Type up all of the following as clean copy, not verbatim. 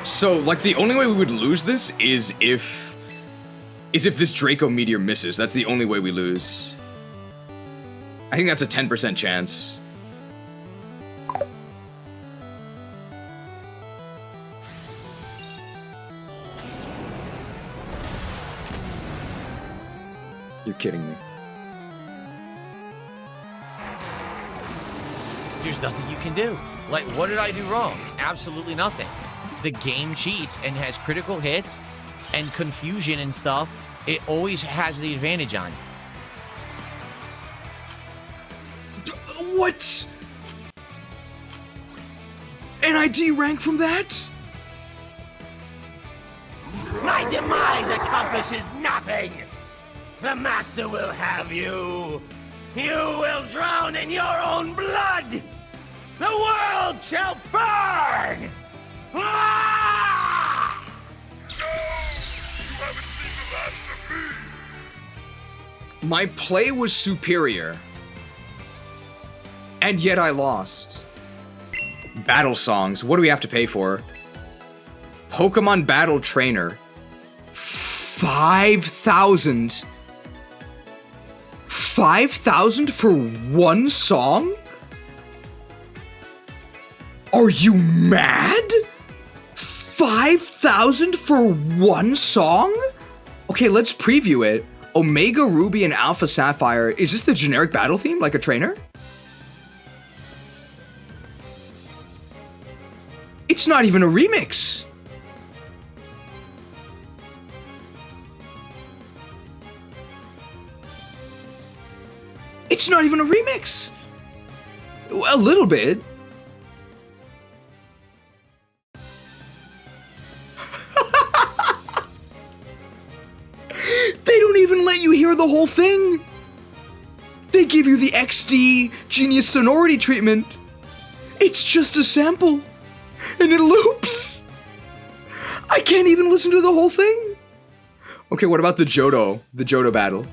So, like, the only way we would lose this is if this Draco Meteor misses. That's the only way we lose. I think that's a 10% chance. You're kidding me. There's nothing you can do. Like, what did I do wrong? Absolutely nothing. The game cheats and has critical hits and confusion and stuff. It always has the advantage on you. What? NID rank from that? My demise accomplishes nothing! The Master will have you! You will drown in your own blood! The world shall burn! Ah! No! You haven't seen the last of me! My play was superior. And yet I lost. Battle songs. What do we have to pay for? Pokemon Battle Trainer. 5,000. 5,000 for one song? Are you mad? 5,000 for one song? Okay, let's preview it. Omega Ruby and Alpha Sapphire. Is this the generic battle theme, like a trainer? It's not even a remix. It's not even a remix. A little bit. They don't even let you hear the whole thing. They give you the XD Genius Sonority treatment. It's just a sample. And it loops. I can't even listen to the whole thing. Okay, what about the Johto? The Johto battle.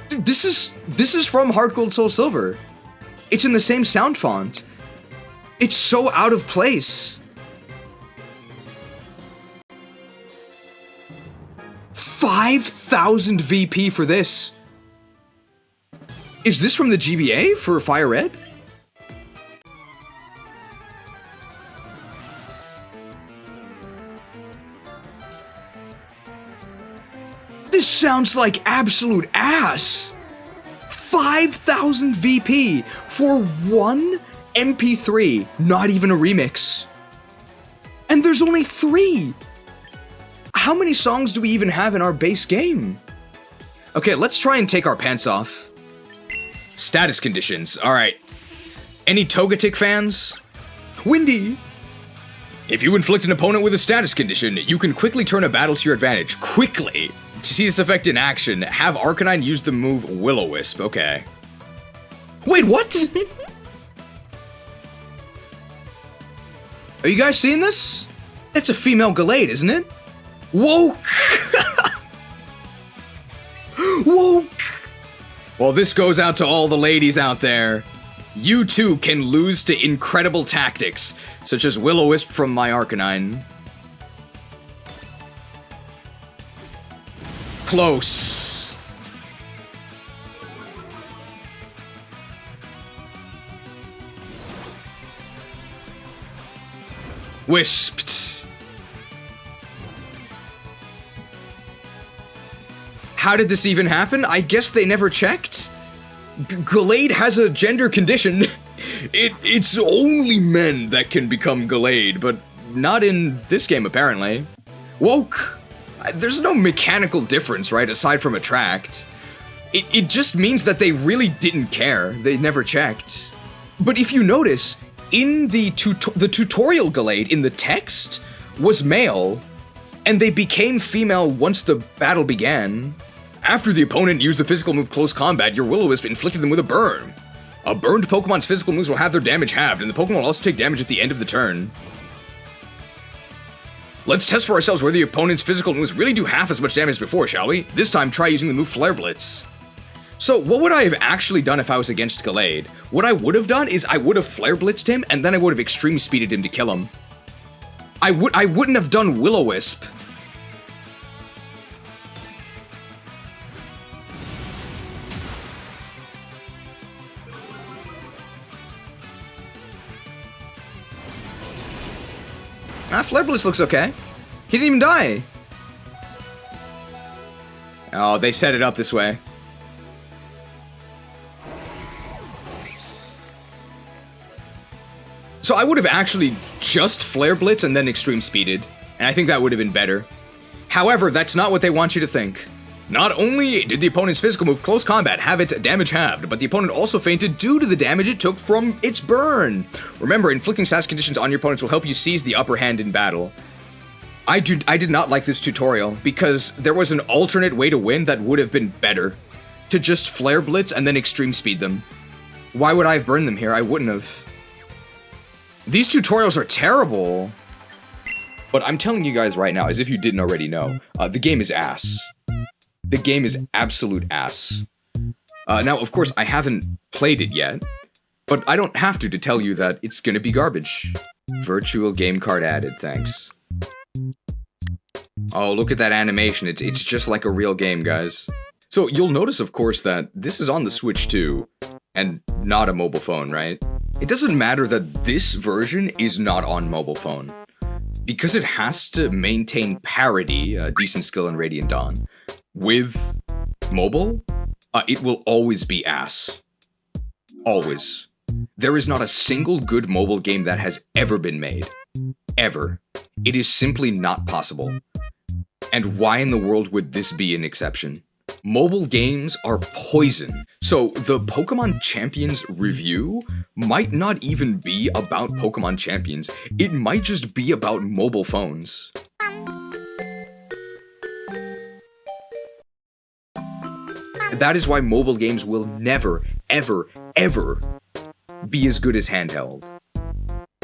Dude, this is from Heart Gold Soul Silver. It's in the same sound font. It's so out of place. 5,000 VP for this. Is this from the GBA for Fire Red? This sounds like absolute ass. 5,000 VP for one MP3, not even a remix. And there's only 3. How many songs do we even have in our base game? Okay, let's try and take our pants off. Status conditions, alright. Any Togetic fans? Windy! If you inflict an opponent with a status condition, you can quickly turn a battle to your advantage. Quickly! To see this effect in action, have Arcanine use the move Will-O-Wisp. Okay. Wait, what? Are you guys seeing this? That's a female Gallade, isn't it? Woke! Woke! Well, this goes out to all the ladies out there. You too can lose to incredible tactics, such as Will-O-Wisp from my Arcanine. Close. Wisped. How did this even happen? I guess they never checked? Gallade has a gender condition. It's only men that can become Gallade, but not in this game apparently. Woke. There's no mechanical difference, right, aside from attract. It just means that they really didn't care. They never checked. But if you notice, in the tutorial Gallade in the text was male, and they became female once the battle began. After the opponent used the physical move Close Combat, your Will-O-Wisp inflicted them with a burn. A burned Pokemon's physical moves will have their damage halved, and the Pokemon will also take damage at the end of the turn. Let's test for ourselves whether the opponent's physical moves really do half as much damage as before, shall we? This time, try using the move Flare Blitz. So what would I have actually done if I was against Gallade? What I would have done is I would have Flare Blitzed him, and then I would have Extreme Speeded him to kill him. I wouldn't have done Will-O-Wisp. Flare Blitz looks okay. He didn't even die. Oh, they set it up this way. So I would have actually just Flare Blitz and then Extreme Speeded, and I think that would have been better. However, that's not what they want you to think. Not only did the opponent's physical move Close Combat have its damage halved, but the opponent also fainted due to the damage it took from its burn. Remember, inflicting status conditions on your opponents will help you seize the upper hand in battle. I did not like this tutorial, because there was an alternate way to win that would have been better. To just Flare Blitz and then Extreme Speed them. Why would I have burned them here? I wouldn't have. These tutorials are terrible. But I'm telling you guys right now, as if you didn't already know, the game is ass. The game is absolute ass. Now, of course, I haven't played it yet, but I don't have to tell you that it's gonna be garbage. Virtual game card added, thanks. Oh, look at that animation. It's just like a real game, guys. So you'll notice, of course, that this is on the Switch too, and not a mobile phone, right? It doesn't matter that this version is not on mobile phone. Because it has to maintain parity, Decent Skill and Radiant Dawn, with mobile, it will always be ass. Always. There is not a single good mobile game that has ever been made. Ever. It is simply not possible. And why in the world would this be an exception? Mobile games are poison. So the Pokemon Champions review might not even be about Pokemon Champions. It might just be about mobile phones. That is why mobile games will never, ever, ever be as good as handheld.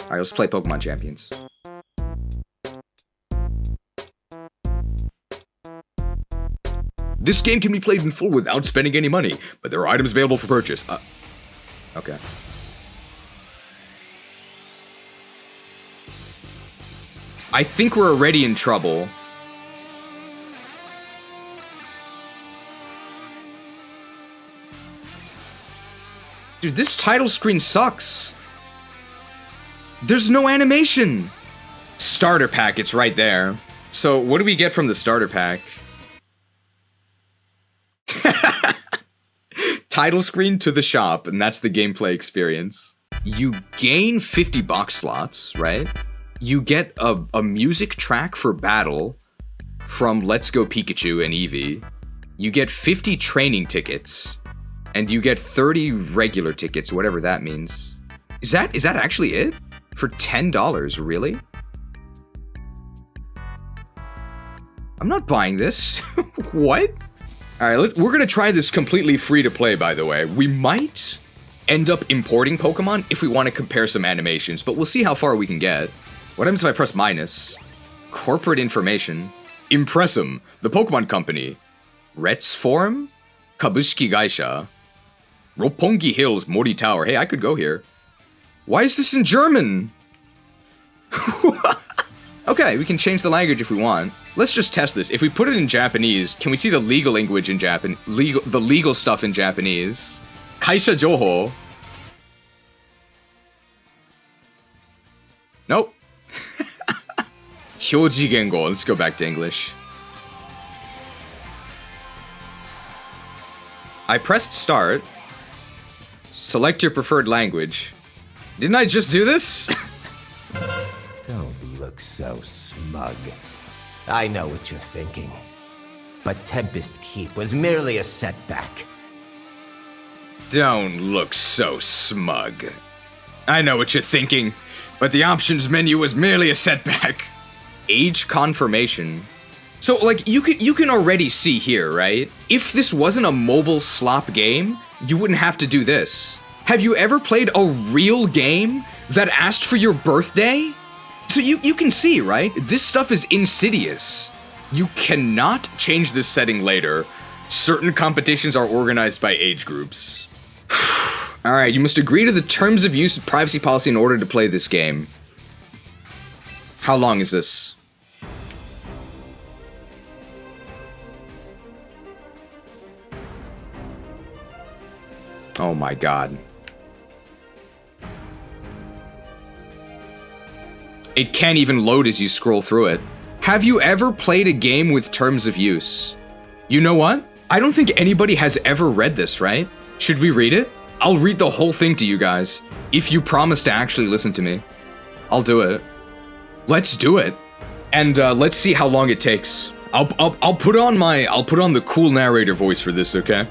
Alright, let's play Pokemon Champions. This game can be played in full without spending any money, but there are items available for purchase. Okay. I think we're already in trouble. Dude, this title screen sucks. There's no animation. Starter pack, it's right there. So what do we get from the starter pack? Title screen to the shop, and that's the gameplay experience. You gain 50 box slots, right? You get a music track for battle from Let's Go Pikachu and Eevee. You get 50 training tickets, and you get 30 regular tickets, whatever that means. Is that actually it? For $10, really? I'm not buying this. What? Alright, we're gonna try this completely free to play, by the way. We might end up importing Pokemon if we want to compare some animations, but we'll see how far we can get. What happens if I press minus? Corporate information. Impressum, the Pokemon Company. Rets Forum? Kabushiki Gaisha. Roppongi Hills, Mori Tower. Hey, I could go here. Why is this in German? Okay, we can change the language if we want. Let's just test this. If we put it in Japanese, can we see the legal language in Japan? The legal stuff in Japanese. Kaisha Joho. Nope. Hyoji Gengo. Let's go back to English. I pressed start. Select your preferred language. Didn't I just do this? Don't look so smug. I know what you're thinking. But Tempest Keep was merely a setback. Don't look so smug. I know what you're thinking, but the options menu was merely a setback. Age confirmation. So, like, you can already see here, right? If this wasn't a mobile slop game, you wouldn't have to do this. Have you ever played a real game that asked for your birthday? So you can see, right? This stuff is insidious. You cannot change this setting later. Certain competitions are organized by age groups. Alright, you must agree to the terms of use and privacy policy in order to play this game. How long is this? Oh my god. It can't even load as you scroll through it. Have you ever played a game with terms of use? You know what? I don't think anybody has ever read this, right? Should we read it? I'll read the whole thing to you guys. If you promise to actually listen to me. I'll do it. Let's do it. And let's see how long it takes. I'll put on the cool narrator voice for this, okay?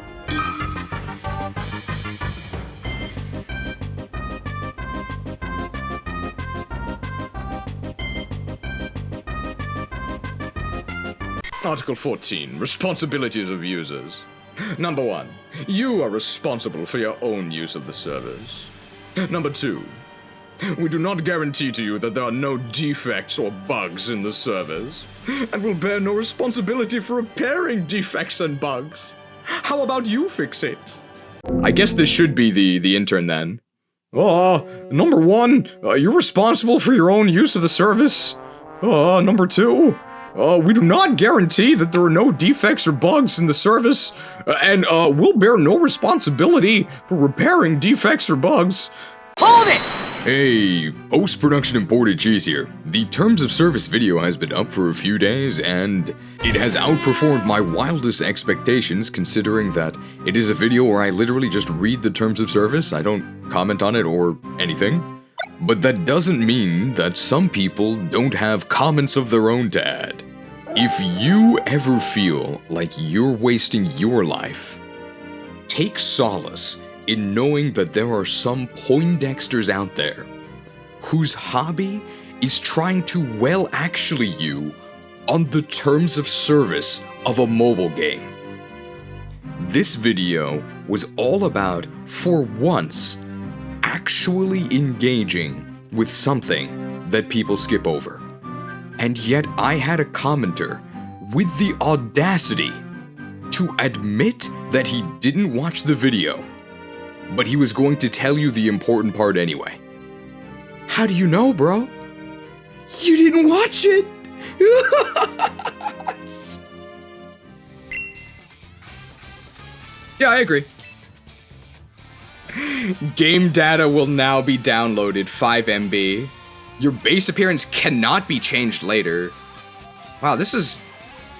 Article 14, responsibilities of users. Number 1, you are responsible for your own use of the service. Number 2, we do not guarantee to you that there are no defects or bugs in the service, and will bear no responsibility for repairing defects and bugs. How about you fix it? I guess this should be the intern then. Number 1, you're responsible for your own use of the service. Number 2, we do not guarantee that there are no defects or bugs in the service, and we'll bear no responsibility for repairing defects or bugs. Hold it! Hey, post-production imported cheese here. The terms of service video has been up for a few days, and it has outperformed my wildest expectations, considering that it is a video where I literally just read the terms of service. I don't comment on it or anything. But that doesn't mean that some people don't have comments of their own to add. If you ever feel like you're wasting your life, take solace in knowing that there are some Poindexters out there whose hobby is trying to actually you on the terms of service of a mobile game. This video was all about, for once, actually engaging with something that people skip over. And yet I had a commenter with the audacity to admit that he didn't watch the video, but he was going to tell you the important part anyway. How do you know, bro? You didn't watch it! Yeah, I agree. Game data will now be downloaded 5 MB. Your base appearance cannot be changed later. Wow, this is...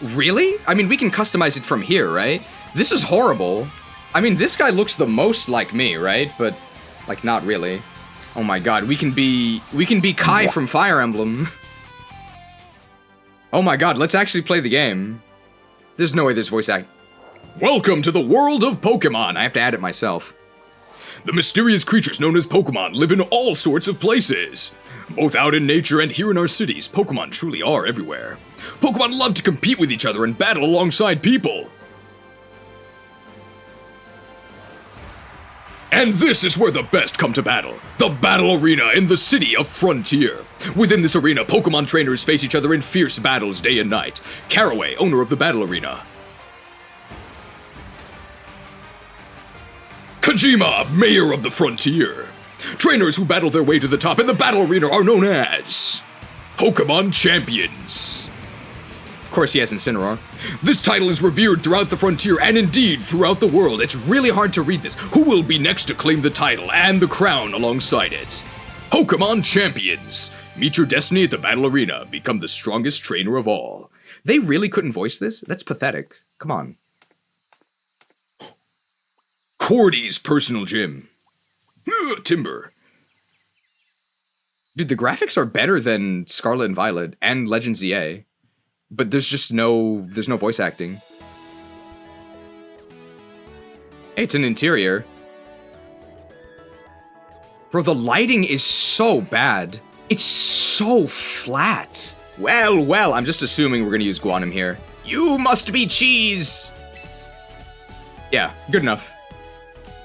Really? I mean, we can customize it from here, right? This is horrible. I mean, this guy looks the most like me, right? But, like, not really. Oh my god, we can be Kai from Fire Emblem. Oh my god, let's actually play the game. There's no way there's voice act. Welcome to the world of Pokemon! I have to add it myself. The mysterious creatures known as Pokemon live in all sorts of places. Both out in nature and here in our cities, Pokemon truly are everywhere. Pokemon love to compete with each other and battle alongside people. And this is where the best come to battle. The Battle Arena in the city of Frontier. Within this arena, Pokemon trainers face each other in fierce battles day and night. Caraway, owner of the Battle Arena. Kojima, mayor of the Frontier. Trainers who battle their way to the top in the Battle Arena are known as Pokemon Champions. Of course he has Incineroar. This title is revered throughout the Frontier and indeed throughout the world. It's really hard to read this. Who will be next to claim the title and the crown alongside it? Pokemon Champions. Meet your destiny at the Battle Arena. Become the strongest trainer of all. They really couldn't voice this? That's pathetic. Come on. Cordy's personal gym. Timber. Dude, the graphics are better than Scarlet and Violet and Legend ZA. But there's just no voice acting. Hey, it's an interior. Bro, the lighting is so bad. It's so flat. Well, I'm just assuming we're gonna use Guanim here. You must be Cheese! Yeah, good enough.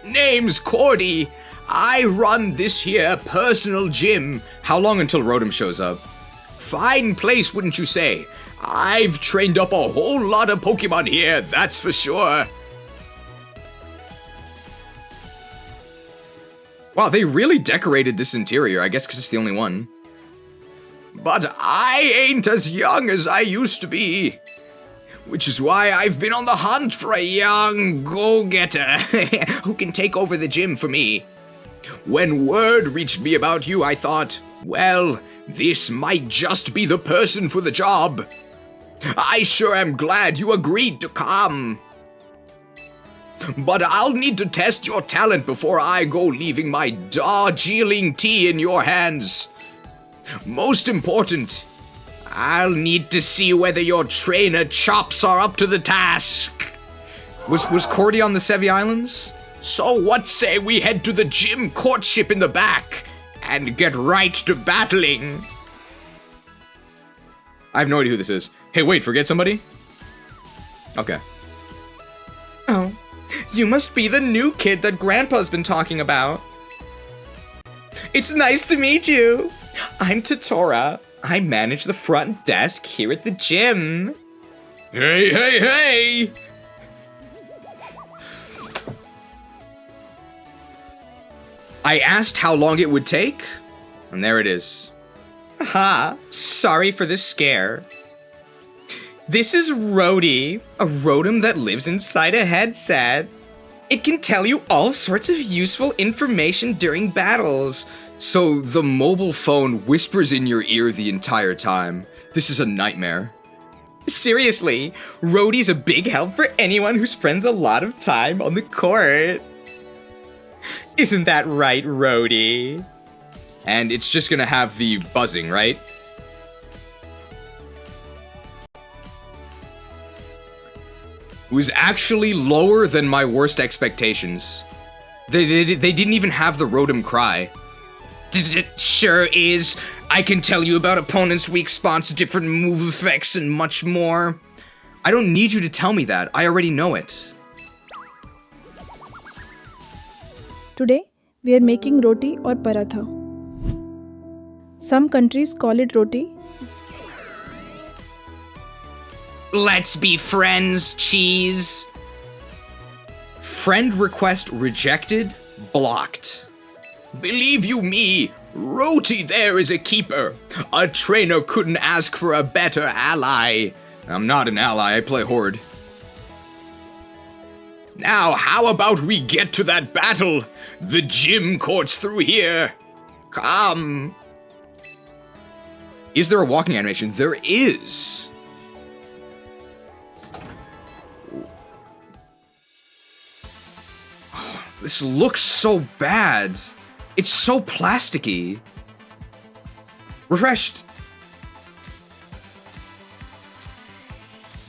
Name's Cordy. I run this here personal gym. How long until Rotom shows up? Fine place, wouldn't you say? I've trained up a whole lot of Pokemon here, that's for sure. Wow, they really decorated this interior, I guess because it's the only one. But I ain't as young as I used to be. Which is why I've been on the hunt for a young go-getter who can take over the gym for me. When word reached me about you, I thought, well, this might just be the person for the job. I sure am glad you agreed to come. But I'll need to test your talent before I go leaving my Darjeeling tea in your hands. Most important, I'll need to see whether your trainer chops are up to the task. Was Cordy on the Sevi Islands? So what say we head to the gym courtship in the back and get right to battling? I have no idea who this is. Hey, wait, forget somebody? Okay. Oh, you must be the new kid that Grandpa's been talking about. It's nice to meet you. I'm Totora. I manage the front desk here at the gym. Hey, hey, hey! I asked how long it would take, and there it is. Ha! Sorry for the scare. This is Rhodey, a rotom that lives inside a headset. It can tell you all sorts of useful information during battles. So the mobile phone whispers in your ear the entire time. This is a nightmare. Seriously, Rhodey's a big help for anyone who spends a lot of time on the court. Isn't that right, Rhodey? And it's just gonna have the buzzing, right? It was actually lower than my worst expectations. They didn't even have the Rotom cry. It sure is. I can tell you about opponents' weak spots, different move effects, and much more. I don't need you to tell me that. I already know it. Today, we are making roti or paratha. Some countries call it roti. Let's be friends, Cheese. Friend request rejected, blocked. Believe you me, Roti there is a keeper. A trainer couldn't ask for a better ally. I'm not an ally, I play Horde. Now, how about we get to that battle? The gym court's through here. Come. Is there a walking animation? There is. This looks so bad. It's so plasticky. Refreshed.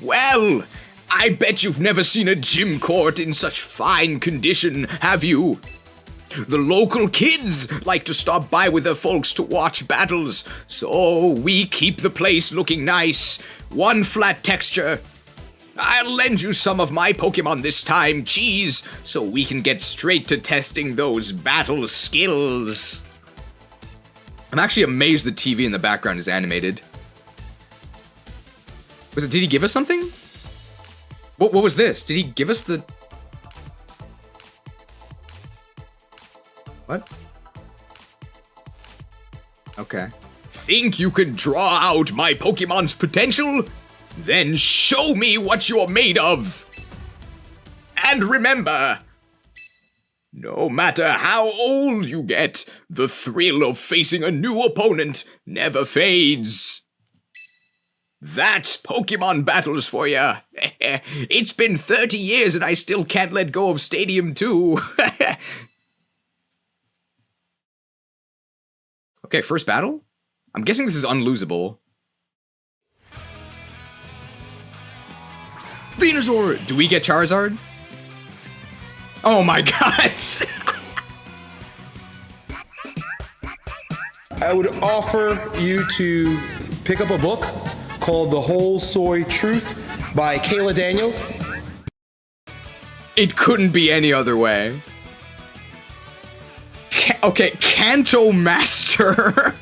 Well, I bet you've never seen a gym court in such fine condition, have you? The local kids like to stop by with their folks to watch battles, so we keep the place looking nice. One flat texture. I'll lend you some of my Pokemon this time, Cheese, so we can get straight to testing those battle skills. I'm actually amazed the TV in the background is animated. Did he give us something? What was this? Did he give us the... What? Okay. Think you can draw out my Pokemon's potential? Then show me what you're made of! And remember, no matter how old you get, the thrill of facing a new opponent never fades. That's Pokemon battles for ya. It's been 30 years and I still can't let go of Stadium 2. Okay, first battle? I'm guessing this is unlosable. Venusaur! Do we get Charizard? Oh my god! I would offer you to pick up a book called The Whole Soy Truth by Kayla Daniels. It couldn't be any other way. Okay, Kanto Master.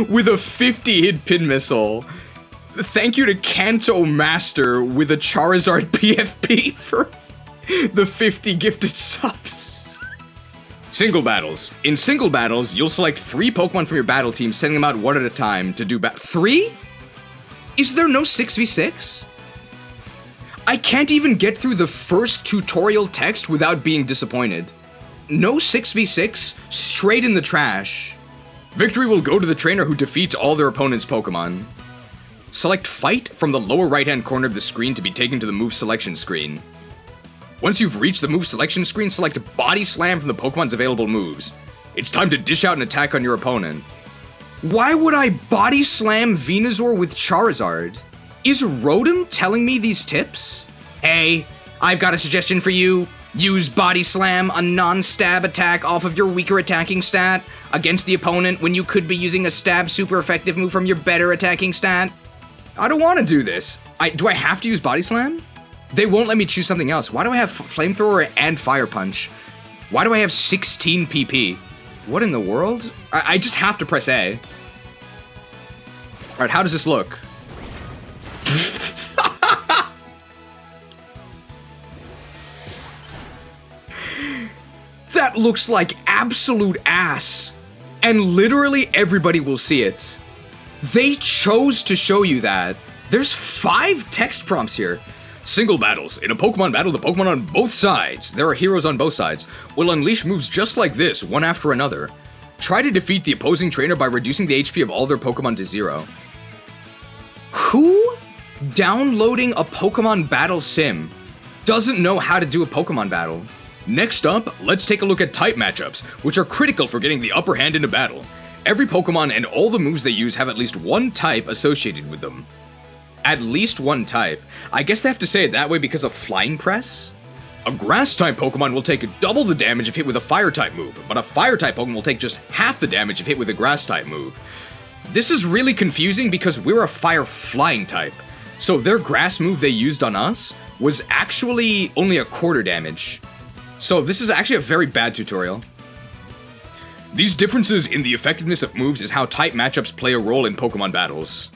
with a 50 hit pin missile. Thank you to Kanto Master with a Charizard PFP for the 50 gifted subs. Single battles. In single battles, you'll select 3 Pokemon from your battle team, sending them out one at a time to do 3? Is there no 6v6? I can't even get through the first tutorial text without being disappointed. No 6v6, straight in the trash. Victory will go to the trainer who defeats all their opponent's Pokemon. Select Fight from the lower right-hand corner of the screen to be taken to the move selection screen. Once you've reached the move selection screen, select Body Slam from the Pokemon's available moves. It's time to dish out an attack on your opponent. Why would I Body Slam Venusaur with Charizard? Is Rotom telling me these tips? Hey, I've got a suggestion for you. Use Body Slam, a non-stab attack off of your weaker attacking stat, against the opponent when you could be using a stab super effective move from your better attacking stat. I don't want to do this. Do I have to use Body Slam? They won't let me choose something else. Why do I have Flamethrower and Fire Punch? Why do I have 16 PP? What in the world? I just have to press A. Alright, how does this look? That looks like absolute ass. And literally everybody will see it. They chose to show you that. There's 5 text prompts here. Single battles. In a Pokemon battle, the Pokemon on both sides, there are heroes on both sides, will unleash moves just like this, one after another. Try to defeat the opposing trainer by reducing the HP of all their Pokemon to 0. Who downloading a Pokemon battle sim doesn't know how to do a Pokemon battle? Next up, let's take a look at type matchups, which are critical for getting the upper hand in a battle. Every Pokemon and all the moves they use have at least one type associated with them. At least one type. I guess they have to say it that way because of Flying Press? A Grass-type Pokemon will take double the damage if hit with a Fire-type move, but a Fire-type Pokemon will take just half the damage if hit with a Grass-type move. This is really confusing because we're a Fire-Flying type, so their Grass move they used on us was actually only a quarter damage. So this is actually a very bad tutorial. These differences in the effectiveness of moves is how type matchups play a role in Pokemon battles.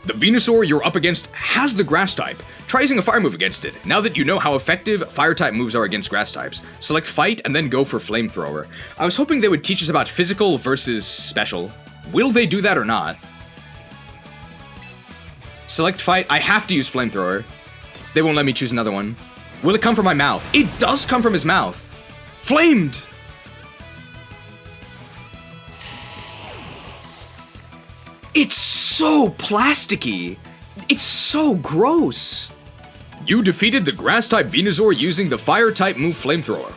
The Venusaur you're up against has the Grass type. Try using a Fire move against it. Now that you know how effective Fire-type moves are against Grass types, select Fight and then go for Flamethrower. I was hoping they would teach us about physical versus special. Will they do that or not? Select Fight. I have to use Flamethrower. They won't let me choose another one. Will it come from my mouth? It does come from his mouth. Flamed! It's so plasticky. It's so gross. You defeated the Grass-type Venusaur using the Fire-type move Flamethrower.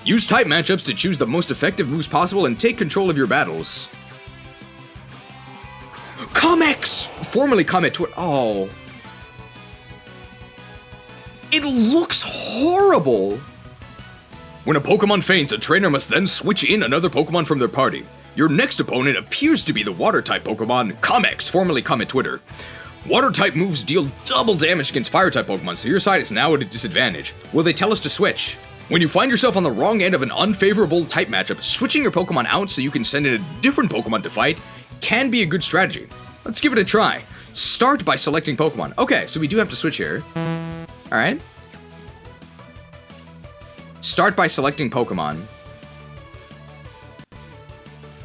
Use type matchups to choose the most effective moves possible and take control of your battles. Comex! Formerly Comet Twit. Oh. It looks horrible. When a Pokemon faints, a trainer must then switch in another Pokemon from their party. Your next opponent appears to be the Water-type Pokemon, Comex, formerly Comet Twitter. Water-type moves deal double damage against Fire-type Pokemon, so your side is now at a disadvantage. Will they tell us to switch? When you find yourself on the wrong end of an unfavorable type matchup, switching your Pokemon out so you can send in a different Pokemon to fight can be a good strategy. Let's give it a try. Start by selecting Pokemon. Okay, so we do have to switch here. Alright. Start by selecting Pokemon.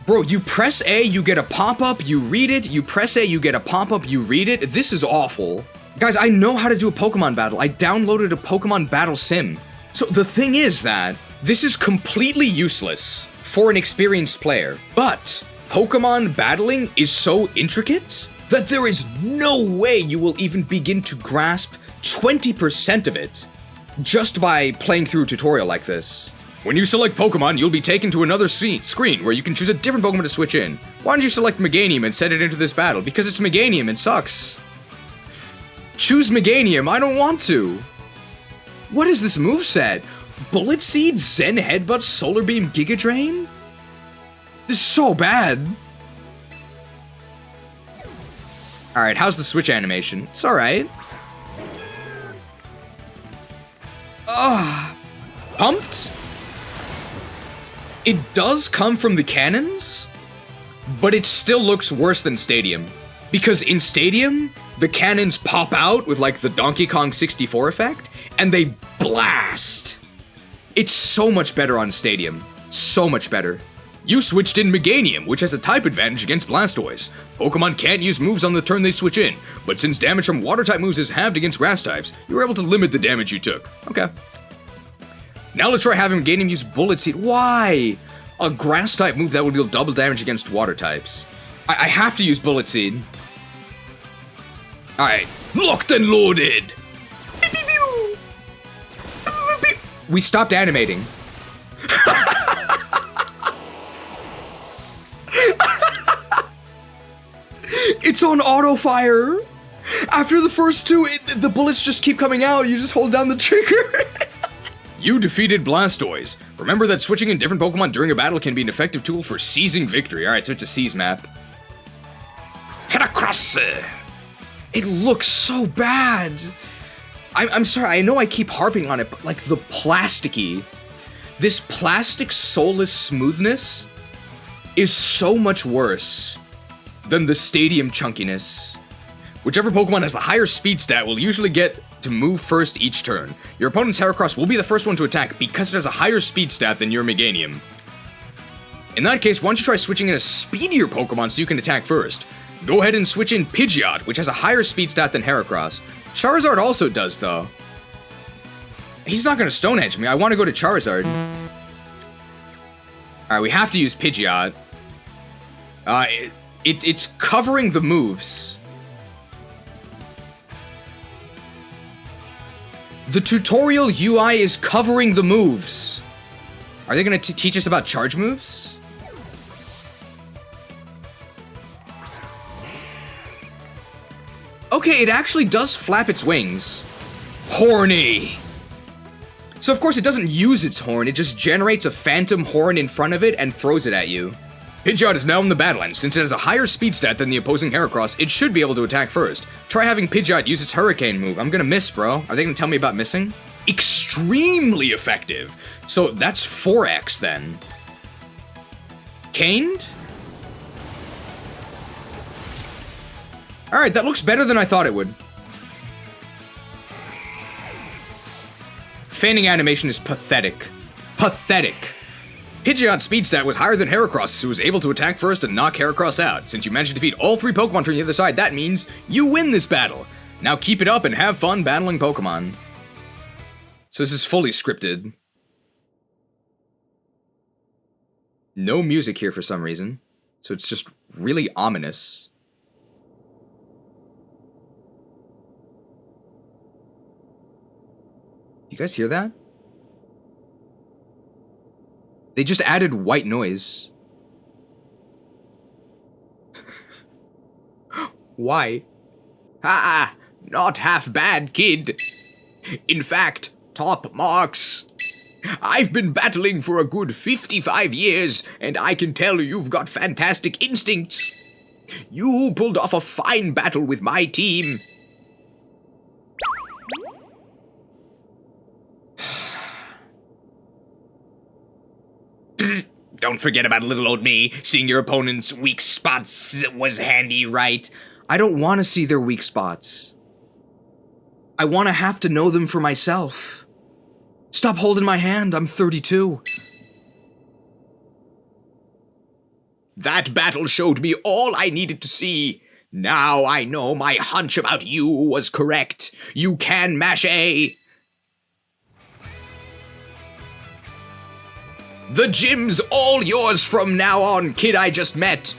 Bro, you press A, you get a pop-up, you read it. You press A, you get a pop-up, you read it. This is awful. Guys, I know how to do a Pokemon battle. I downloaded a Pokemon battle sim. So the thing is that this is completely useless for an experienced player. But Pokemon battling is so intricate that there is no way you will even begin to grasp 20% of it just by playing through a tutorial like this. When you select Pokemon, you'll be taken to another screen where you can choose a different Pokemon to switch in. Why don't you select Meganium and send it into this battle? Because it's Meganium, it sucks. Choose Meganium, I don't want to. What is this moveset? Bullet Seed, Zen Headbutt, Solar Beam, Giga Drain? This is so bad. Alright, how's the switch animation? It's alright. Pumped? It does come from the cannons, but it still looks worse than Stadium. Because in Stadium, the cannons pop out with like the Donkey Kong 64 effect, and they blast. It's so much better on Stadium. So much better. You switched in Meganium, which has a type advantage against Blastoise. Pokemon can't use moves on the turn they switch in, but since damage from water-type moves is halved against grass types, you were able to limit the damage you took. Okay. Now let's try having Meganium use Bullet Seed. Why? A grass-type move that will deal double damage against water types. I have to use Bullet Seed. Alright, locked and loaded! We stopped animating. It's on auto fire. After the first two, the bullets just keep coming out. You just hold down the trigger. You defeated Blastoise. Remember that switching in different Pokemon during a battle can be an effective tool for seizing victory. Alright, so it's a seize map. Heracross. It looks so bad. I'm sorry, I know I keep harping on it, but like the plasticky, this plastic soulless smoothness is so much worse than the Stadium chunkiness. Whichever Pokemon has the higher speed stat will usually get to move first each turn. Your opponent's Heracross will be the first one to attack because it has a higher speed stat than your Meganium. In that case, why don't you try switching in a speedier Pokemon so you can attack first? Go ahead and switch in Pidgeot, which has a higher speed stat than Heracross. Charizard also does, though. He's not gonna Stone Edge me. I want to go to Charizard. Alright, we have to use Pidgeot. It's covering the moves. The tutorial UI is covering the moves. Are they gonna teach us about charge moves? Okay, it actually does flap its wings. Horny. So of course it doesn't use its horn, it just generates a phantom horn in front of it and throws it at you. Pidgeot is now in the battle, and since it has a higher speed stat than the opposing Heracross, it should be able to attack first. Try having Pidgeot use its Hurricane move. I'm gonna miss, bro. Are they gonna tell me about missing? Extremely effective. So that's 4x then. Caned? Alright, that looks better than I thought it would. Feigning animation is pathetic. Pathetic. Pidgeot's speed stat was higher than Heracross, who was able to attack first and knock Heracross out. Since you managed to defeat all 3 Pokemon from the other side, that means you win this battle. Now keep it up and have fun battling Pokemon. So this is fully scripted. No music here for some reason. So it's just really ominous. You guys hear that? They just added white noise. Why? Ah, not half bad, kid. In fact, top marks. I've been battling for a good 55 years, and I can tell you've got fantastic instincts. You pulled off a fine battle with my team. Don't forget about little old me. Seeing your opponent's weak spots was handy, right? I don't want to see their weak spots. I want to have to know them for myself. Stop holding my hand, I'm 32. That battle showed me all I needed to see. Now I know my hunch about you was correct. You can mash A. The gym's all yours from now on, kid I just met.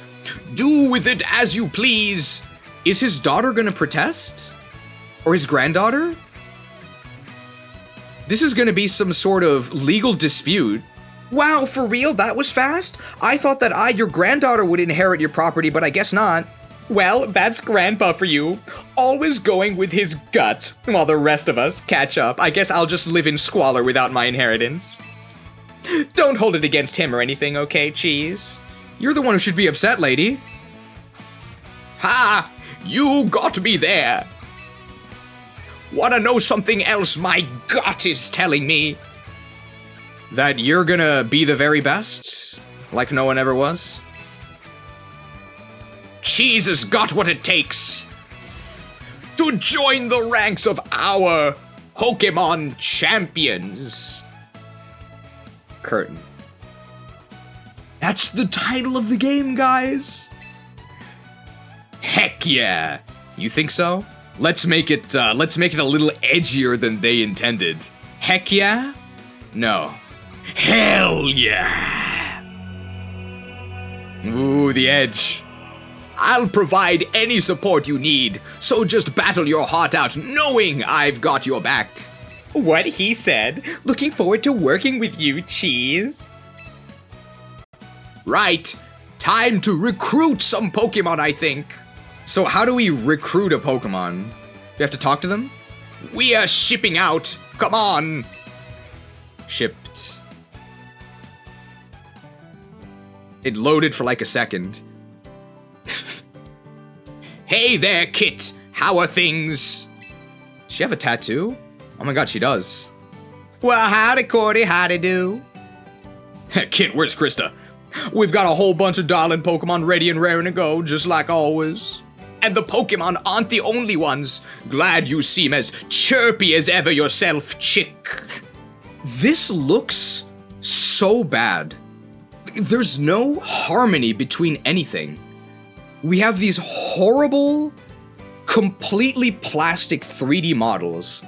Do with it as you please. Is his daughter gonna protest? Or his granddaughter? This is gonna be some sort of legal dispute. Wow, for real? That was fast? I thought that your granddaughter would inherit your property, but I guess not. Well, that's Grandpa for you. Always going with his gut, while the rest of us catch up. I guess I'll just live in squalor without my inheritance. Don't hold it against him or anything, okay, Cheese? You're the one who should be upset, lady. Ha! You got me there. Wanna know something else my gut is telling me? That you're gonna be the very best? Like no one ever was? Cheese has got what it takes to join the ranks of our Pokemon champions. Curtain. That's the title of the game, guys. Heck yeah. You think so? Let's make it a little edgier than they intended. Heck yeah? No. Hell yeah. Ooh, the edge. I'll provide any support you need, so just battle your heart out knowing I've got your back. What he said. Looking forward to working with you, Cheese. Right. Time to recruit some Pokemon, I think. So how do we recruit a Pokemon? Do we have to talk to them? We are shipping out. Come on. Shipped. It loaded for like a second. Hey there, Kit. How are things? Does she have a tattoo? Oh my god, she does. Well, howdy, Cordy. Howdy do. Kit, where's Krista? We've got a whole bunch of darling Pokemon ready and raring to go, just like always. And the Pokemon aren't the only ones. Glad you seem as chirpy as ever yourself, chick. This looks so bad. There's no harmony between anything. We have these horrible, completely plastic 3D models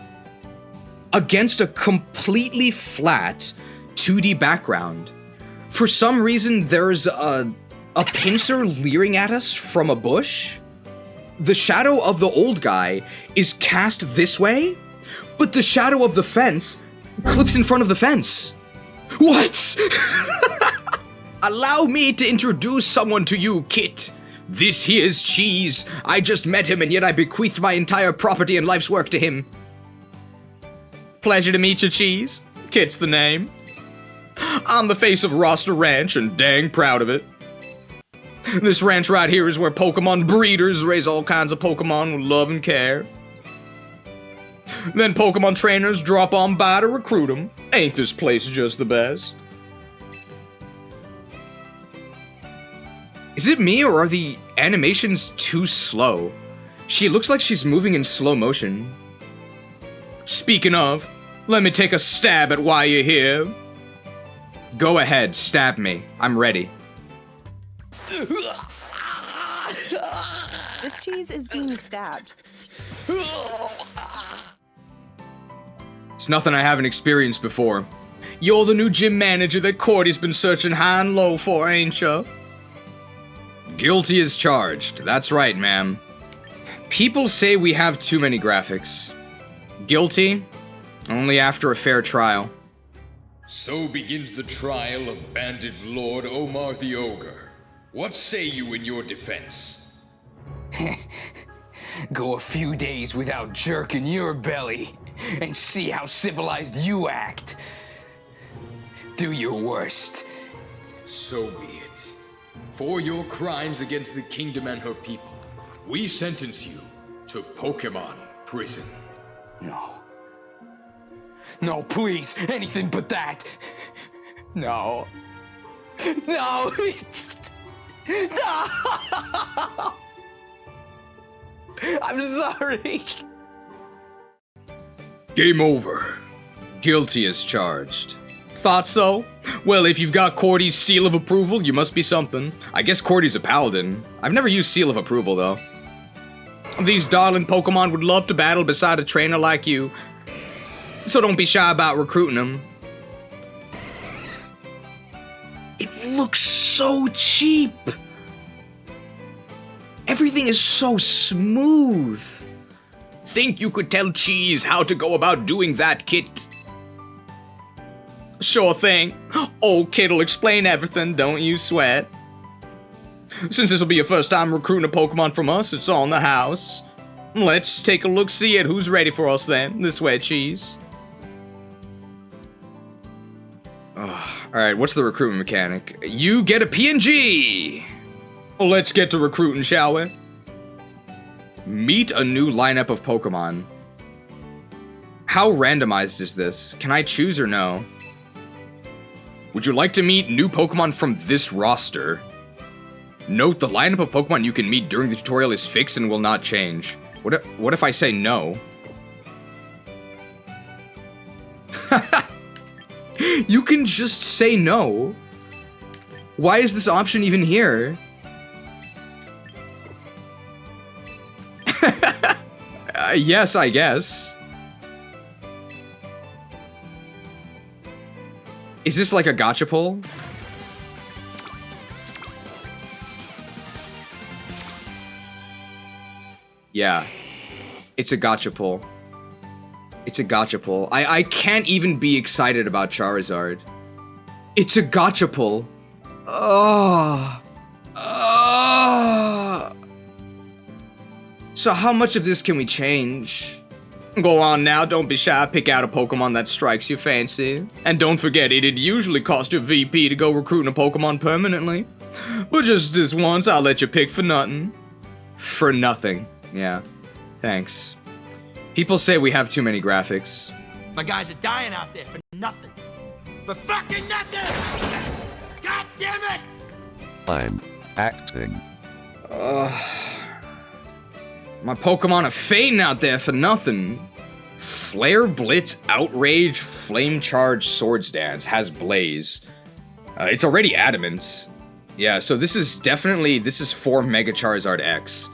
against a completely flat 2D background. For some reason, there's a pincer leering at us from a bush. The shadow of the old guy is cast this way, but the shadow of the fence clips in front of the fence. What? Allow me to introduce someone to you, Kit. This here's Cheese. I just met him and yet I bequeathed my entire property and life's work to him. Pleasure to meet you, Cheese. Kit's the name. I'm the face of Roster Ranch and dang proud of it. This ranch right here is where Pokemon breeders raise all kinds of Pokemon with love and care. Then Pokemon trainers drop on by to recruit them. Ain't this place just the best? Is it me or are the animations too slow? She looks like she's moving in slow motion. Speaking of, let me take a stab at why you're here. Go ahead, stab me. I'm ready. This cheese is being stabbed. It's nothing I haven't experienced before. You're the new gym manager that Cordy's been searching high and low for, ain't ya? Guilty as charged. That's right, ma'am. People say we have too many graphics. Guilty? Only after a fair trial. So begins the trial of Bandit Lord Omar the Ogre. What say you in your defense? Go a few days without jerking your belly and see how civilized you act. Do your worst. So be it. For your crimes against the kingdom and her people, we sentence you to Pokemon prison. No. No, please, anything but that. No. No. No. I'm sorry. Game over. Guilty as charged. Thought so? Well, if you've got Cordy's seal of approval, you must be something. I guess Cordy's a paladin. I've never used seal of approval, though. These darling Pokemon would love to battle beside a trainer like you, so don't be shy about recruiting them. It looks so cheap. Everything is so smooth. Think you could tell Cheese how to go about doing that, Kit? Sure thing. Old Kit'll explain everything, don't you sweat. Since this will be your first time recruiting a Pokemon from us, it's all in the house. Let's take a look-see at who's ready for us then. This way, Cheese. Alright, what's the recruitment mechanic? You get a PNG! Well, let's get to recruiting, shall we? Meet a new lineup of Pokemon. How randomized is this? Can I choose or no? Would you like to meet new Pokemon from this roster? Note the lineup of Pokemon you can meet during the tutorial is fixed and will not change. What if I say no? You can just say no. Why is this option even here? Yes, I guess. Is this like a gacha pull? Yeah. It's a gacha pull. It's a gacha pull. I can't even be excited about Charizard. It's a gacha pull. Oh. So how much of this can we change? Go on now, don't be shy, pick out a Pokemon that strikes your fancy. And don't forget, it'd usually cost your VP to go recruiting a Pokemon permanently. But just this once, I'll let you pick for nothing. For nothing, yeah. Thanks. People say we have too many graphics. My guys are dying out there for nothing. For fucking nothing! God damn it! I'm acting. My Pokemon are fading out there for nothing. Flare, Blitz, Outrage, Flame Charge, Swords Dance has Blaze. It's already Adamant. Yeah, so this is for Mega Charizard X.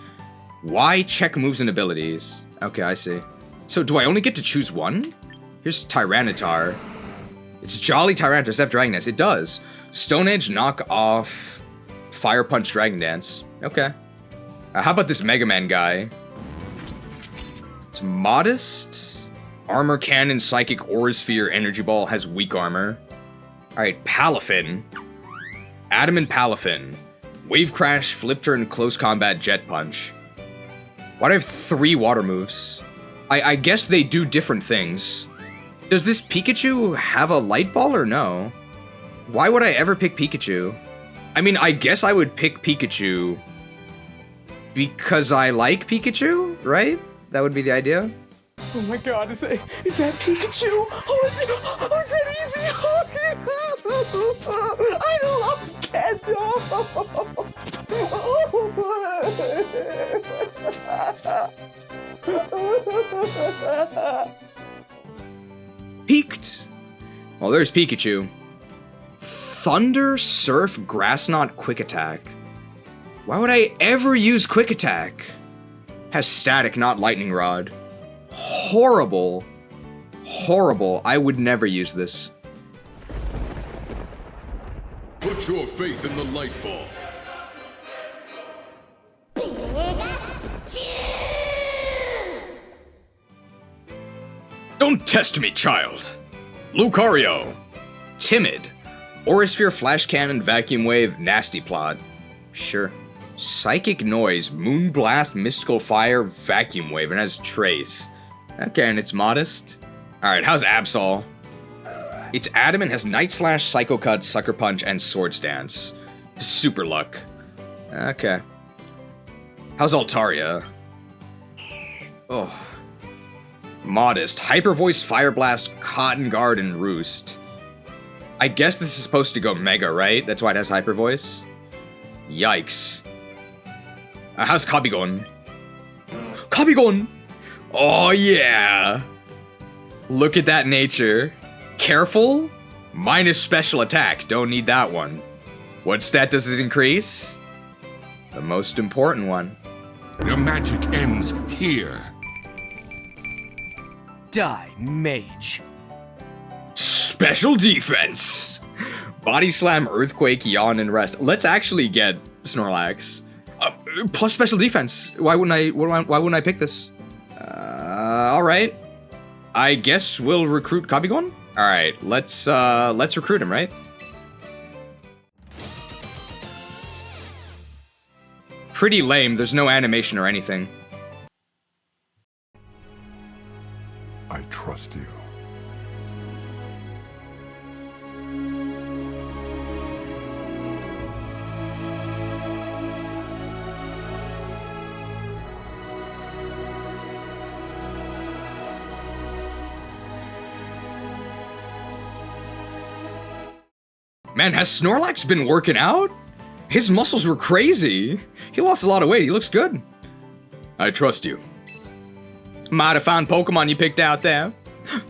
Why check moves and abilities? Okay, I see. So do I only get to choose one? Here's Tyranitar. It's Jolly Tyranitar, Step Dragon Dance. It does. Stone Edge, Knock Off, Fire Punch, Dragon Dance. Okay. How about this Mega Man guy? It's Modest. Armor Cannon, Psychic, Aura Sphere, Energy Ball has weak armor. Alright, Palafin. Adamant Palafin. Wave Crash, Flip Turn, Close Combat, Jet Punch. Why do I have 3 water moves? I guess they do different things. Does this Pikachu have a Light Ball or no? Why would I ever pick Pikachu? I mean, I guess I would pick Pikachu because I like Pikachu, right? That would be the idea. Oh my god, is that Pikachu? Oh, is that Eevee? I love Kanto! Peaked. Well, there's Pikachu. Thunder, Surf, Grass Knot, Quick Attack. Why would I ever use Quick Attack? Has Static, not Lightning Rod. Horrible. Horrible. I would never use this. Put your faith in the light ball. Don't test me, child. Lucario. Timid. Aura Sphere, Flash Cannon, Vacuum Wave, Nasty Plot. Sure. Psychic Noise, Moonblast, Mystical Fire, Vacuum Wave, and has Trace. Okay, and it's Modest. Alright, how's Absol? It's Adamant, has Night Slash, Psycho Cut, Sucker Punch, and Swords Dance. Super Luck. Okay. How's Altaria? Oh. Modest, Hyper Voice, Fire Blast, Cotton Guard, and Roost. I guess this is supposed to go Mega, right? That's why it has Hyper Voice. Yikes. How's Kabigon? Kabigon! Oh yeah! Look at that nature. Careful? Minus special attack. Don't need that one. What stat does it increase? The most important one. Your magic ends here. Die, mage. Special defense! Body Slam, Earthquake, Yawn, and Rest. Let's actually get Snorlax. Plus special defense. Why wouldn't I pick this? Alright. I guess we'll recruit Kabigon? Alright, let's recruit him, right? Pretty lame, there's no animation or anything. I trust you. Man, has Snorlax been working out? His muscles were crazy. He lost a lot of weight. He looks good. I trust you. Mighty fine Pokemon you picked out there.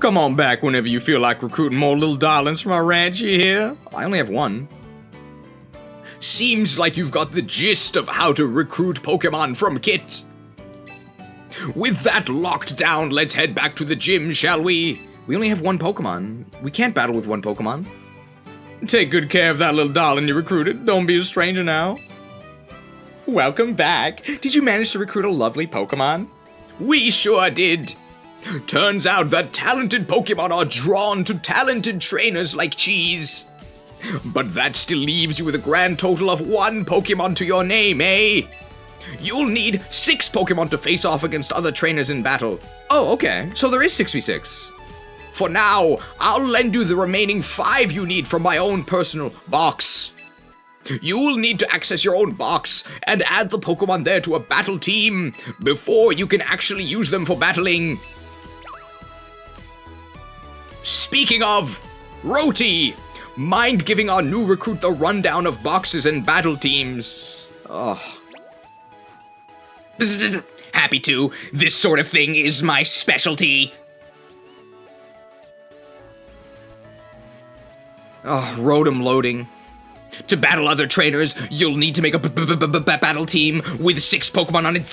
Come on back whenever you feel like recruiting more little darlings from our ranch here. I only have one. Seems like you've got the gist of how to recruit Pokemon from Kit. With that locked down, let's head back to the gym, shall we? We only have one Pokemon. We can't battle with one Pokemon. Take good care of that little darling you recruited. Don't be a stranger now. Welcome back. Did you manage to recruit a lovely Pokemon? We sure did. Turns out that talented Pokemon are drawn to talented trainers like Cheese. But that still leaves you with a grand total of 1 Pokemon to your name, eh? You'll need 6 Pokemon to face off against other trainers in battle. Oh, okay. So there is 6v6. For now, I'll lend you the remaining 5 you need from my own personal box. You'll need to access your own box and add the Pokemon there to a battle team before you can actually use them for battling. Speaking of, Roti, mind giving our new recruit the rundown of boxes and battle teams? Oh. Happy to. This sort of thing is my specialty. Oh, Rotom loading. To battle other trainers, you'll need to make a battle team with 6 Pokemon on it.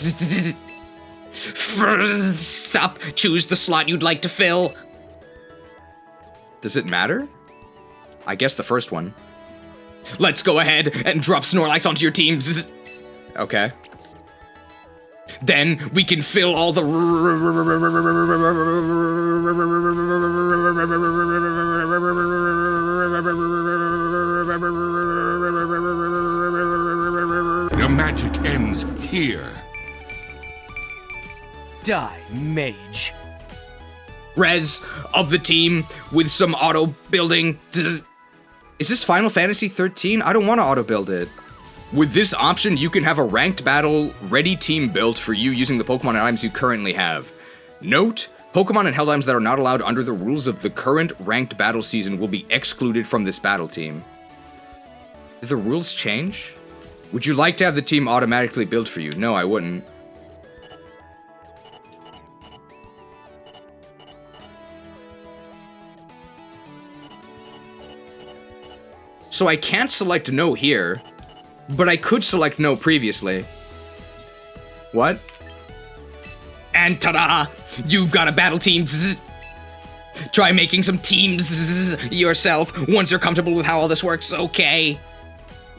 Stop. Choose the slot you'd like to fill. Does it matter? I guess the first one. Let's go ahead and drop Snorlax onto your team. Okay. Then we can fill all the Your magic ends here. Die, mage. res of the team with some auto building. Is this Final Fantasy 13? I don't want to auto build it. With this option, you can have a ranked battle ready team built for you using the Pokemon and items you currently have. Note, Pokemon and held items that are not allowed under the rules of the current ranked battle season will be excluded from this battle team. Did the rules change? Would you like to have the team automatically built for you? No, I wouldn't. So I can't select no here, but I could select no previously. What? And ta-da! You've got a battle team. Try making some teams yourself once you're comfortable with how all this works, okay?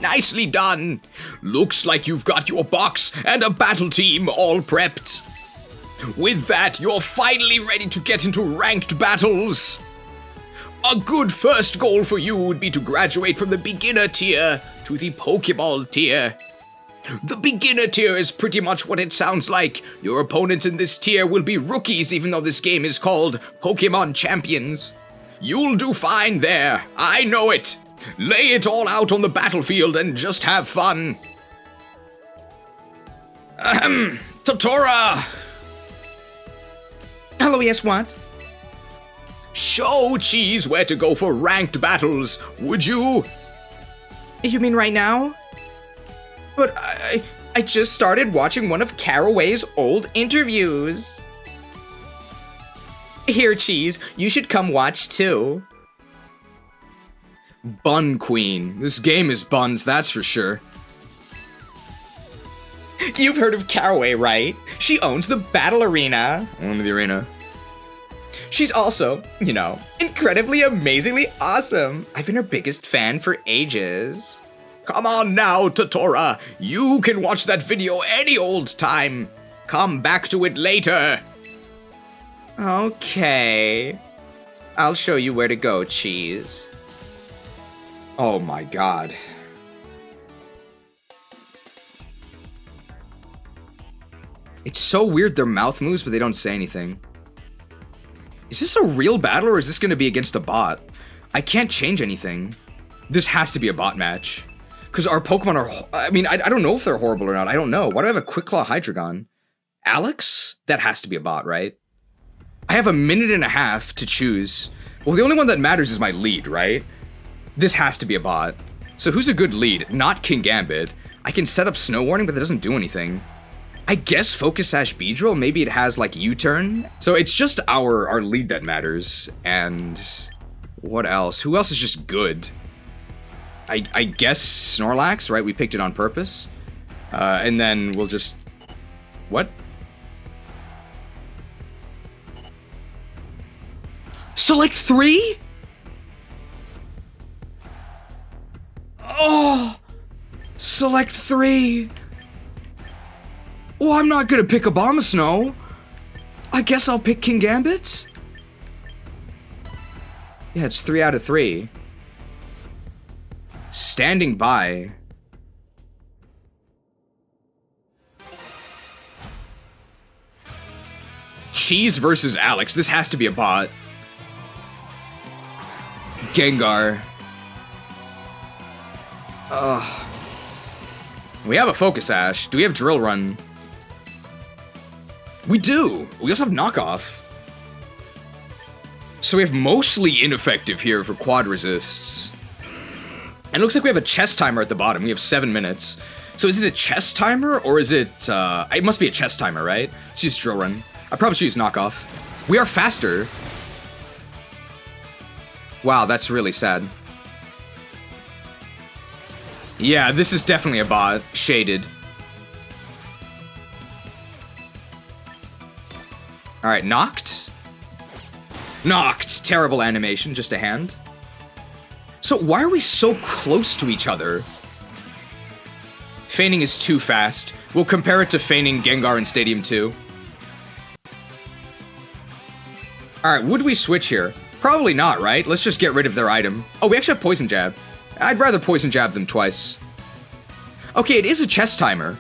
Nicely done. Looks like you've got your box and a battle team all prepped. With that, you're finally ready to get into ranked battles. A good first goal for you would be to graduate from the beginner tier to the Pokeball tier. The beginner tier is pretty much what it sounds like. Your opponents in this tier will be rookies, even though this game is called Pokemon Champions. You'll do fine there, I know it. Lay it all out on the battlefield and just have fun. Totora! Hello, yes, what? Show Cheese where to go for ranked battles, would you? You mean right now? But I just started watching one of Caraway's old interviews. Here, Cheese, you should come watch too. Bun Queen. This game is buns, that's for sure. You've heard of Caraway, right? She owns the Battle Arena. Only the arena. She's also, you know, incredibly, amazingly awesome. I've been her biggest fan for ages. Come on now, Totora. You can watch that video any old time. Come back to it later. Okay. I'll show you where to go, Cheese. Oh my god. It's so weird their mouth moves, but they don't say anything. Is this a real battle or is this going to be against a bot? I can't change anything. This has to be a bot match. Because our Pokemon are... I mean, I don't know if they're horrible or not. I don't know. Why do I have a Quick Claw Hydreigon? Alex? That has to be a bot, right? I have a minute and a half to choose. Well, the only one that matters is my lead, right? This has to be a bot. So who's a good lead? Not King Gambit. I can set up Snow Warning, but that doesn't do anything. I guess Focus Sash Beedrill, maybe it has like U-turn. So it's just our lead that matters. And what else? Who else is just good? I guess Snorlax, right? We picked it on purpose. And then we'll just... What? Select 3? Oh! Select 3. Well, I'm not gonna pick Abomasnow. I guess I'll pick King Gambit. Yeah, it's 3 out of 3. Standing by. Cheese versus Alex. This has to be a bot. Gengar. Ugh. We have a Focus Sash. Do we have Drill Run? We do. We also have Knockoff. So we have mostly ineffective here for quad resists. And it looks like we have a chess timer at the bottom. We have 7 minutes. So is it a chess timer or is it... it must be a chess timer, right? Let's use Drill Run. I probably should use Knockoff. We are faster. Wow, that's really sad. Yeah, this is definitely a bot. Shaded. Alright, knocked. Knocked. Terrible animation, just a hand. So why are we so close to each other? Feigning is too fast. We'll compare it to feigning Gengar in Stadium 2. Alright, would we switch here? Probably not, right? Let's just get rid of their item. Oh, we actually have Poison Jab. I'd rather Poison Jab them twice. Okay, it is a chess timer.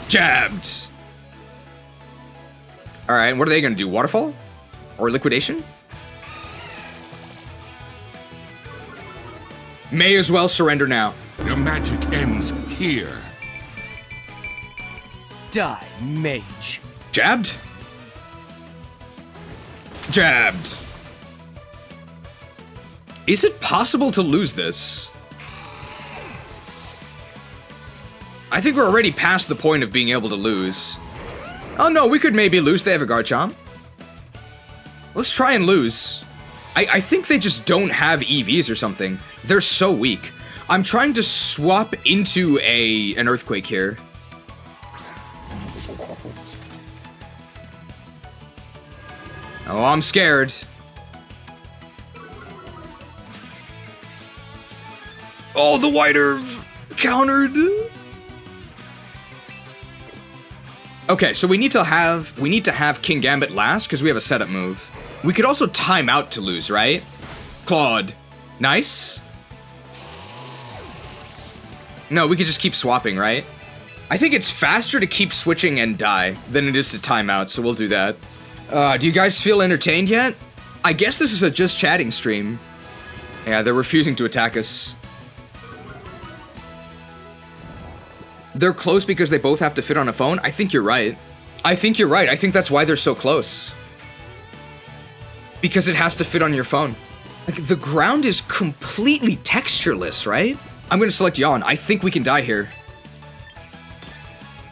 Jabbed. Alright, what are they gonna do? Waterfall? Or Liquidation? May as well surrender now. Your magic ends here. Die, mage. Jabbed? Jabbed. Is it possible to lose this? I think we're already past the point of being able to lose. Oh no, we could maybe lose. They have a Garchomp. Let's try and lose. I think they just don't have EVs or something. They're so weak. I'm trying to swap into an Earthquake here. Oh, I'm scared. Oh, the Whiter countered. Okay, so we need to have King Gambit last because we have a setup move. We could also time out to lose, right? Claude. Nice. No, we could just keep swapping, right? I think it's faster to keep switching and die than it is to time out, so we'll do that. Do you guys feel entertained yet? I guess this is a just chatting stream. Yeah, they're refusing to attack us. They're close because they both have to fit on a phone? I think you're right. I think you're right. I think that's why they're so close. Because it has to fit on your phone. Like, the ground is completely textureless, right? I'm gonna select Yawn. I think we can die here.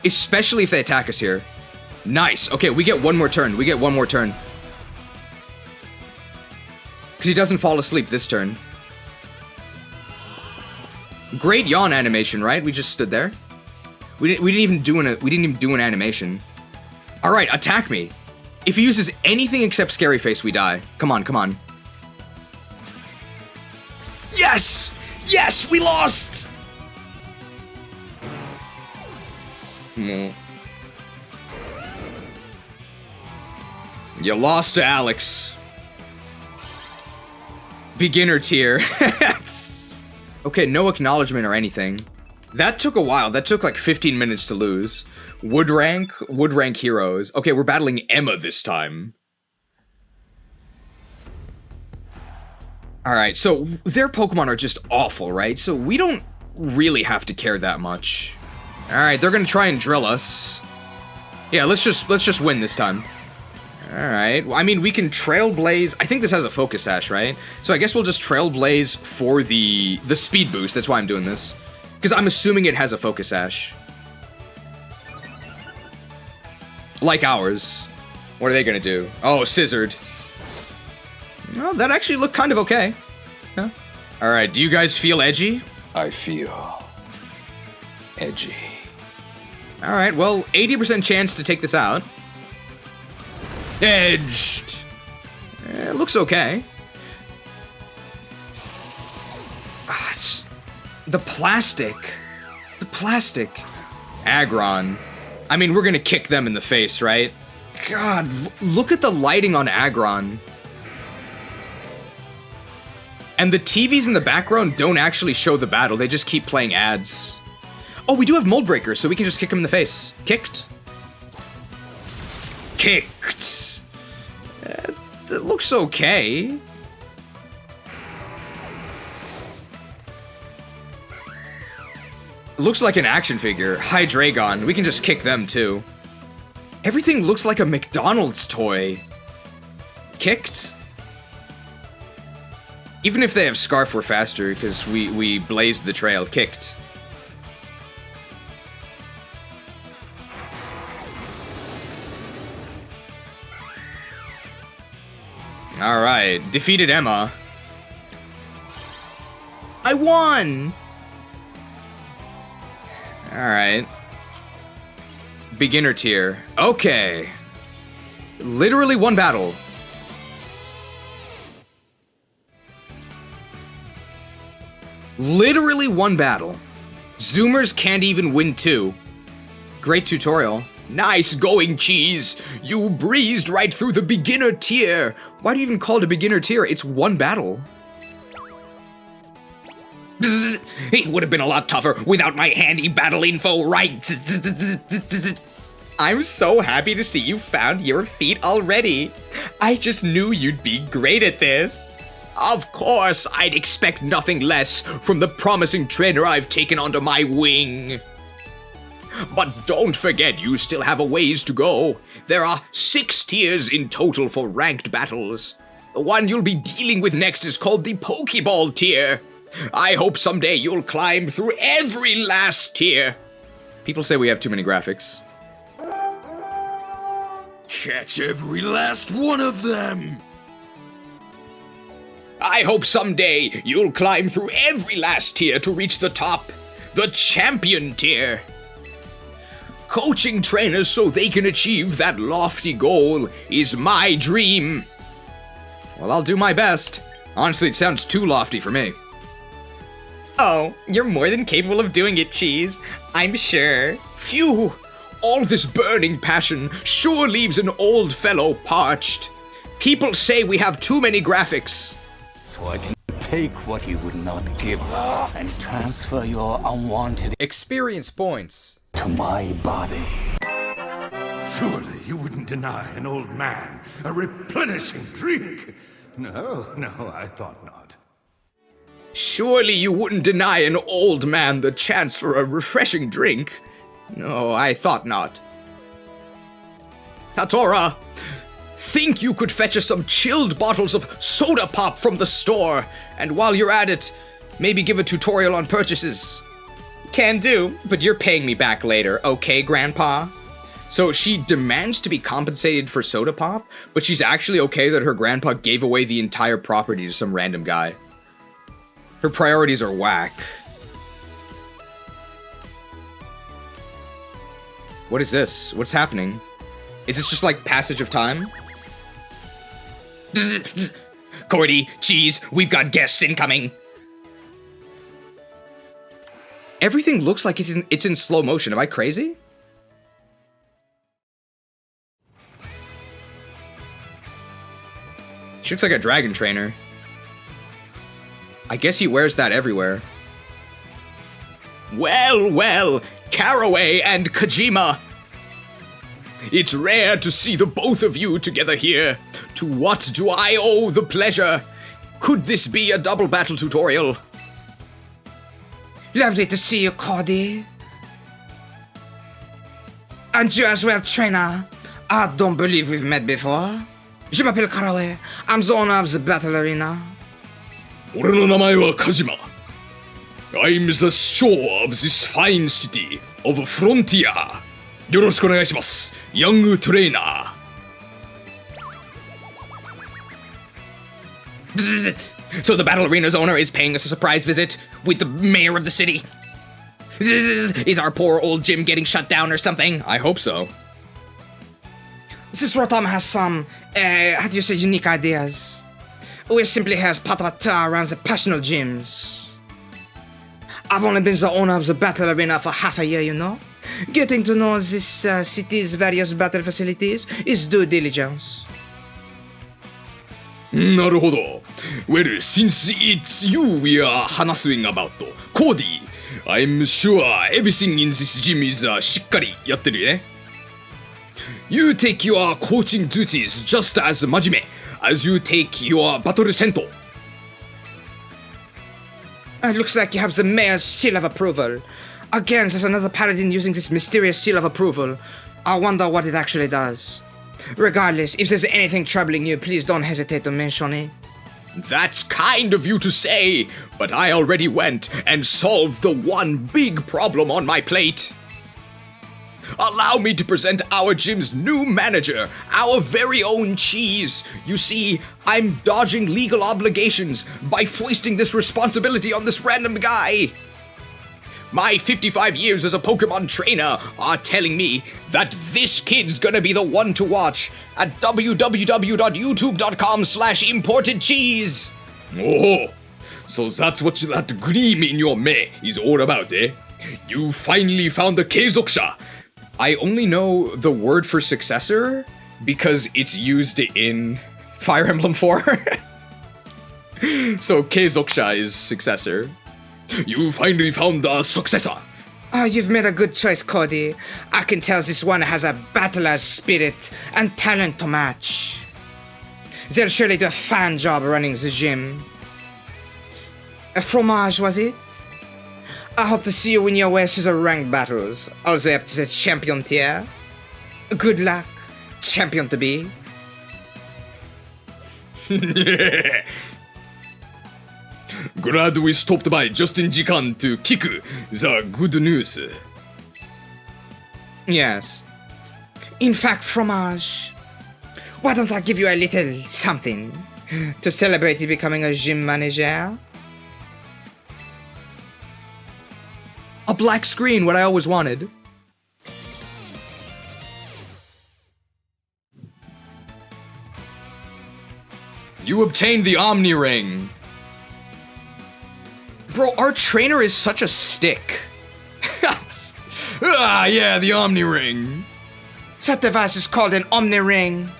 Especially if they attack us here. Nice. Okay, we get one more turn. We get one more turn. Because he doesn't fall asleep this turn. Great Yawn animation, right? We just stood there. We didn't even do an animation. All right, attack me. If he uses anything except Scary Face, we die. Come on, come on. Yes! Yes, we lost! You lost to Alex. Beginner tier. Okay, no acknowledgement or anything. That took a while. That took like 15 minutes to lose. Wood rank heroes. Okay, we're battling Emma this time. Alright, so their Pokemon are just awful, right? So we don't really have to care that much. Alright, they're gonna try and drill us. Yeah, let's just win this time. Alright, well, I mean, we can Trailblaze. I think this has a Focus Sash, right? So I guess we'll just Trailblaze for the speed boost. That's why I'm doing this. Because I'm assuming it has a Focus Sash. Like ours. What are they gonna do? Oh, Scissored. Well, that actually looked kind of okay. Huh? Alright, do you guys feel edgy? I feel edgy. Alright, well, 80% chance to take this out. Edged. It looks okay. The plastic. The plastic. Aggron. I mean, we're gonna kick them in the face, right? God, look at the lighting on Aggron. And the TVs in the background don't actually show the battle, they just keep playing ads. Oh, we do have Mold Breaker, so we can just kick him in the face. Kicked. Kicked. It looks okay. It looks like an action figure. Hydreigon. We can just kick them too. Everything looks like a McDonald's toy. Kicked. Even if they have Scarf, we're faster because we blazed the trail. Kicked. Alright, defeated Emma. I won! Alright. Beginner tier. Okay. Literally one battle. Literally one battle. Zoomers can't even win two. Great tutorial. Nice going, Cheese! You breezed right through the beginner tier! Why do you even call it a beginner tier? It's one battle. Bzz, it would have been a lot tougher without my handy battle info, right? I'm so happy to see you found your feet already. I just knew you'd be great at this. Of course, I'd expect nothing less from the promising trainer I've taken under my wing. But don't forget, you still have a ways to go. There are 6 tiers in total for ranked battles. The one you'll be dealing with next is called the Pokeball tier. I hope someday you'll climb through every last tier. People say we have too many graphics. Catch every last one of them! I hope someday you'll climb through every last tier to reach the top, the champion tier. Coaching trainers so they can achieve that lofty goal is my dream. Well, I'll do my best. Honestly, it sounds too lofty for me. Oh, you're more than capable of doing it, Cheese. I'm sure. Phew! All this burning passion sure leaves an old fellow parched. People say we have too many graphics. So I can take what you would not give and transfer your unwanted Experience points. to my body. Surely you wouldn't deny an old man a replenishing drink. No, I thought not. Surely you wouldn't deny an old man the chance for a refreshing drink. No, I thought not. Tatora, think you could fetch us some chilled bottles of soda pop from the store, and while you're at it, maybe give a tutorial on purchases. Can do, but you're paying me back later, okay, Grandpa? So she demands to be compensated for soda pop, but she's actually okay that her grandpa gave away the entire property to some random guy. Her priorities are whack. What is this? What's happening? Is this just like passage of time? Cordy, Cheese, we've got guests incoming. Everything looks like it's in slow motion. Am I crazy? She looks like a dragon trainer. I guess he wears that everywhere. Well, Caraway and Kojima. It's rare to see the both of you together here. To what do I owe the pleasure? Could this be a double battle tutorial? Lovely to see you, Cordy. And you as well, trainer. I don't believe we've met before. Je m'appelle Karawe. I'm the owner of the battle arena. 俺の名前はカジマ。I'm the shore of this fine city of Frontier. よろしくお願いします。ヤングトレーナー。So the battle arena's owner is paying us a surprise visit with the mayor of the city. Is our poor old gym getting shut down or something? I hope so. This Rotom has some, how do you say, unique ideas. We simply has part of a tour around the personal gyms. I've only been the owner of the battle arena for half a year, you know. Getting to know this city's various battle facilities is due diligence. なるほど。Well, since it's you we are 話す about, Cody, I'm sure everything in this gym is しっかりやってるね。You take your coaching duties just as 真面目 as you take your battle cento. It looks like you have the mayor's seal of approval. Again, there's another paladin using this mysterious seal of approval. I wonder what it actually does. Regardless, if there's anything troubling you, please don't hesitate to mention it. That's kind of you to say, but I already went and solved the one big problem on my plate. Allow me to present our gym's new manager, our very own Cheese. You see, I'm dodging legal obligations by foisting this responsibility on this random guy. My 55 years as a Pokemon trainer are telling me that this kid's gonna be the one to watch at www.youtube.com/importedcheese. Oh, so that's what that gleam in your meh is all about, eh? You finally found the Keizokusha. I only know the word for successor because it's used in Fire Emblem 4. So Keizokusha is successor. You finally found the successor. You've made a good choice, Cody. I can tell this one has a battler's spirit and talent to match. They'll surely do a fine job running the gym. A fromage, was it? I hope to see you win your way through the ranked battles, all the way up to the champion tier. Good luck, champion to be. Glad we stopped by just in jikan to kick the good news. Yes. In fact, fromage, why don't I give you a little something to celebrate you becoming a gym manager? A black screen, what I always wanted. You obtained the Omni Ring. Bro, our trainer is such a stick. Yeah, the Omni Ring. That device is called an Omni Ring.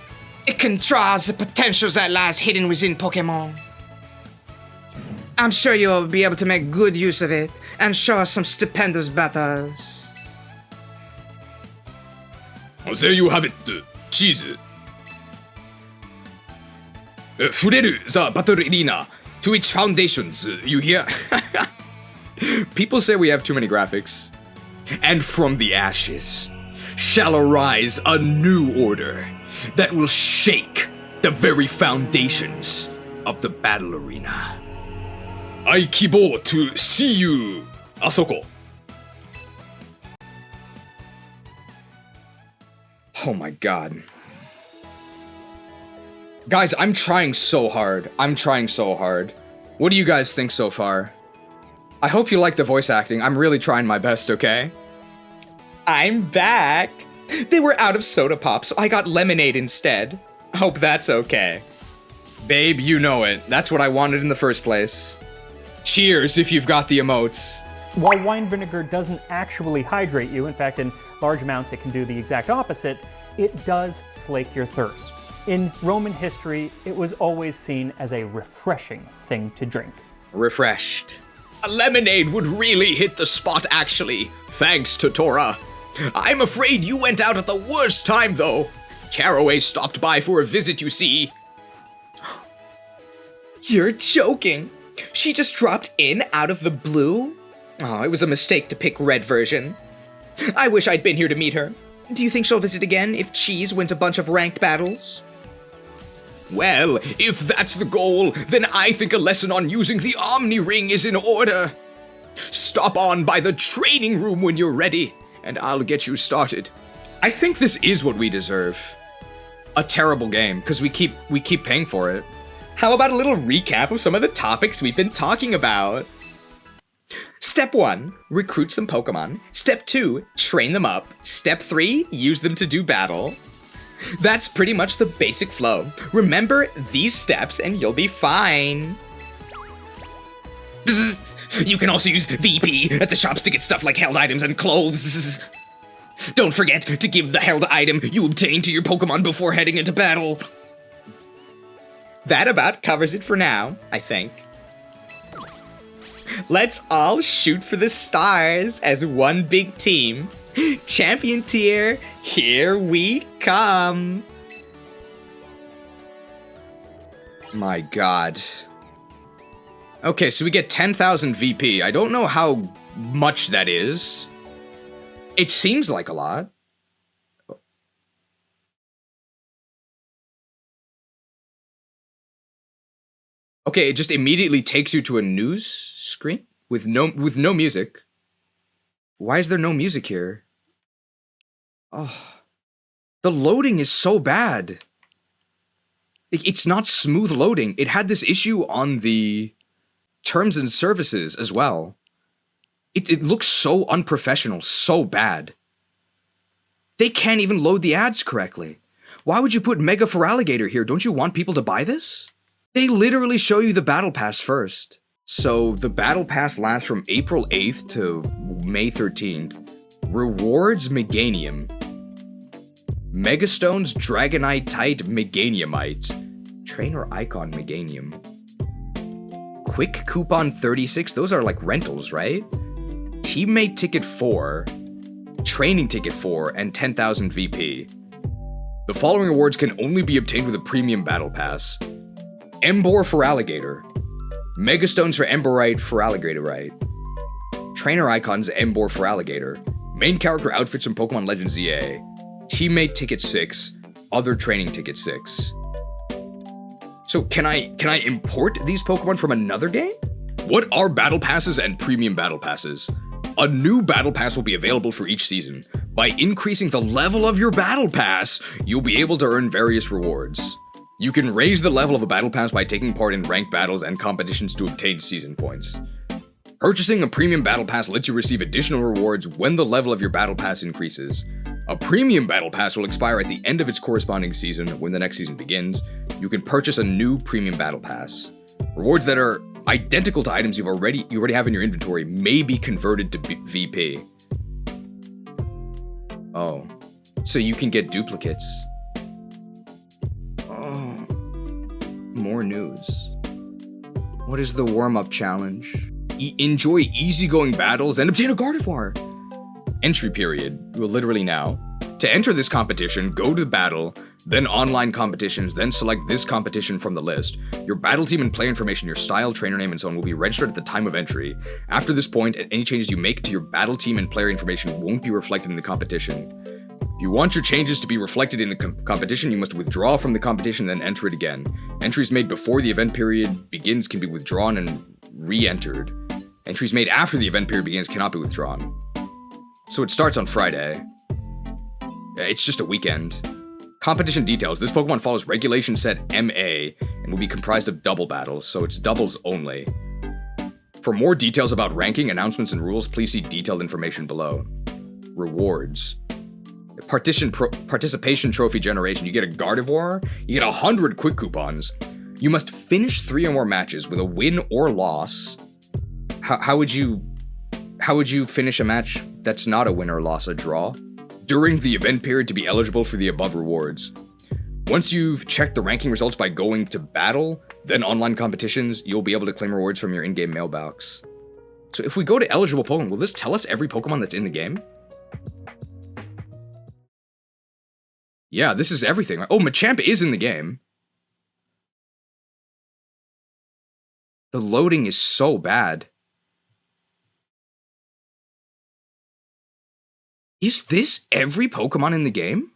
It can draw out the potentials that lies hidden within Pokemon. I'm sure you'll be able to make good use of it and show us some stupendous battles. There you have it, Cheese. 触れる the battle arena to its foundations, you hear? People say we have too many graphics. And from the ashes shall arise a new order that will shake the very foundations of the battle arena. I 希望 to see you, あそこ. Oh my god. Guys, I'm trying so hard. What do you guys think so far? I hope you like the voice acting. I'm really trying my best, okay? I'm back. They were out of soda pop, so I got lemonade instead. Hope that's okay. Babe, you know it. That's what I wanted in the first place. Cheers if you've got the emotes. While wine vinegar doesn't actually hydrate you, in fact, in large amounts it can do the exact opposite, it does slake your thirst. In Roman history, it was always seen as a refreshing thing to drink. Refreshed. A lemonade would really hit the spot, actually. Thanks to Tora. I'm afraid you went out at the worst time, though. Caraway stopped by for a visit, you see. You're joking. She just dropped in out of the blue? Oh, it was a mistake to pick red version. I wish I'd been here to meet her. Do you think she'll visit again if Cheese wins a bunch of ranked battles? Well, if that's the goal, then I think a lesson on using the Omni Ring is in order. Stop on by the training room when you're ready, and I'll get you started. I think this is what we deserve. A terrible game, because we keep paying for it. How about a little recap of some of the topics we've been talking about? Step 1, recruit some Pokemon. Step 2, train them up. Step 3, use them to do battle. That's pretty much the basic flow. Remember these steps and you'll be fine. You can also use VP at the shops to get stuff like held items and clothes. Don't forget to give the held item you obtain to your Pokemon before heading into battle. That about covers it for now, I think. Let's all shoot for the stars as one big team. Champion tier, here we come. My god. Okay, so we get 10,000 VP. I don't know how much that is. It seems like a lot. Okay, it just immediately takes you to a news screen with no music. Why is there no music here? Oh, the loading is so bad. It's not smooth loading. It had this issue on the terms and services as well. It looks so unprofessional, so bad. They can't even load the ads correctly. Why would you put Mega Feraligatr here? Don't you want people to buy this? They literally show you the Battle Pass first. So the Battle Pass lasts from April 8th to May 13th. Rewards Meganium. Megastones Dragonite Meganiumite. Trainer Icon Meganium. Quick Coupon 36, those are like rentals, right? Teammate Ticket 4. Training Ticket 4 and 10,000 VP. The following rewards can only be obtained with a premium Battle Pass. Embor Feraligatr. Megastones for Emborite, Feraligatorite. Trainer Icons Embor Feraligatr. Main character outfits from Pokemon Legends EA. Teammate Ticket 6. Other Training Ticket 6. So can I import these Pokemon from another game? What are Battle Passes and Premium Battle Passes? A new Battle Pass will be available for each season. By increasing the level of your Battle Pass, you'll be able to earn various rewards. You can raise the level of a Battle Pass by taking part in ranked battles and competitions to obtain season points. Purchasing a Premium Battle Pass lets you receive additional rewards when the level of your Battle Pass increases. A Premium Battle Pass will expire at the end of its corresponding season when the next season begins. You can purchase a new Premium Battle Pass. Rewards that are identical to items you already have in your inventory may be converted to VP. Oh, so you can get duplicates. Oh, more news. What is the warm-up challenge? Enjoy easygoing battles and obtain a Gardevoir. Entry period, well, literally now. To enter this competition, go to battle, then online competitions, then select this competition from the list. Your battle team and player information, your style, trainer name, and so on will be registered at the time of entry. After this point, any changes you make to your battle team and player information won't be reflected in the competition. If you want your changes to be reflected in the competition, you must withdraw from the competition and then enter it again. Entries made before the event period begins can be withdrawn and re-entered. Entries made after the event period begins cannot be withdrawn. So it starts on Friday. It's just a weekend. Competition details. This Pokemon follows Regulation Set MA and will be comprised of double battles, so it's doubles only. For more details about ranking, announcements, and rules, please see detailed information below. Rewards. Participation trophy generation. You get a Gardevoir, you get 100 quick coupons. You must finish 3 or more matches with a win or loss. How would you finish a match that's not a win or loss, a draw? During the event period to be eligible for the above rewards. Once you've checked the ranking results by going to battle, then online competitions, you'll be able to claim rewards from your in-game mailbox. So if we go to eligible Pokemon, will this tell us every Pokemon that's in the game? Yeah, this is everything. Oh, Machamp is in the game. The loading is so bad. Is this every Pokemon in the game?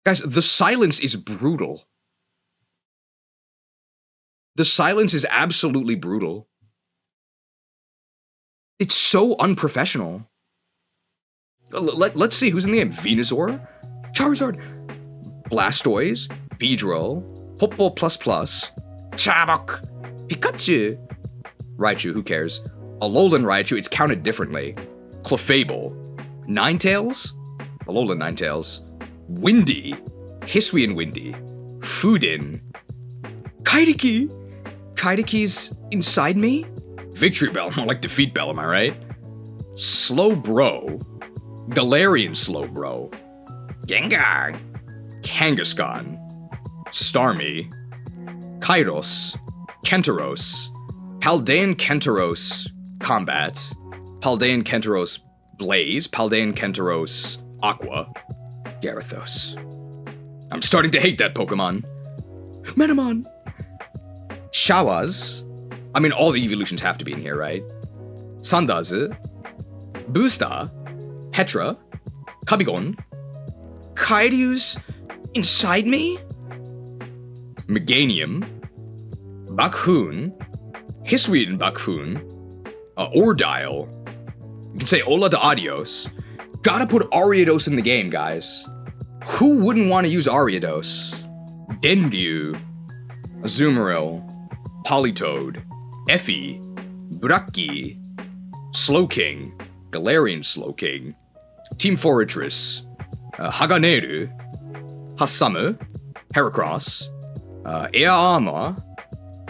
Guys, the silence is brutal. The silence is absolutely brutal. It's so unprofessional. Let's see who's in the game. Venusaur, Charizard, Blastoise, Beedrill, Hoppo++, Chabok, Pikachu, Raichu, who cares? Alolan Raichu, it's counted differently. Clefable, Ninetales, Alolan Ninetales, Windy, Hisuian Windy, Fudin, Kaideki. Kaideki's inside me? Victory Bell, more like Defeat Bell, am I right? Slowbro, Galarian Slowbro, Gengar, Kangaskhan, Starmie, Kairos, Kentaros, Paldean Kentaros Combat, Paldean Kentaros Blaze, Paldean Kentaros Aqua, Gyarados. I'm starting to hate that Pokemon. Metamon, Shawaz. I mean, all the evolutions have to be in here, right? Sandazu, Boosta, Petra, Kabigon, Kairyu's inside me? Meganium, Bakhoon, Hisuian Bakhoon, Ordile. You can say Hola de Adios. Gotta put Ariados in the game, guys. Who wouldn't want to use Ariados? Dendue, Azumarill, Politoed, Effie, Bracky, Slowking, Galarian Slowking, Team Fortress, Haganeru, Hasamu, Heracross, Eaama,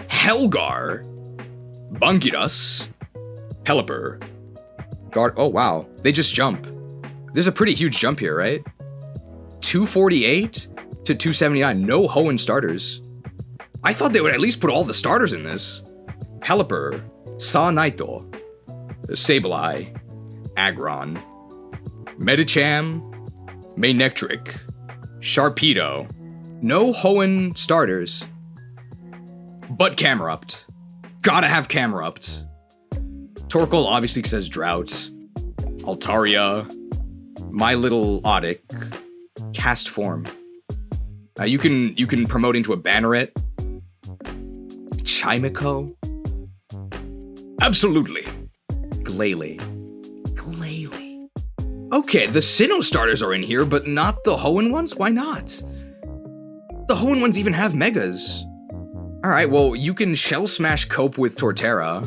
Helgar, Bunkiras, Pelipper, Guard. Oh wow, they just jump. There's a pretty huge jump here, right? 248 to 279, no Hoenn starters. I thought they would at least put all the starters in this. Pelipper, Saanaito, Sableye, Aggron, Medicham, Manectric, Sharpedo. No Hoenn starters. But Camerupt. Gotta have Camerupt. Torkoal obviously says Drought. Altaria, My Little Oddick, Cast Form. You can promote into a Banneret. Chimico? Absolutely. Glalie. Okay, the Sinnoh starters are in here, but not the Hoenn ones? Why not? The Hoenn ones even have Megas. Alright, well, you can Shell Smash cope with Torterra.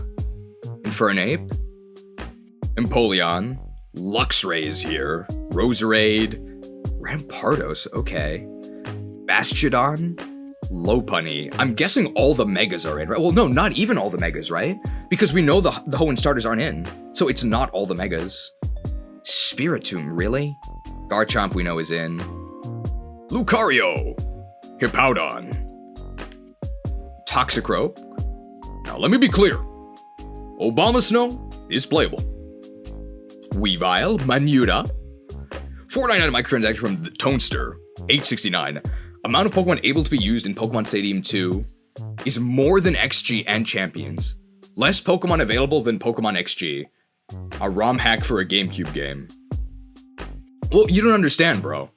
Infernape. Empoleon. Luxray is here. Roserade. Rampardos, okay. Bastiodon. Lopunny. I'm guessing all the Megas are in, right? Well, no, not even all the Megas, right? Because we know the Hoenn starters aren't in. So it's not all the Megas. Spiritomb, really? Garchomp we know is in. Lucario. Hippowdon. Toxicroak. Now let me be clear. Obama Snow is playable. Weavile, Manuda. 499 microtransaction from the Tonester. 869. Amount of Pokemon able to be used in Pokemon Stadium 2 is more than XG and Champions. Less Pokemon available than Pokemon XG. A ROM hack for a GameCube game. Well, you don't understand, bro.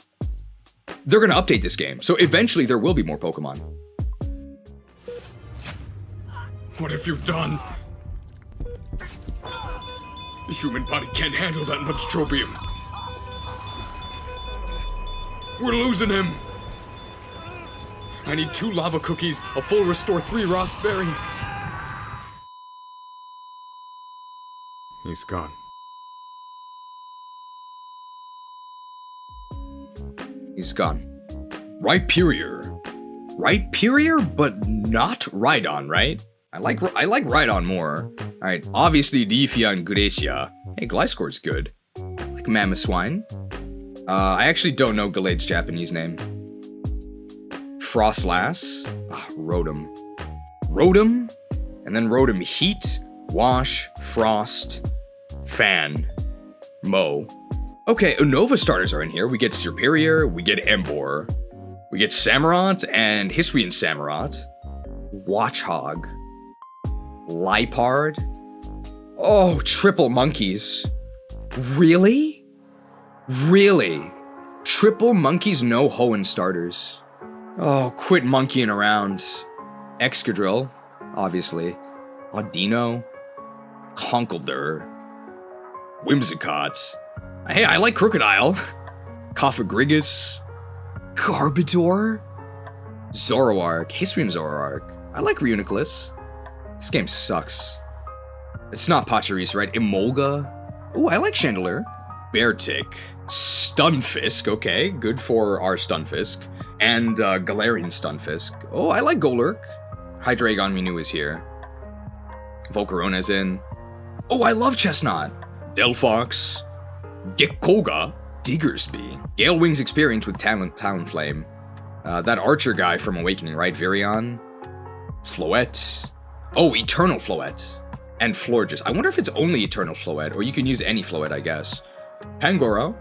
They're gonna update this game, so eventually there will be more Pokemon. What have you done? The human body can't handle that much tropium. We're losing him. I need 2 lava cookies, a full restore, 3 raspberries. He's gone. He's gone. Rhyperior. Rhyperior, but not Rhydon, right? I like Rhydon more. Alright, obviously Leafeon and Glacia. Hey, Gliscor's good. I like Mamoswine. I actually don't know Gallade's Japanese name. Frostlass. Rotom. Rotom, and then Rotom Heat, Wash, Frost, Fan, Mo. Okay, Unova starters are in here. We get Superior, we get Emboar, we get Samurott and Hisuian Samurott, Watchhog, Lipard. Oh, triple monkeys. Really? Really? Triple monkeys, no Hoenn starters. Oh, quit monkeying around. Excadrill, obviously. Audino. Conkeldurr. Whimsicott. Hey, I like Crocodile. Cofagrigus. Garbodor. Zoroark. Hisuian Zoroark. I like Reuniclus. This game sucks. It's not Pachirisu, right? Emolga. Oh, I like Chandelure. Beartic. Stunfisk, okay. Good for our Stunfisk. And Galarian Stunfisk. Oh, I like Golurk. Hydreigon Minu is here. Volcarona's in. Oh, I love Chesnaut. Delphox. Gekkoga. Diggersby. Gale Wings experience with Talonflame. That Archer guy from Awakening, right? Virion. Floette. Oh, Eternal Floette. And Florges. I wonder if it's only Eternal Floette, or you can use any Floette, I guess. Pangoro.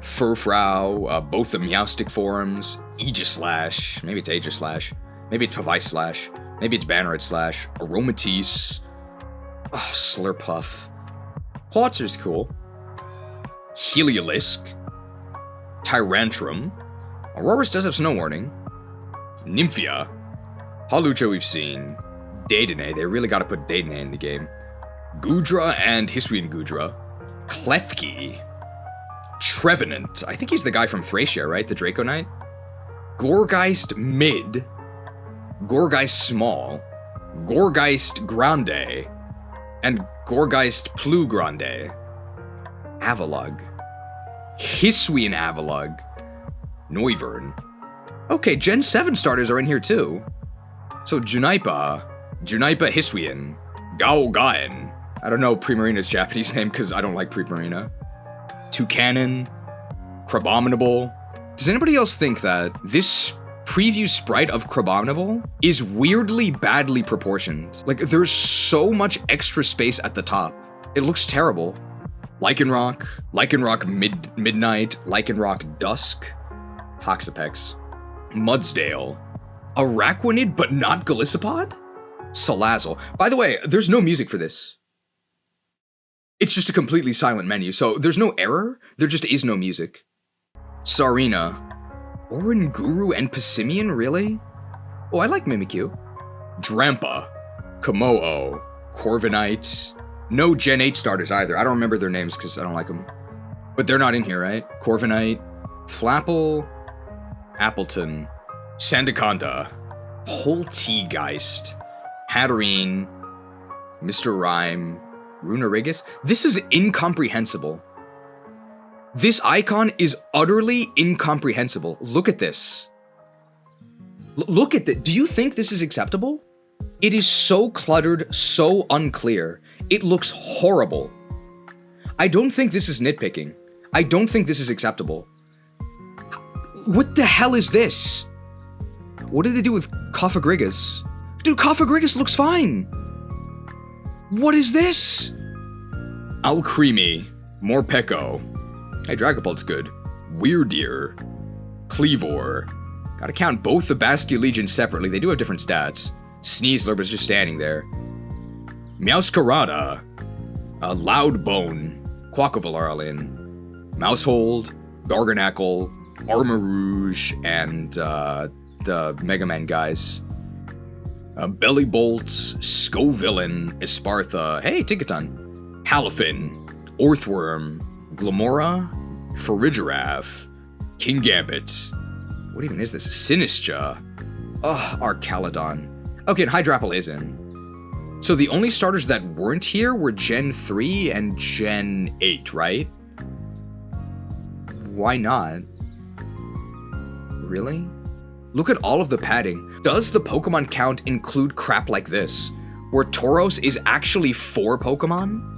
Furfrou. Both the Meowstic forms. Aegislash. Maybe it's Aegislash. Maybe it's Pavise-Slash. Maybe it's Banneret-Slash. Aromatisse. Oh, Slurpuff. Clawtzer's cool. Heliolisk. Tyrantrum. Aurorus does have Snow Warning. Nymphia. Hawlucha we've seen. Dedenne. They really gotta put Dedenne in the game. Goodra and Hisuian Goodra. Klefki. Trevenant. I think he's the guy from Thracia, right? The Draconite. Gourgeist Mid. Gourgeist Small. Gourgeist Grande. And Gourgeist Plu Grande. Avalugg. Hisuian Avalugg. Noivern. Okay, Gen 7 starters are in here too. So Junaipa. Junaipa Hisuian. Gaogain. I don't know Primarina's Japanese name because I don't like Primarina. Toucanon. Crabominable. Does anybody else think that this preview sprite of Crabominable is weirdly badly proportioned? Like, there's so much extra space at the top. It looks terrible. Lycanroc. Lycanroc Midnight. Lycanroc Dusk. Toxapex. Mudsdale. Araquanid but not Golisopod? Salazzle. By the way, there's no music for this. It's just a completely silent menu, so there's no error, there just is no music. Sarina. Oranguru and Passimian, really? Oh, I like Mimikyu. Drampa. Komo-o. Corviknight. No Gen 8 starters either. I don't remember their names because I don't like them. But they're not in here, right? Corviknight. Flapple. Appleton. Sandaconda. Poltegeist. Hatterene. Mr. Rhyme. Runerigus. This is incomprehensible. This icon is utterly incomprehensible. Look at this. Look at this. Do you think this is acceptable? It is so cluttered, so unclear. It looks horrible. I don't think this is nitpicking. I don't think this is acceptable. What the hell is this? What did they do with Cofagrigus? Dude, Cofagrigus looks fine. What is this? Alcremie. Morpeko. Hey, Dragapult's good. Weirdeer. Cleavor. Gotta count both the Basque Legion separately. They do have different stats. Sneasler, but it's just standing there. Meowscarada. Loudbone. Quaquavalarian. Mousehold. Garganackle. Armarouge. And, the Mega Man guys. Bellybolt. Scovillain. Espartha. Hey, Tinkaton. Halifin. Orthworm. Glamora. Farigiraf. King Gambit. What even is this? Sinistra. Ugh, Arcalodon. Okay, and Hydrapple is in. So the only starters that weren't here were Gen 3 and Gen 8, right? Why not? Really? Look at all of the padding. Does the Pokemon count include crap like this? Where Tauros is actually 4 Pokemon?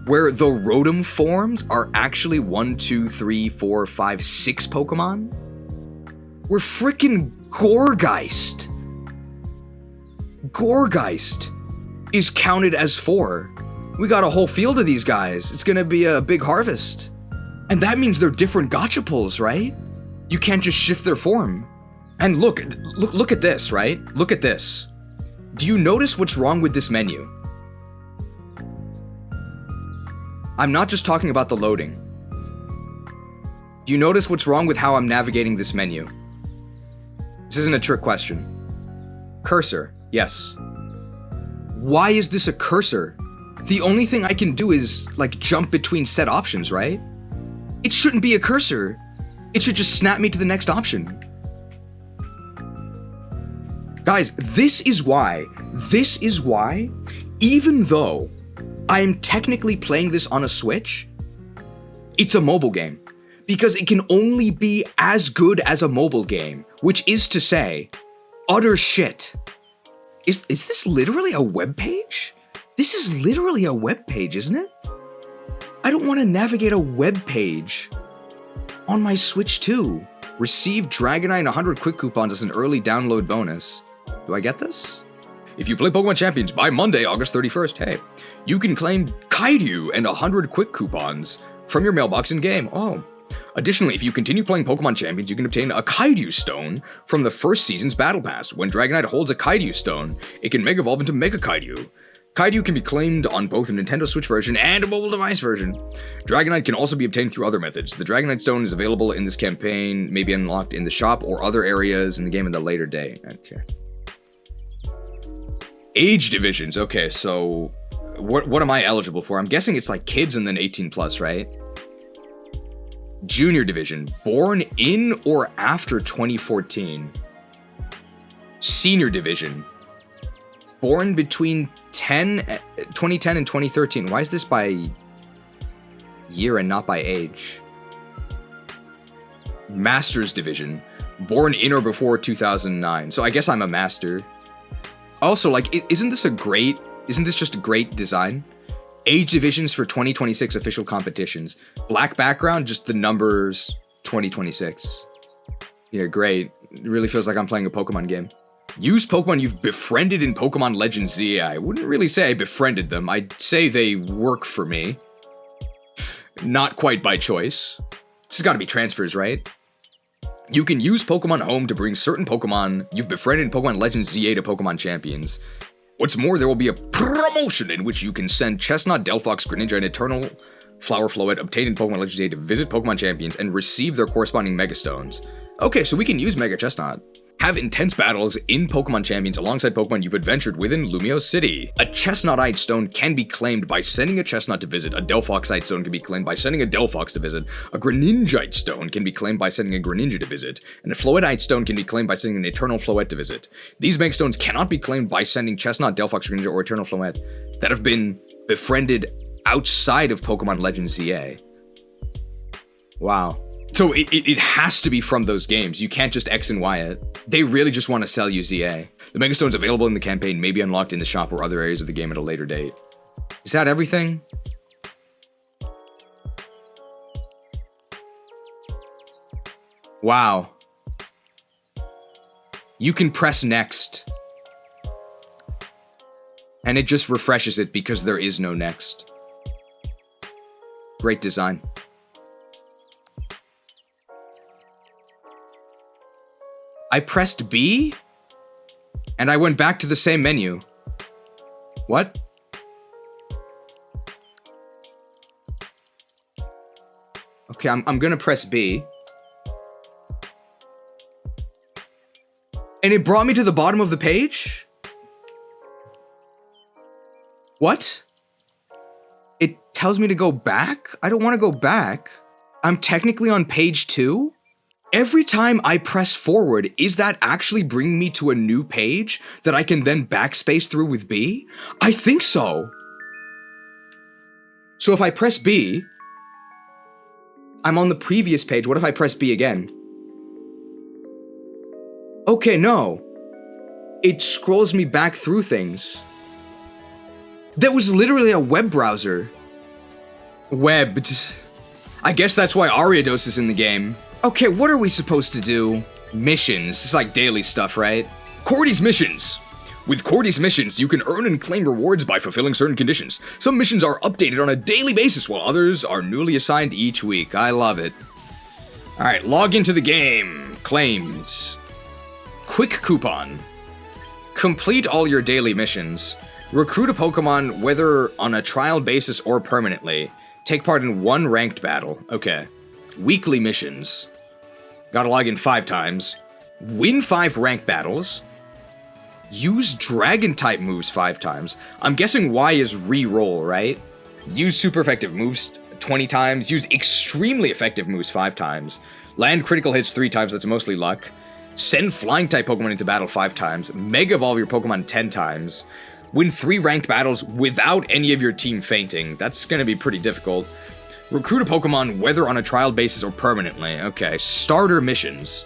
Where the Rotom forms are actually 1, 2, 3, 4, 5, 6 Pokemon? We're freaking Gourgeist. Gourgeist is counted as 4. We got a whole field of these guys. It's gonna be a big harvest. And that means they're different Gacha pulls, right? You can't just shift their form. And look at this, right? Look at this. Do you notice what's wrong with this menu? I'm not just talking about the loading. Do you notice what's wrong with how I'm navigating this menu? This isn't a trick question. Cursor, yes. Why is this a cursor? The only thing I can do is, like, jump between set options, right? It shouldn't be a cursor. It should just snap me to the next option. Guys, this is why, even though I am technically playing this on a Switch, it's a mobile game. Because it can only be as good as a mobile game, which is to say, utter shit. Is this literally a web page? This is literally a web page, isn't it? I don't want to navigate a web page on my Switch 2. Receive Dragonite 100 quick coupons as an early download bonus. Do I get this? If you play Pokemon Champions by Monday, August 31st, hey, you can claim Kaiju and 100 quick coupons from your mailbox in-game. Oh. Additionally, if you continue playing Pokemon Champions, you can obtain a Kaiju Stone from the first season's Battle Pass. When Dragonite holds a Kaiju Stone, it can Mega Evolve into Mega Kaiju. Kaiju can be claimed on both a Nintendo Switch version and a mobile device version. Dragonite can also be obtained through other methods. The Dragonite Stone is available in this campaign, may be unlocked in the shop or other areas in the game at a later date. Okay. Age divisions. Okay, so what am I eligible for? I'm guessing it's like kids and then 18 plus, right? Junior division, born in or after 2014. Senior division, born between 2010 and 2013. Why is this by year and not by age? Masters division, born in or before 2009. So I guess I'm a master. Also, like, isn't this just a great design? Age divisions for 2026 official competitions. Black background, just the numbers 2026. Yeah, great. It really feels like I'm playing a Pokemon game. Use Pokemon you've befriended in Pokemon Legends ZA. I wouldn't really say I befriended them. I'd say they work for me. Not quite by choice. This has got to be transfers, right? You can use Pokemon Home to bring certain Pokemon you've befriended in Pokemon Legends ZA to Pokemon Champions. What's more, there will be a promotion in which you can send Chesnaut, Delphox, Greninja, and Eternal Flower Floet obtained in Pokemon Legends ZA to visit Pokemon Champions and receive their corresponding Mega Stones. Okay, so we can use Mega Chesnaut. Have intense battles in Pokemon Champions alongside Pokemon you've adventured within Lumio City. A Chesnautite stone can be claimed by sending a Chesnaut to visit. A Delphoxite stone can be claimed by sending a Delphox to visit. A Greninjite stone can be claimed by sending a Greninja to visit. And a Floetite stone can be claimed by sending an Eternal Floet to visit. These Mega Stones cannot be claimed by sending Chesnaut, Delphox, Greninja, or Eternal Floet that have been befriended outside of Pokemon Legends ZA. Wow. So it has to be from those games. You can't just X and Y it. They really just want to sell you ZA. The Mega Stones available in the campaign may be unlocked in the shop or other areas of the game at a later date. Is that everything? Wow. You can press next. And it just refreshes it because there is no next. Great design. I pressed B, and I went back to the same menu. What? Okay, I'm gonna press B. And it brought me to the bottom of the page? What? It tells me to go back? I don't want to go back. I'm technically on page 2? Every time I press forward, is that actually bringing me to a new page that I can then backspace through with B? I think so. So if I press B, I'm on the previous page. What if I press B again? Okay, no. It scrolls me back through things. That was literally a web browser. Webbed. I guess that's why Ariados is in the game. Okay, what are we supposed to do? Missions. It's like daily stuff, right? Cordy's missions. With Cordy's missions, you can earn and claim rewards by fulfilling certain conditions. Some missions are updated on a daily basis, while others are newly assigned each week. I love it. Alright, log into the game. Claimed. Quick coupon. Complete all your daily missions. Recruit a Pokemon whether on a trial basis or permanently. Take part in 1 ranked battle. Okay. Weekly missions. Gotta log in 5 times. Win 5 ranked battles. Use Dragon-type moves 5 times. I'm guessing Y is re-roll, right? Use super effective moves 20 times. Use extremely effective moves 5 times. Land critical hits 3 times, that's mostly luck. Send flying-type Pokemon into battle 5 times. Mega Evolve your Pokemon 10 times. Win 3 ranked battles without any of your team fainting. That's gonna be pretty difficult. Recruit a Pokemon whether on a trial basis or permanently. Okay, starter missions.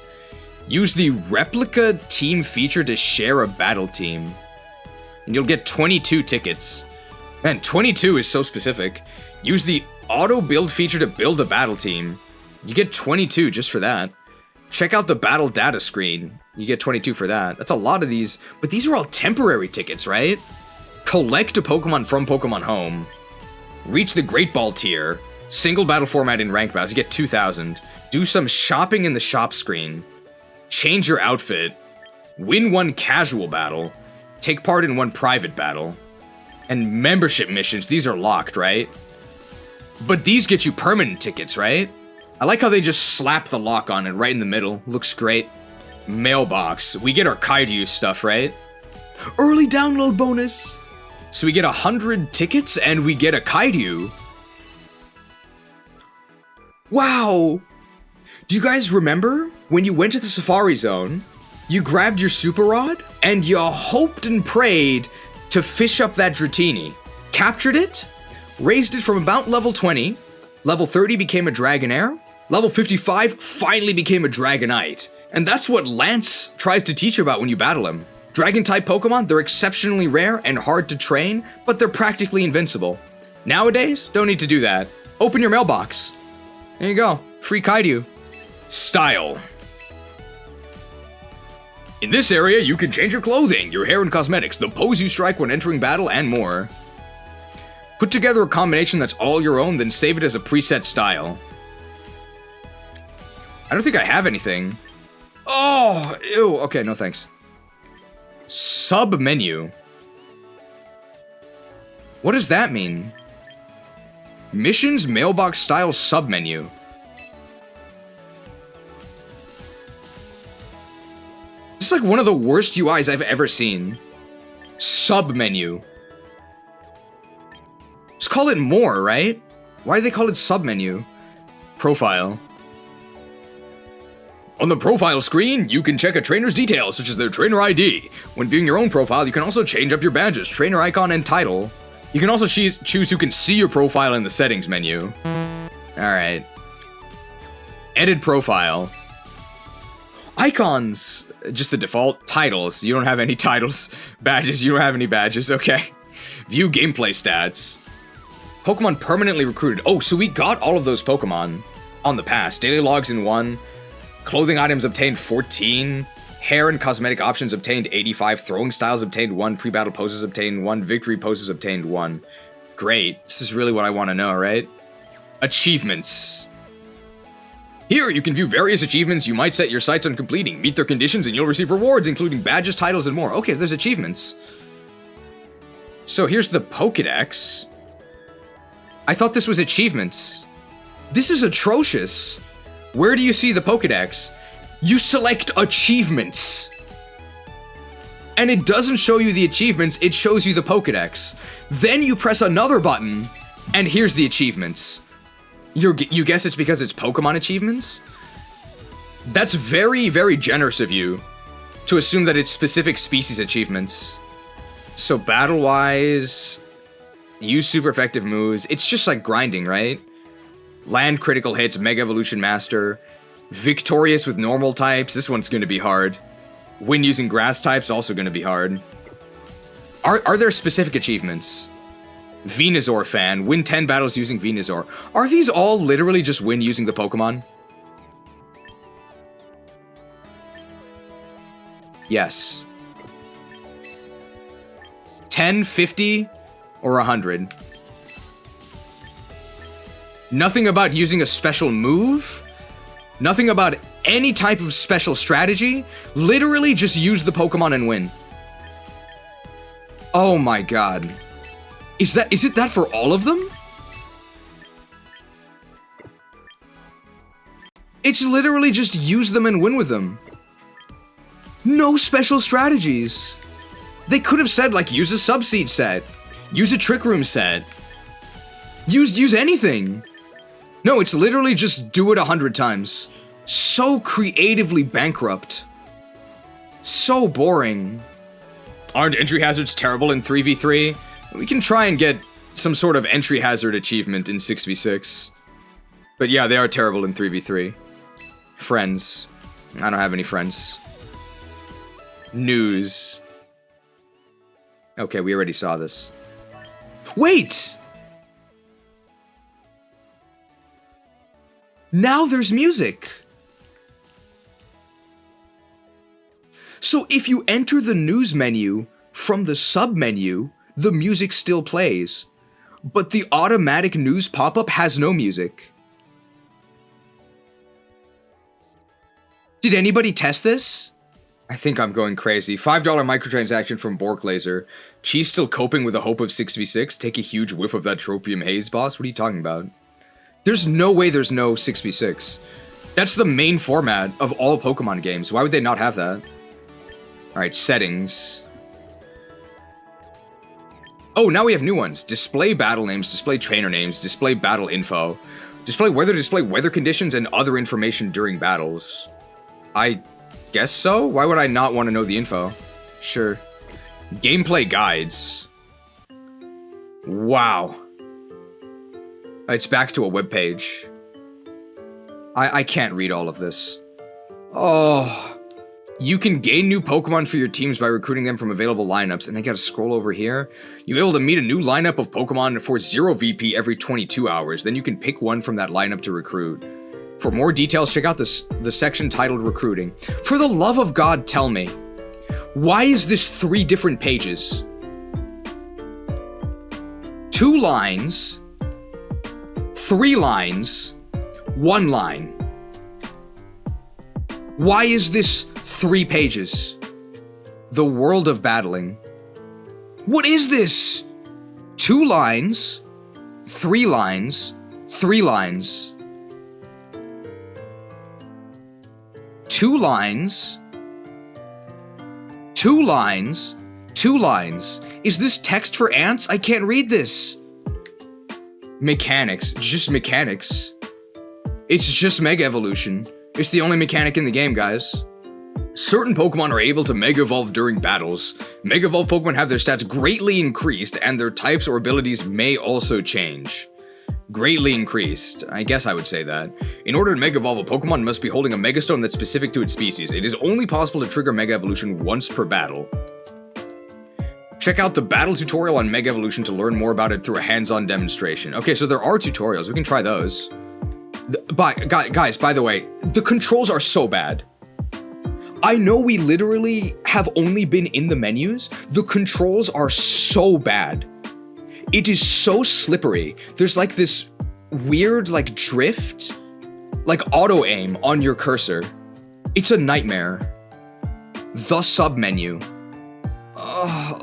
Use the replica team feature to share a battle team. And you'll get 22 tickets. Man, 22 is so specific. Use the auto build feature to build a battle team. You get 22 just for that. Check out the battle data screen. You get 22 for that. That's a lot of these, but these are all temporary tickets, right? Collect a Pokemon from Pokemon Home. Reach the Great Ball tier. Single battle format in ranked battles. You get 2,000. Do some shopping in the shop screen. Change your outfit. Win 1 casual battle. Take part in 1 private battle. And membership missions. These are locked, right? But these get you permanent tickets, right? I like how they just slap the lock on it right in the middle. Looks great. Mailbox. We get our Kaiju stuff, right? Early download bonus. So we get 100 tickets and we get a Kaiju. Wow. Do you guys remember when you went to the Safari Zone, you grabbed your Super Rod and you hoped and prayed to fish up that Dratini? Captured it, raised it from about level 20, level 30 became a Dragonair, level 55 finally became a Dragonite. And that's what Lance tries to teach you about when you battle him. Dragon-type Pokemon, they're exceptionally rare and hard to train, but they're practically invincible. Nowadays, don't need to do that. Open your mailbox. There you go. Free Kaiju. Style. In this area, you can change your clothing, your hair and cosmetics, the pose you strike when entering battle, and more. Put together a combination that's all your own, then save it as a preset style. I don't think I have anything. Oh, ew. Okay, no thanks. Sub-menu. What does that mean? Missions mailbox style sub-menu. This is like one of the worst UIs I've ever seen. Sub-menu. Just call it more, right? Why do they call it sub-menu? Profile. On the profile screen, you can check a trainer's details, such as their trainer ID. When viewing your own profile, you can also change up your badges, trainer icon, and title. You can also choose who can see your profile in the settings menu. Alright. Edit profile. Icons. Just the default. Titles. You don't have any titles. Badges. You don't have any badges. Okay. View gameplay stats. Pokemon permanently recruited. Oh, so we got all of those Pokemon on the pass. Daily logs in 1. Clothing items obtained 14. Hair and cosmetic options obtained 85. Throwing styles obtained 1. Pre-battle poses obtained 1. Victory poses obtained 1. Great. This is really what I want to know, right? Achievements. Here, you can view various achievements you might set your sights on completing. Meet their conditions and you'll receive rewards, including badges, titles, and more. Okay, there's achievements. So here's the Pokédex. I thought this was achievements. This is atrocious. Where do you see the Pokédex? You select achievements. And it doesn't show you the achievements, it shows you the Pokédex. Then you press another button, and here's the achievements. You guess it's because it's Pokemon achievements? That's very, very generous of you to assume that it's specific species achievements. So battle-wise, use super effective moves. It's just like grinding, right? Land critical hits, Mega Evolution Master. Victorious with normal types. This one's going to be hard. Win using grass types, also going to be hard. Are there specific achievements? Venusaur fan. Win 10 battles using Venusaur. Are these all literally just win using the Pokemon? Yes. 10, 50, or 100? Nothing about using a special move? Nothing about any type of special strategy? Literally just use the Pokemon and win. Oh my god. Is it that for all of them? It's literally just use them and win with them. No special strategies. They could have said, like, use a subseed set. Use a trick room set. Use anything. No, it's literally just do it 100 times. So creatively bankrupt. So boring. Aren't entry hazards terrible in 3v3? We can try and get some sort of entry hazard achievement in 6v6. But yeah, they are terrible in 3v3. Friends. I don't have any friends. News. Okay, we already saw this. Wait! Now there's music. So if you enter the news menu from the sub-menu, the music still plays. But the automatic news pop-up has no music. Did anybody test this? I think I'm going crazy. $5 microtransaction from Borklaser. Cheese still coping with the hope of 6v6? Take a huge whiff of that tropium haze, boss? What are you talking about? There's no way there's no 6v6. That's the main format of all Pokemon games. Why would they not have that? Alright, settings. Oh, now we have new ones. Display battle names, display trainer names, display battle info. Display weather conditions and other information during battles. I guess so? Why would I not want to know the info? Sure. Gameplay guides. Wow. It's back to a web page. I can't read all of this. Oh. You can gain new Pokemon for your teams by recruiting them from available lineups, and I gotta scroll over here. You're able to meet a new lineup of Pokemon for 0 VP every 22 hours, then you can pick one from that lineup to recruit. For more details, check out the section titled Recruiting. For the love of God, tell me, why is this 3 different pages? 2 lines, 3 lines, 1 line. Why is this 3 pages? The world of battling. What is this? 2 lines, 3 lines, 3 lines. 2 lines, 2 lines, 2 lines. Is this text for ants? I can't read this. Mechanics, just mechanics. It's just Mega Evolution. It's the only mechanic in the game, guys. Certain Pokemon are able to Mega Evolve during battles. Mega Evolve Pokemon have their stats greatly increased, and their types or abilities may also change. Greatly increased. I guess I would say that. In order to Mega Evolve, a Pokemon must be holding a Mega Stone that's specific to its species. It is only possible to trigger Mega Evolution once per battle. Check out the battle tutorial on Mega Evolution to learn more about it through a hands-on demonstration. Okay, so there are tutorials. We can try those. Guys, by the way, the controls are so bad. I know we literally have only been in the menus. The controls are so bad. It is so slippery. There's like this weird like drift, like auto aim on your cursor. It's a nightmare. The sub-menu.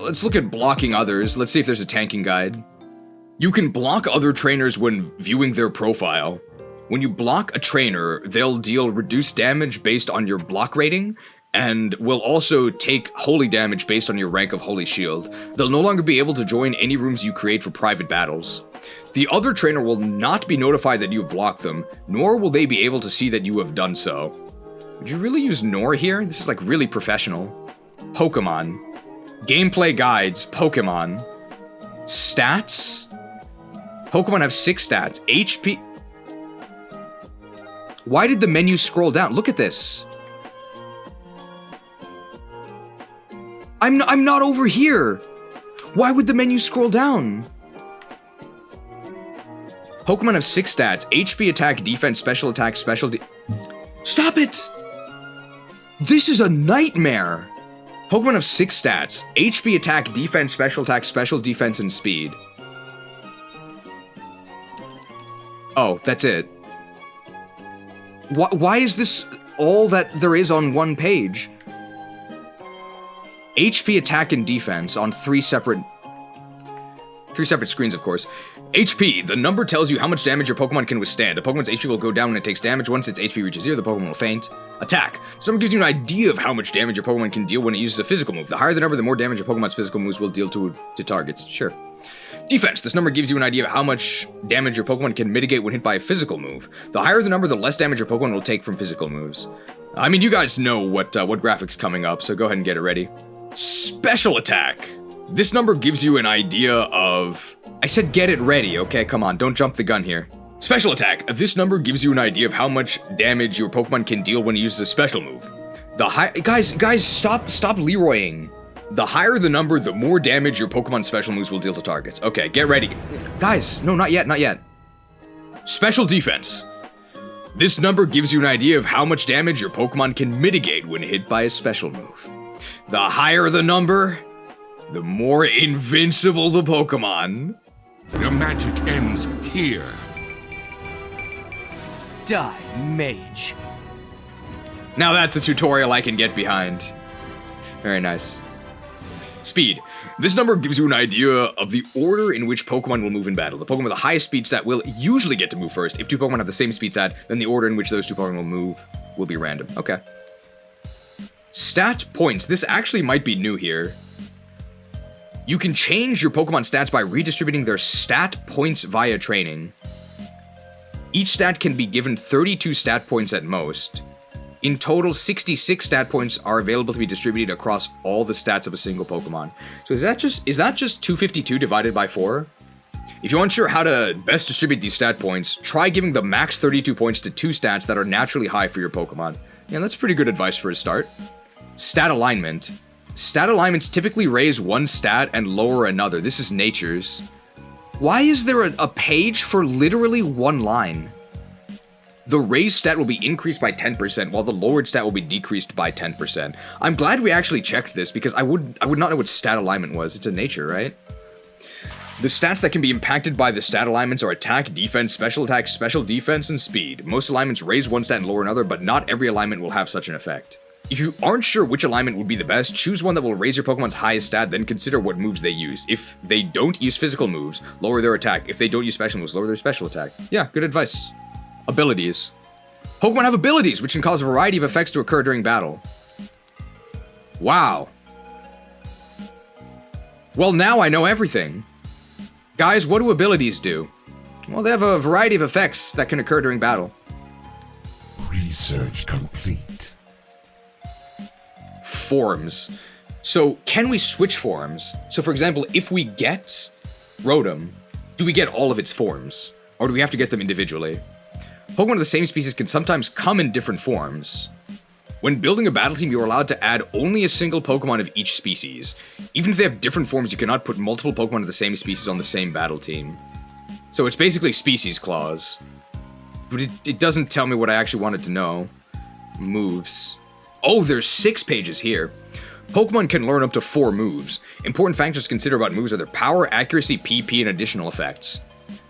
Let's look at blocking others. Let's see if there's a tanking guide. You can block other trainers when viewing their profile. When you block a trainer, they'll deal reduced damage based on your block rating, and will also take holy damage based on your rank of Holy Shield. They'll no longer be able to join any rooms you create for private battles. The other trainer will not be notified that you have blocked them, nor will they be able to see that you have done so. Would you really use Nor here? This is like really professional. Pokemon. Gameplay guides, Pokemon. Stats? Pokemon have 6 stats. HP... Why did the menu scroll down? Look at this. I'm not over here. Why would the menu scroll down? Pokemon have 6 stats. HP, attack, defense, special attack, Stop it! This is a nightmare. Pokemon have 6 stats. HP, attack, defense, special attack, special defense, and speed. Oh, that's it. Why is this all that there is on one page? HP, attack, and defense on three separate screens, of course. HP, the number tells you how much damage your Pokemon can withstand. The Pokemon's HP will go down when it takes damage. Once its HP reaches 0, the Pokemon will faint. Attack, this number gives you an idea of how much damage your Pokemon can deal when it uses a physical move. The higher the number, the more damage your Pokemon's physical moves will deal to targets. Sure. Defense, this number gives you an idea of how much damage your Pokemon can mitigate when hit by a physical move. The higher the number, the less damage your Pokemon will take from physical moves. I mean, you guys know what graphic's coming up, so go ahead and get it ready. Special attack. This number gives you an idea of... I said get it ready, okay? Come on, don't jump the gun here. Special attack. This number gives you an idea of how much damage your Pokemon can deal when it uses a special move. Guys, stop Leroying. The higher the number, the more damage your Pokemon special moves will deal to targets. Okay, get ready. Guys, no, not yet. Special defense. This number gives you an idea of how much damage your Pokemon can mitigate when hit by a special move. The higher the number, the more invincible the Pokemon. Your magic ends here. Die, mage. Now that's a tutorial I can get behind. Very nice. Speed. This number gives you an idea of the order in which Pokemon will move in battle. The Pokemon with the highest speed stat will usually get to move first. If two Pokemon have the same speed stat, then the order in which those two Pokemon will move will be random. Okay. Stat points. This actually might be new here. You can change your Pokemon stats by redistributing their stat points via training. Each stat can be given 32 stat points at most. In total, 66 stat points are available to be distributed across all the stats of a single Pokemon. So is that just 252 divided by 4? If you're unsure how to best distribute these stat points, try giving the max 32 points to two stats that are naturally high for your Pokemon. Yeah, that's pretty good advice for a start. Stat alignment. Stat alignments typically raise one stat and lower another. This is nature's. Why is there a page for literally one line? The raised stat will be increased by 10%, while the lowered stat will be decreased by 10%. I'm glad we actually checked this, because I would not know what stat alignment was. It's a nature, right? The stats that can be impacted by the stat alignments are attack, defense, special attack, special defense, and speed. Most alignments raise one stat and lower another, but not every alignment will have such an effect. If you aren't sure which alignment would be the best, choose one that will raise your Pokemon's highest stat, then consider what moves they use. If they don't use physical moves, lower their attack. If they don't use special moves, lower their special attack. Yeah, good advice. Abilities. Pokemon have abilities, which can cause a variety of effects to occur during battle. Wow. Well, now I know everything. Guys, what do abilities do? Well, they have a variety of effects that can occur during battle. Research complete. Forms. So, can we switch forms? So, for example, if we get Rotom, do we get all of its forms? Or do we have to get them individually? Pokemon of the same species can sometimes come in different forms. When building a battle team, you are allowed to add only a single Pokemon of each species. Even if they have different forms, you cannot put multiple Pokemon of the same species on the same battle team. So it's basically species clause. But it doesn't tell me what I actually wanted to know. Moves. Oh, there's 6 pages here. Pokemon can learn up to 4 moves. Important factors to consider about moves are their power, accuracy, PP, and additional effects.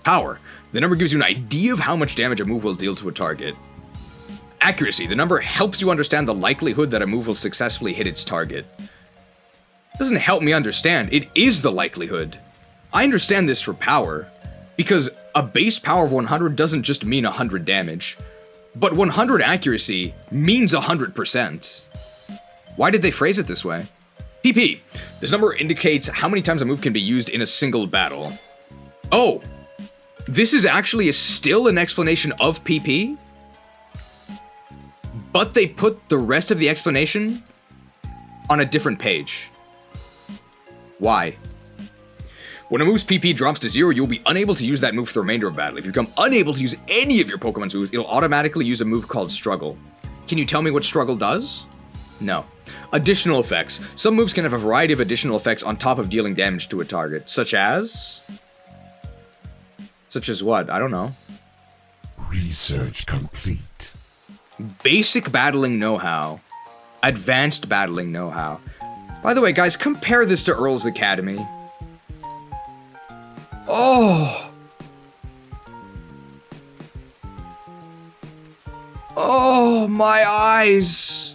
Power. The number gives you an idea of how much damage a move will deal to a target. Accuracy. The number helps you understand the likelihood that a move will successfully hit its target. Doesn't help me understand. It is the likelihood. I understand this for power, because a base power of 100 doesn't just mean 100 damage, but 100 accuracy means 100%. Why did they phrase it this way? PP. This number indicates how many times a move can be used in a single battle. Oh! This is actually still an explanation of PP, but they put the rest of the explanation on a different page. Why? When a move's PP drops to 0, you'll be unable to use that move for the remainder of battle. If you become unable to use any of your Pokemon's moves, it'll automatically use a move called Struggle. Can you tell me what Struggle does? No. Additional effects. Some moves can have a variety of additional effects on top of dealing damage to a target, such as... Such as what? I don't know. Research complete. Basic battling know-how. Advanced battling know-how. By the way, guys, compare this to Earl's Academy. Oh! Oh, my eyes!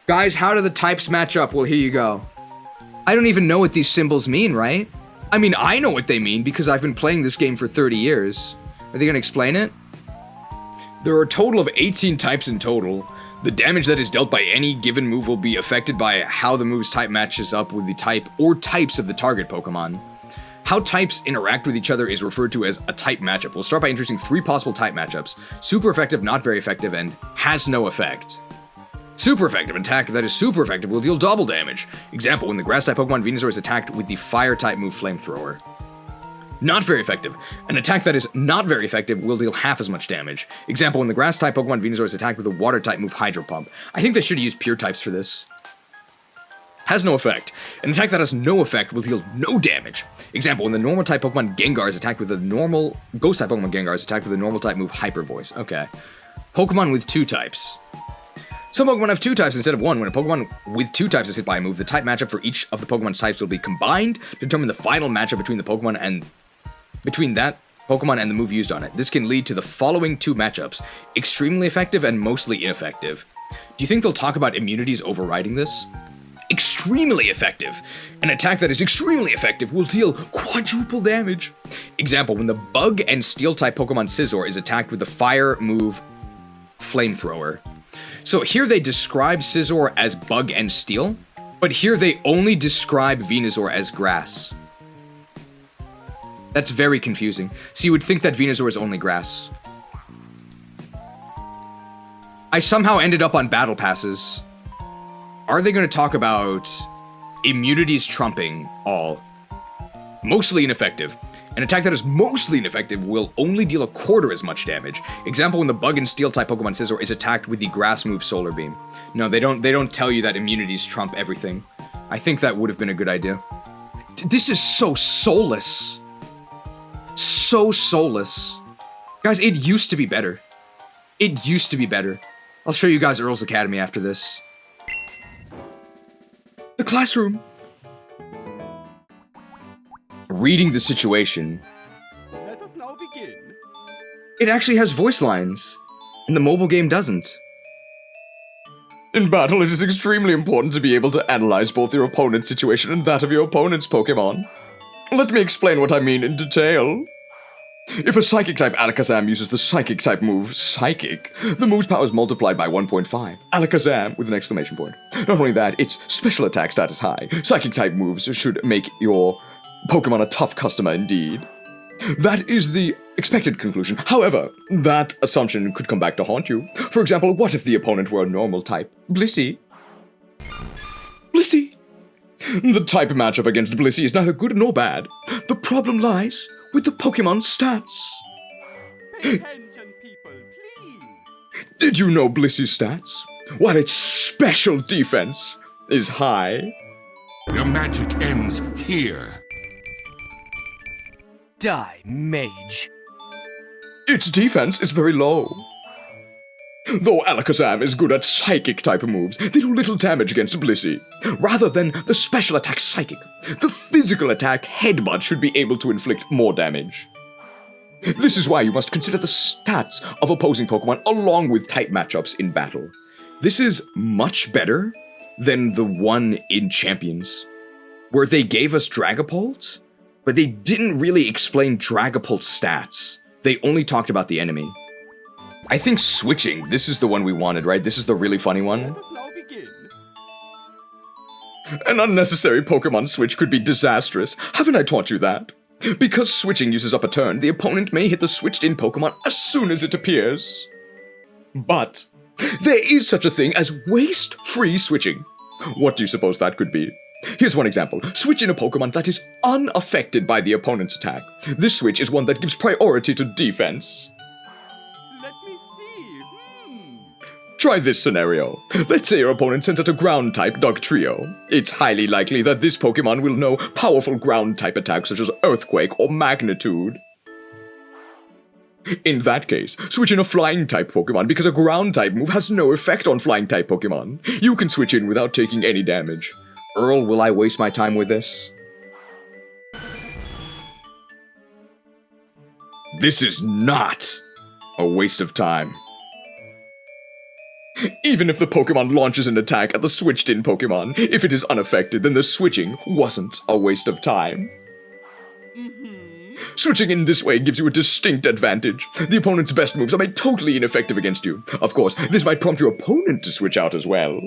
Guys, how do the types match up? Well, here you go. I don't even know what these symbols mean, right? I mean, I know what they mean because I've been playing this game for 30 years. Are they gonna explain it? There are a total of 18 types in total. The damage that is dealt by any given move will be affected by how the move's type matches up with the type or types of the target Pokemon. How types interact with each other is referred to as a type matchup. We'll start by introducing 3 possible type matchups. Super effective, not very effective, and has no effect. Super effective, an attack that is super effective will deal double damage. Example, when the grass-type Pokemon Venusaur is attacked with the fire-type move Flamethrower. Not very effective. An attack that is not very effective will deal half as much damage. Example, when the grass-type Pokemon Venusaur is attacked with a water-type move Hydro Pump. I think they should use pure types for this. Has no effect. An attack that has no effect will deal no damage. Example, when the normal-type Pokemon Gengar is attacked with a normal... Ghost-type Pokemon Gengar is attacked with a normal-type move Hyper Voice. Okay. Pokemon with 2 types. Some Pokemon have 2 types instead of 1. When a Pokemon with 2 types is hit by a move, the type matchup for each of the Pokemon's types will be combined to determine the final matchup between the Pokemon and... between that Pokemon and the move used on it. This can lead to the following 2 matchups. Extremely effective and mostly ineffective. Do you think they'll talk about immunities overriding this? Extremely effective. An attack that is extremely effective will deal quadruple damage. Example, when the Bug and Steel-type Pokemon Scizor is attacked with the fire move Flamethrower. So here they describe Scizor as Bug and Steel, but here they only describe Venusaur as Grass. That's very confusing. So you would think that Venusaur is only Grass. I somehow ended up on Battle Passes. Are they going to talk about immunities trumping all? Mostly ineffective. An attack that is mostly ineffective will only deal a quarter as much damage. Example, when the Bug and Steel-type Pokemon Scizor is attacked with the Grass move Solar Beam. No, they don't tell you that immunities trump everything. I think that would have been a good idea. This is so soulless. So soulless. Guys, it used to be better. It used to be better. I'll show you guys Earl's Academy after this. The classroom. Reading the situation. Let us now begin. It actually has voice lines, and the mobile game doesn't. In battle, it is extremely important to be able to analyze both your opponent's situation and that of your opponent's Pokemon. Let me explain what I mean in detail. If a Psychic-type Alakazam uses the Psychic-type move, Psychic, the move's power is multiplied by 1.5. Alakazam, with an exclamation point. Not only that, its special attack stat is high. Psychic-type moves should make your Pokemon a tough customer indeed. That is the expected conclusion. However, that assumption could come back to haunt you. For example, what if the opponent were a normal type? Blissey. Blissey. The type matchup against Blissey is neither good nor bad. The problem lies with the Pokemon's stats. Pay attention, people, please. Did you know Blissey's stats? While its special defense is high. Your magic ends here. Die, mage. Its defense is very low. Though Alakazam is good at Psychic-type moves, they do little damage against Blissey. Rather than the special attack Psychic, the physical attack Headbutt should be able to inflict more damage. This is why you must consider the stats of opposing Pokemon along with type matchups in battle. This is much better than the one in Champions, where they gave us Dragapult, but they didn't really explain Dragapult's stats. They only talked about the enemy. I think switching, this is the one we wanted, right? This is the really funny one. Let us now begin. An unnecessary Pokemon switch could be disastrous. Haven't I taught you that? Because switching uses up a turn, the opponent may hit the switched-in Pokemon as soon as it appears. But there is such a thing as waste-free switching. What do you suppose that could be? Here's one example. Switch in a Pokemon that is unaffected by the opponent's attack. This switch is one that gives priority to defense. Let me see. Try this scenario. Let's say your opponent sends out a ground-type Dugtrio. It's highly likely that this Pokemon will know powerful ground-type attacks such as Earthquake or Magnitude. In that case, switch in a Flying-type Pokemon because a ground-type move has no effect on Flying-type Pokemon. You can switch in without taking any damage. Earl, will I waste my time with this? This is not a waste of time. Even if the Pokemon launches an attack at the switched-in Pokemon, if it is unaffected, then the switching wasn't a waste of time. Switching in this way gives you a distinct advantage. The opponent's best moves are made totally ineffective against you. Of course, this might prompt your opponent to switch out as well.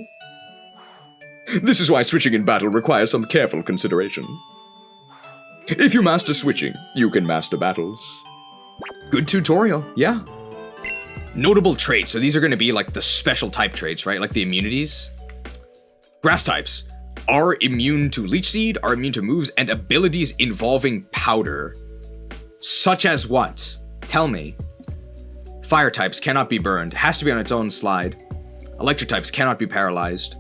This is why switching in battle requires some careful consideration. If you master switching, you can master battles. Good tutorial, yeah. Notable traits, so these are going to be like the special type traits, right? Like the immunities. Grass types are immune to Leech Seed, are immune to moves and abilities involving powder. Such as what? Tell me. Fire types cannot be burned, has to be on its own slide. Electric types cannot be paralyzed.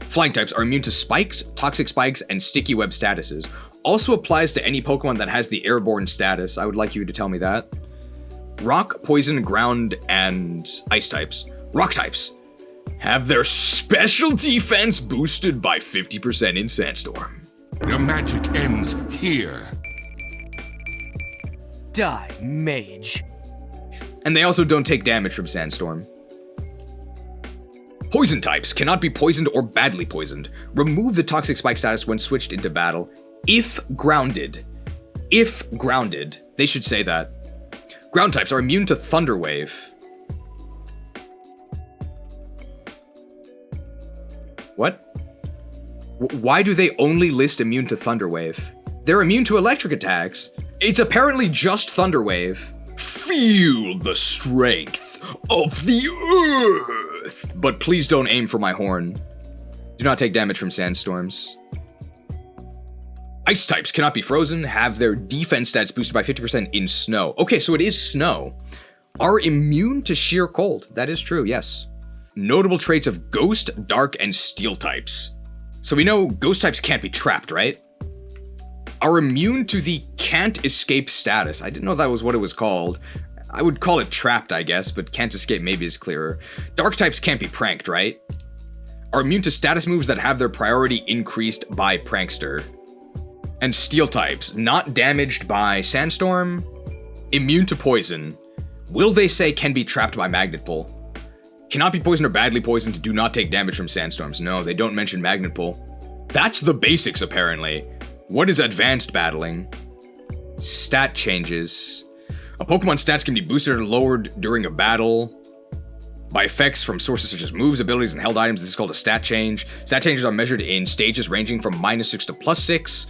Flying types are immune to spikes, toxic spikes, and sticky web statuses. Also applies to any Pokemon that has the airborne status. I would like you to tell me that. Rock, poison, ground, and ice types. Rock types have their special defense boosted by 50% in Sandstorm. Your magic ends here. Die, mage. And they also don't take damage from Sandstorm. Poison types cannot be poisoned or badly poisoned. Remove the toxic spike status when switched into battle. If grounded. If grounded. They should say that. Ground types are immune to Thunder Wave. What? Why do they only list immune to Thunder Wave? They're immune to electric attacks. It's apparently just Thunder Wave. Feel the strength of the earth. But please don't aim for my horn. Do not take damage from sandstorms. Ice types cannot be frozen, have their defense stats boosted by 50% in snow. Okay, so it is snow. Are immune to sheer cold. That is true, yes. Notable traits of ghost, dark, and steel types. So we know ghost types can't be trapped, right? Are immune to the can't escape status. I didn't know that was what it was called. I would call it trapped, I guess, but can't escape maybe is clearer. Dark types can't be pranked, right? Are immune to status moves that have their priority increased by Prankster. And steel types, not damaged by Sandstorm, immune to poison. Will they say can be trapped by Magnet Pull? Cannot be poisoned or badly poisoned, do not take damage from Sandstorms. No, they don't mention Magnet Pull. That's the basics, apparently. What is advanced battling? Stat changes. A Pokemon's stats can be boosted or lowered during a battle by effects from sources such as moves, abilities, and held items. This is called a stat change. Stat changes are measured in stages ranging from -6 to +6.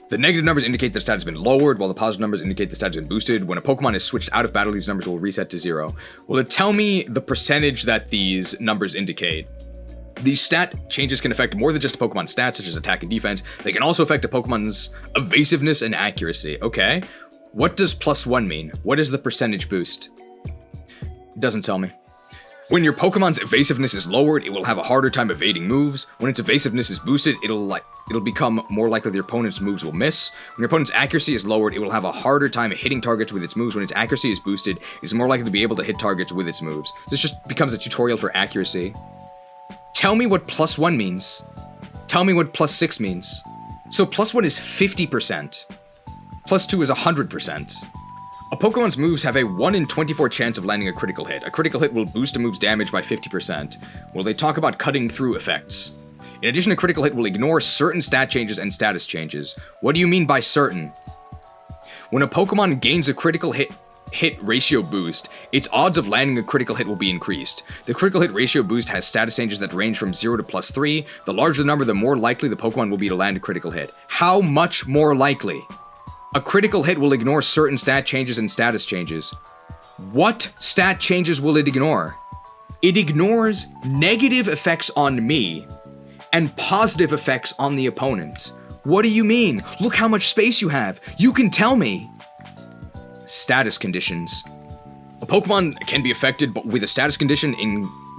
The negative numbers indicate the stat has been lowered, while the positive numbers indicate the stat has been boosted. When a Pokemon is switched out of battle, these numbers will reset to 0. Will it tell me the percentage that these numbers indicate? These stat changes can affect more than just a Pokemon's stats, such as attack and defense. They can also affect a Pokemon's evasiveness and accuracy. Okay. What does +1 mean? What is the percentage boost? It doesn't tell me. When your Pokemon's evasiveness is lowered, it will have a harder time evading moves. When its evasiveness is boosted, it'll become more likely that your opponent's moves will miss. When your opponent's accuracy is lowered, it will have a harder time hitting targets with its moves. When its accuracy is boosted, it's more likely to be able to hit targets with its moves. This just becomes a tutorial for accuracy. Tell me what +1 means. Tell me what +6 means. So +1 is 50%. +2 is 100%. A Pokemon's moves have a 1 in 24 chance of landing a critical hit. A critical hit will boost a move's damage by 50%. Well, they talk about cutting through effects. In addition, a critical hit will ignore certain stat changes and status changes. What do you mean by certain? When a Pokemon gains a critical hit ratio boost, its odds of landing a critical hit will be increased. The critical hit ratio boost has status changes that range from 0 to +3. The larger the number, the more likely the Pokemon will be to land a critical hit. How much more likely? A critical hit will ignore certain stat changes and status changes. What stat changes will it ignore? It ignores negative effects on me and positive effects on the opponent. What do you mean? Look how much space you have. You can tell me. Status conditions. A Pokemon can be affected with a status condition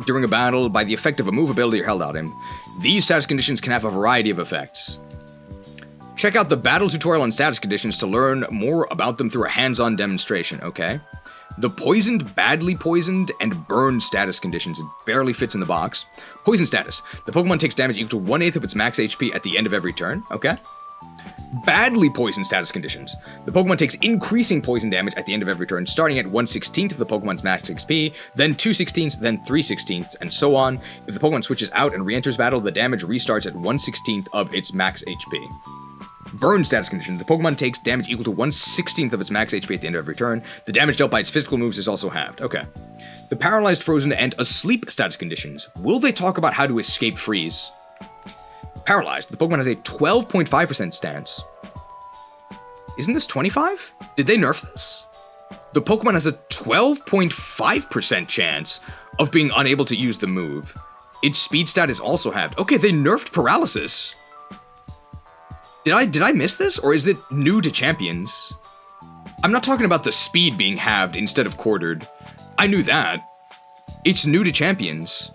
during a battle by the effect of a move, ability, or held item. These status conditions can have a variety of effects. Check out the battle tutorial on status conditions to learn more about them through a hands-on demonstration, okay? The poisoned, badly poisoned, and burned status conditions. It barely fits in the box. Poison status. The Pokemon takes damage equal to 1/8 of its max HP at the end of every turn, okay? Badly poisoned status conditions. The Pokemon takes increasing poison damage at the end of every turn, starting at 1/16 of the Pokemon's max XP, then 2/16, then 3/16, and so on. If the Pokemon switches out and re-enters battle, the damage restarts at 1/16 of its max HP. Burn status condition. The Pokemon takes damage equal to 1/16 of its max HP at the end of every turn. The damage dealt by its physical moves is also halved. Okay. The paralyzed, frozen, and asleep status conditions. Will they talk about how to escape freeze? Paralyzed. The Pokemon has a 12.5% stance. Isn't this 25? Did they nerf this? The Pokemon has a 12.5% chance of being unable to use the move. Its speed stat is also halved. Okay, they nerfed paralysis. Did I miss this, or is it new to Champions? I'm not talking about the speed being halved instead of quartered. I knew that. It's new to Champions.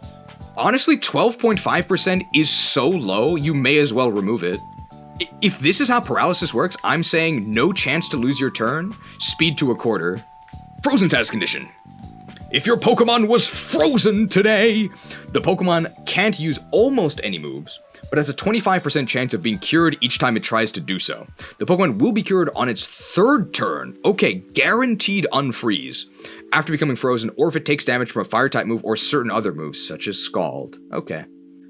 Honestly, 12.5% is so low, you may as well remove it. If this is how paralysis works, I'm saying no chance to lose your turn, speed to a quarter. Frozen status condition. If your Pokemon was frozen today, the Pokemon can't use almost any moves, but has a 25% chance of being cured each time it tries to do so. The Pokemon will be cured on its third turn. Okay, guaranteed unfreeze. After becoming frozen, or if it takes damage from a fire-type move or certain other moves, such as Scald. Okay.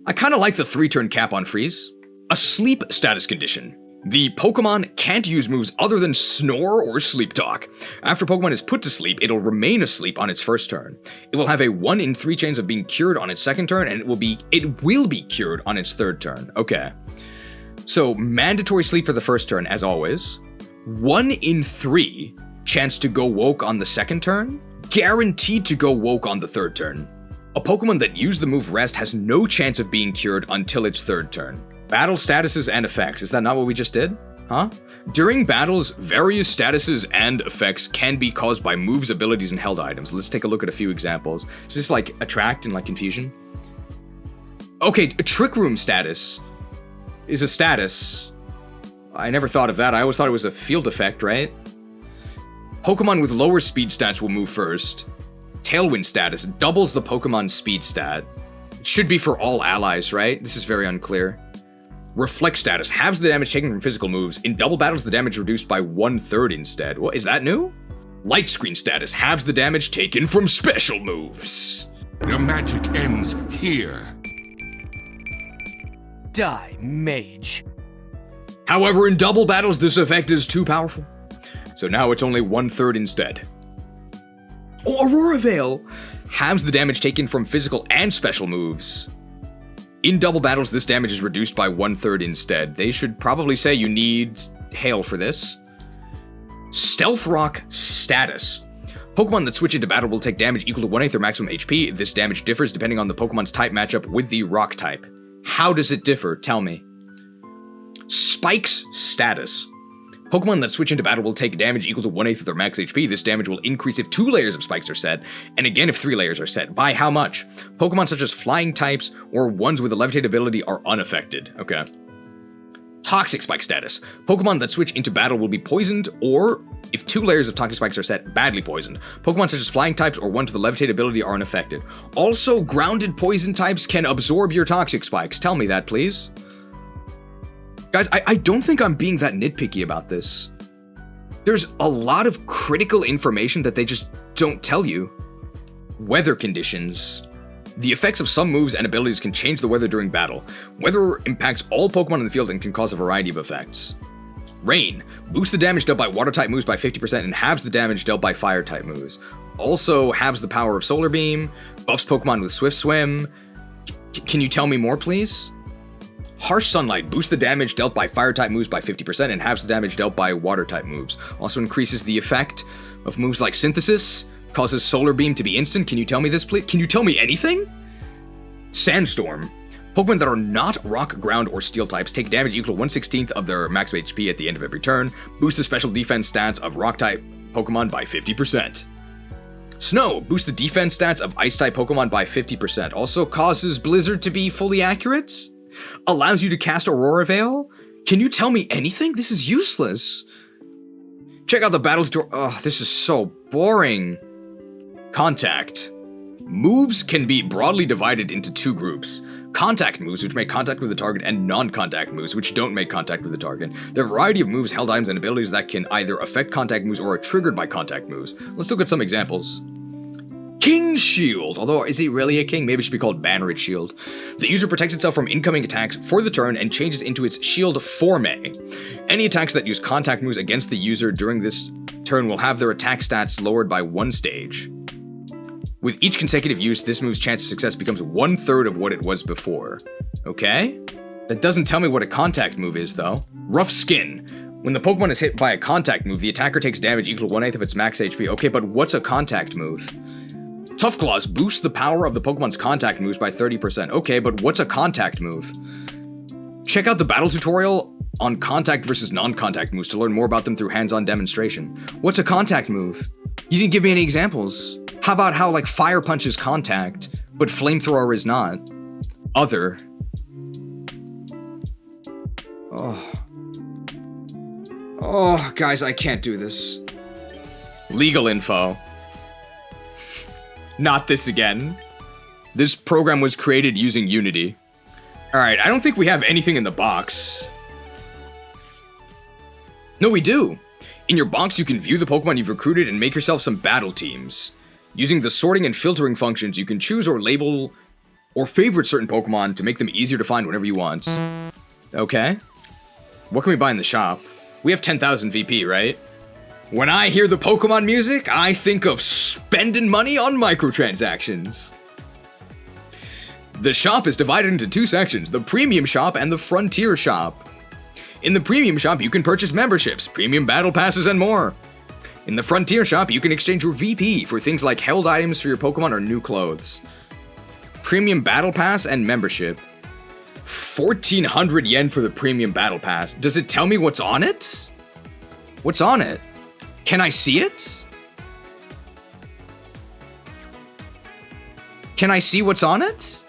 I kinda like the 3-turn cap on freeze. A sleep status condition. The Pokemon can't use moves other than Snore or Sleep Talk. After Pokemon is put to sleep, it'll remain asleep on its first turn. It will have a 1 in 3 chance of being cured on its second turn, and it will be cured on its third turn. Okay. So, mandatory sleep for the first turn, as always. 1 in 3 chance to go woke on the second turn. Guaranteed to go woke on the third turn. A Pokemon that used the move Rest has no chance of being cured until its third turn. Battle statuses and effects. Is that not what we just did? Huh? During battles, various statuses and effects can be caused by moves, abilities, and held items. Let's take a look at a few examples. Is this like Attract and like Confusion? Okay, a Trick Room status is a status. I never thought of that. I always thought it was a field effect, right? Pokemon with lower speed stats will move first. Tailwind status doubles the Pokemon's speed stat. It should be for all allies, right? This is very unclear. Reflect status halves the damage taken from physical moves. In double battles, the damage reduced by 1/3 instead. What, is that new? Light screen status halves the damage taken from special moves. Your magic ends here. Die, mage. However, in double battles, this effect is too powerful. So now it's only 1/3 instead. Aurora Veil halves the damage taken from physical and special moves. In double battles, this damage is reduced by 1/3 instead. They should probably say you need Hail for this. Stealth Rock status. Pokemon that switch into battle will take damage equal to 1/8 their maximum HP. This damage differs depending on the Pokemon's type matchup with the Rock type. How does it differ? Tell me. Spikes status. Pokemon that switch into battle will take damage equal to 1/8 of their max HP. This damage will increase if 2 layers of spikes are set, and again if 3 layers are set. By how much? Pokemon such as flying types or ones with a levitate ability are unaffected. Okay. Toxic spike status. Pokemon that switch into battle will be poisoned, or if 2 layers of toxic spikes are set, badly poisoned. Pokemon such as flying types or ones with a levitate ability are unaffected. Also, grounded poison types can absorb your toxic spikes. Tell me that, please. Guys, I don't think I'm being that nitpicky about this. There's a lot of critical information that they just don't tell you. Weather conditions. The effects of some moves and abilities can change the weather during battle. Weather impacts all Pokemon in the field and can cause a variety of effects. Rain. Boosts the damage dealt by water-type moves by 50% and halves the damage dealt by fire-type moves. Also halves the power of Solar Beam, buffs Pokemon with Swift Swim. Can you tell me more, please? Harsh Sunlight boosts the damage dealt by fire-type moves by 50% and halves the damage dealt by water-type moves. Also increases the effect of moves like Synthesis, causes Solar Beam to be instant. Can you tell me this, please? Can you tell me anything? Sandstorm. Pokemon that are not Rock, Ground, or Steel types take damage equal to 1/16 of their max HP at the end of every turn. Boost the special defense stats of Rock-type Pokemon by 50%. Snow boosts the defense stats of Ice-type Pokemon by 50%. Also causes Blizzard to be fully accurate. Allows you to cast Aurora Veil? Can you tell me anything? This is useless. Check out the battles door. Oh, this is so boring. Contact. Moves can be broadly divided into 2 groups. contact moves, which make contact with the target, and non-contact moves, which don't make contact with the target. There are a variety of moves, held items, and abilities that can either affect contact moves or are triggered by contact moves. Let's look at some examples. King Shield, although is he really a king? Maybe it should be called Bannered Shield. The user protects itself from incoming attacks for the turn and changes into its shield form. Any attacks that use contact moves against the user during this turn will have their attack stats lowered by 1 stage. With each consecutive use, this move's chance of success becomes 1/3 of what it was before. Okay? That doesn't tell me what a contact move is, though. Rough Skin. When the Pokemon is hit by a contact move, the attacker takes damage equal to 1/8 of its max HP. Okay, but what's a contact move? Tough Claws boosts the power of the Pokemon's contact moves by 30%. Okay, but what's a contact move? Check out the battle tutorial on contact versus non-contact moves to learn more about them through hands-on demonstration. What's a contact move? You didn't give me any examples. How about how, like, Fire Punch is contact, but Flamethrower is not? Other. Oh, guys, I can't do this. Legal info. Not this again. This program was created using Unity. Alright, I don't think we have anything in the box. No, we do. In your box, you can view the Pokemon you've recruited and make yourself some battle teams. Using the sorting and filtering functions, you can choose or label or favorite certain Pokemon to make them easier to find whenever you want. Okay. What can we buy in the shop? We have 10,000 VP, right? When I hear the Pokemon music, I think of spending money on microtransactions. The shop is divided into 2 sections, the Premium Shop and the Frontier Shop. In the Premium Shop, you can purchase memberships, premium battle passes, and more. In the Frontier Shop, you can exchange your VP for things like held items for your Pokemon or new clothes. Premium Battle Pass and membership. 1,400 yen for the Premium Battle Pass. Does it tell me what's on it? What's on it? Can I see it? Can I see what's on it?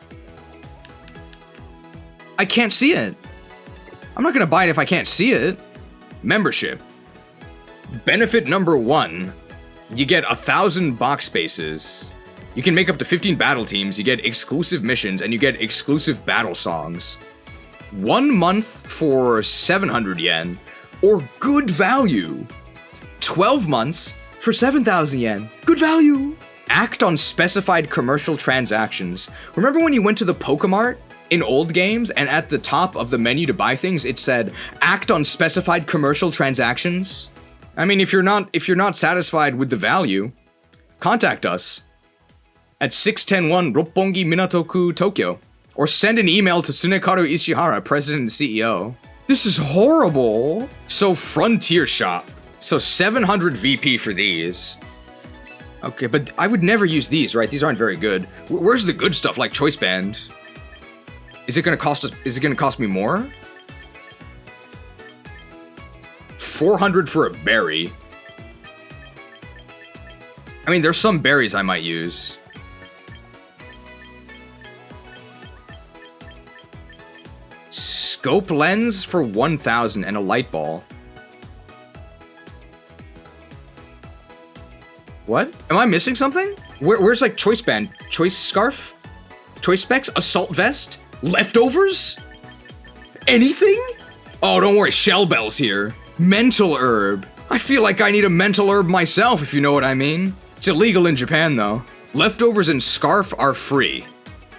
I can't see it. I'm not gonna buy it if I can't see it. Membership. Benefit number 1. You get 1,000 box spaces. You can make up to 15 battle teams, you get exclusive missions, and you get exclusive battle songs. 1 month for 700 yen, or good value. 12 months for 7,000 yen. Good value! Act on specified commercial transactions. Remember when you went to the Pokemart in old games and at the top of the menu to buy things it said, act on specified commercial transactions? I mean, if you're not satisfied with the value, contact us at 6101 Roppongi Minatoku, Tokyo. Or send an email to Tsunekaru Ishihara, President and CEO. This is horrible! So, Frontier Shop. So 700 VP for these. Okay, but I would never use these, right? These aren't very good. Where's the good stuff, like Choice Band? Is it gonna cost me more? 400 for a berry. I mean, there's some berries I might use. Scope lens for 1,000 and a light ball. What? Am I missing something? Where's like Choice Band? Choice Scarf? Choice Specs? Assault Vest? Leftovers? Anything? Oh, don't worry, Shell Bell's here. Mental Herb. I feel like I need a mental herb myself, if you know what I mean. It's illegal in Japan, though. Leftovers and Scarf are free.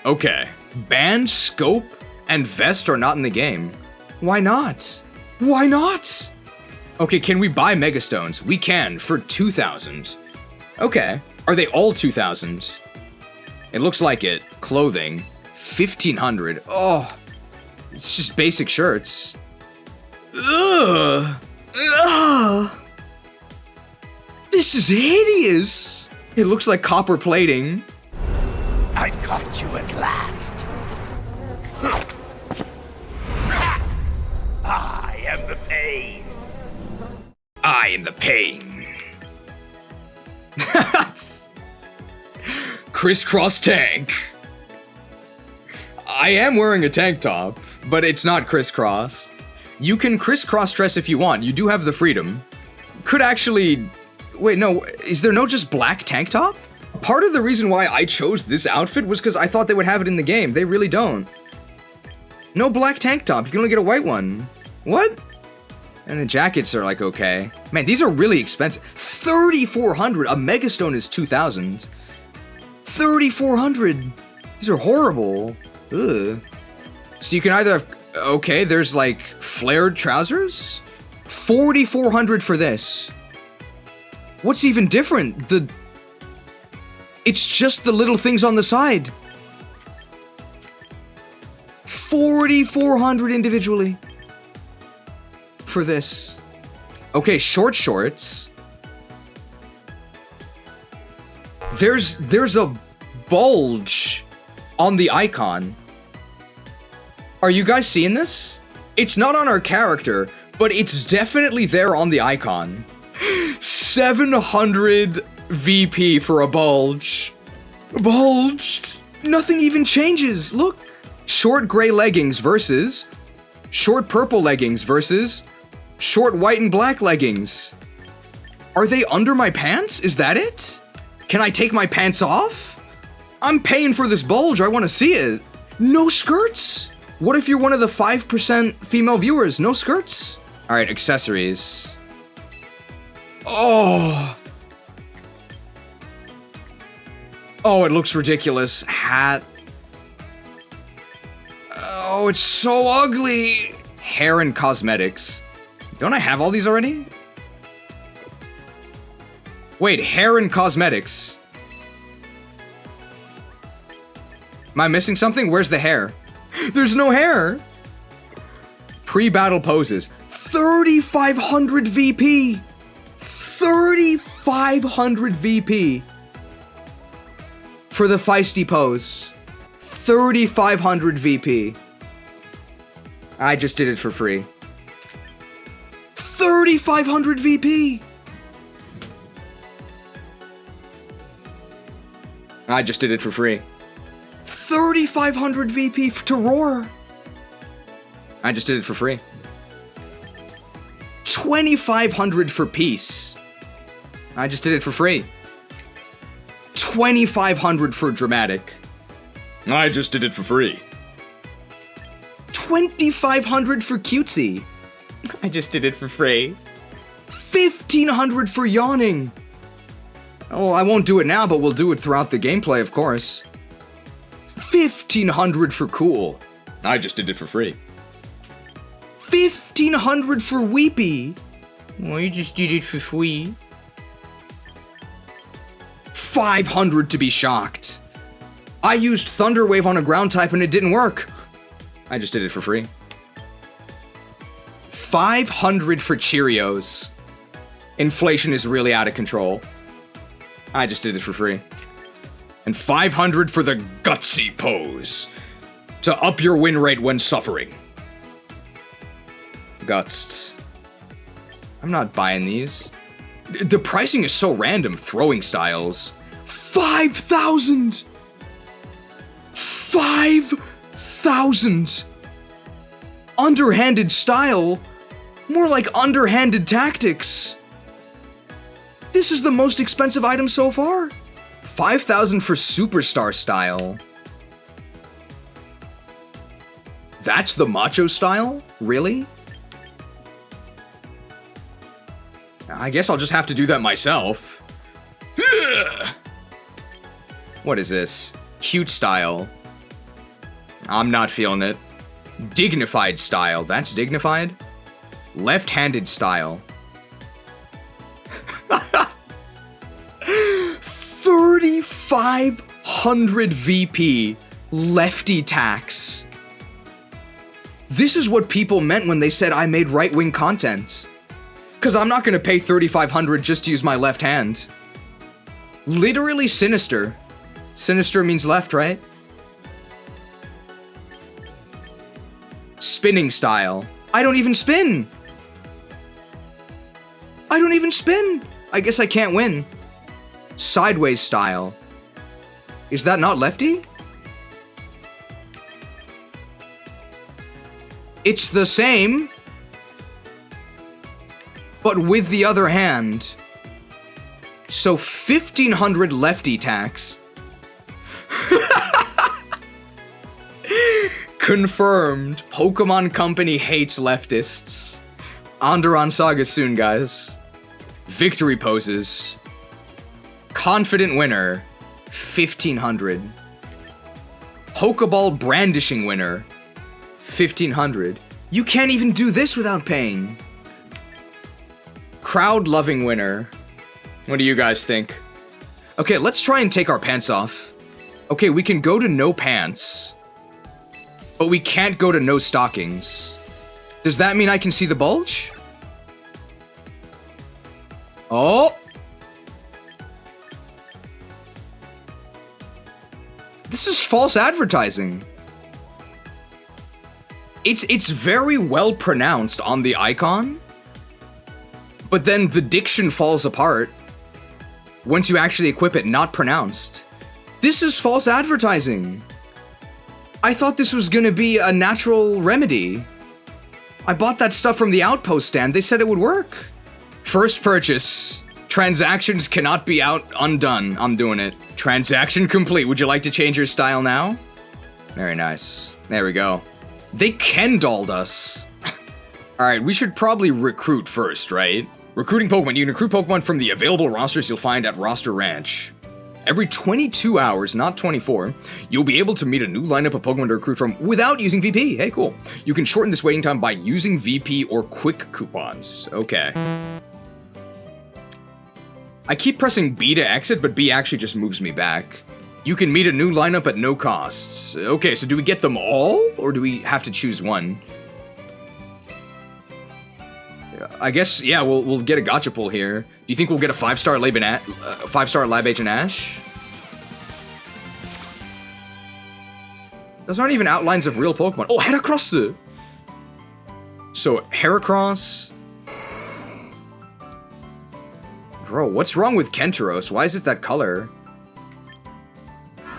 Okay. Band, Scope, and Vest are not in the game. Why not? Why not? Okay, can we buy Megastones? We can, for 2,000. Okay. Are they all 2,000? It looks like it. Clothing. 1,500. Oh. It's just basic shirts. Ugh. Ugh. This is hideous. It looks like copper plating. I've caught you at last. I am the pain. I am the pain. Crisscross tank. I am wearing a tank top, but it's not crisscrossed. You can crisscross dress if you want. You do have the freedom. Could actually... Wait, no. Is there no just black tank top? Part of the reason why I chose this outfit was because I thought they would have it in the game. They really don't. No black tank top. You can only get a white one. What? And the jackets are like okay. Man, these are really expensive. 3,400. A megastone is 2,000. 3,400. These are horrible. Ugh. So you can either have, okay, there's like flared trousers. 4,400 for this. What's even different? It's just the little things on the side. 4,400 individually for this. Okay, short shorts. There's a bulge on the icon. Are you guys seeing this? It's not on our character, but it's definitely there on the icon. 700 VP for a bulge. Bulged. Nothing even changes. Look. Short gray leggings versus short purple leggings versus short white and black leggings. Are they under my pants? Is that it? Can I take my pants off? I'm paying for this bulge. I want to see it. No skirts. What if you're one of the 5% female viewers? No skirts. All right, accessories. Oh. Oh, it looks ridiculous. Hat. Oh, it's so ugly. Hair and cosmetics. Don't I have all these already? Wait, hair and cosmetics. Am I missing something? Where's the hair? There's no hair. Pre-battle poses. 3,500 VP. 3,500 VP. For the feisty pose. 3,500 VP. I just did it for free. 3,500 VP. I just did it for free. 3,500 VP to roar. I just did it for free. 2,500 for peace. I just did it for free. 2,500 for dramatic. I just did it for free. 2,500 for cutesy. I just did it for free. 1,500 for yawning. Oh, I won't do it now, but we'll do it throughout the gameplay, of course. 1,500 for cool. I just did it for free. 1,500 for weepy. Well, you just did it for free. 500 to be shocked. I used Thunderwave on a ground type and it didn't work. I just did it for free. 500 for Cheerios. Inflation is really out of control. I just did it for free. And 500 for the gutsy pose. To up your win rate when suffering. Gutsed. I'm not buying these. The pricing is so random. Throwing styles. 5,000! 5,000! Underhanded style? More like underhanded tactics. This is the most expensive item so far. 5,000 for superstar style. That's the macho style? Really? I guess I'll just have to do that myself. What is this? Cute style. I'm not feeling it. Dignified style. That's dignified? Left-handed style. 3,500 VP. Lefty tax. This is what people meant when they said I made right-wing content. Because I'm not going to pay 3,500 just to use my left hand. Literally sinister. Sinister means left, right? Spinning style. I don't even spin. I don't even spin. I guess I can't win. Sideways style. Is that not lefty? It's the same, but with the other hand. So 1,500 lefty tax. Confirmed. Pokemon Company hates leftists. Onderon Saga soon, guys. Victory poses. Confident winner, 1500. Pokeball brandishing winner, 1500. You can't even do this without paying. Crowd loving winner. What do you guys think? Okay, let's try and take our pants off. Okay, we can go to no pants, but we can't go to no stockings. Does that mean I can see the bulge? Oh! This is false advertising. It's very well pronounced on the icon, but then the diction falls apart once you actually equip it, not pronounced. This is false advertising. I thought this was gonna be a natural remedy. I bought that stuff from the Outpost stand. They said it would work. First purchase. Transactions cannot be undone. I'm doing it. Transaction complete. Would you like to change your style now? Very nice. There we go. They Ken-dolled us. Alright, we should probably recruit first, right? Recruiting Pokemon. You can recruit Pokemon from the available rosters you'll find at Roster Ranch. Every 22 hours, not 24, you'll be able to meet a new lineup of Pokemon to recruit from without using VP. Hey, cool. You can shorten this waiting time by using VP or quick coupons. Okay. I keep pressing B to exit, but B actually just moves me back. You can meet a new lineup at no costs. Okay, so do we get them all, or do we have to choose one? I guess, yeah, we'll get a Gacha pull here. Do you think we'll get a 5-star Lab Agent Ash? Those aren't even outlines of real Pokemon. Oh, Heracross! So, Heracross. Bro, what's wrong with Kenteros? Why is it that color?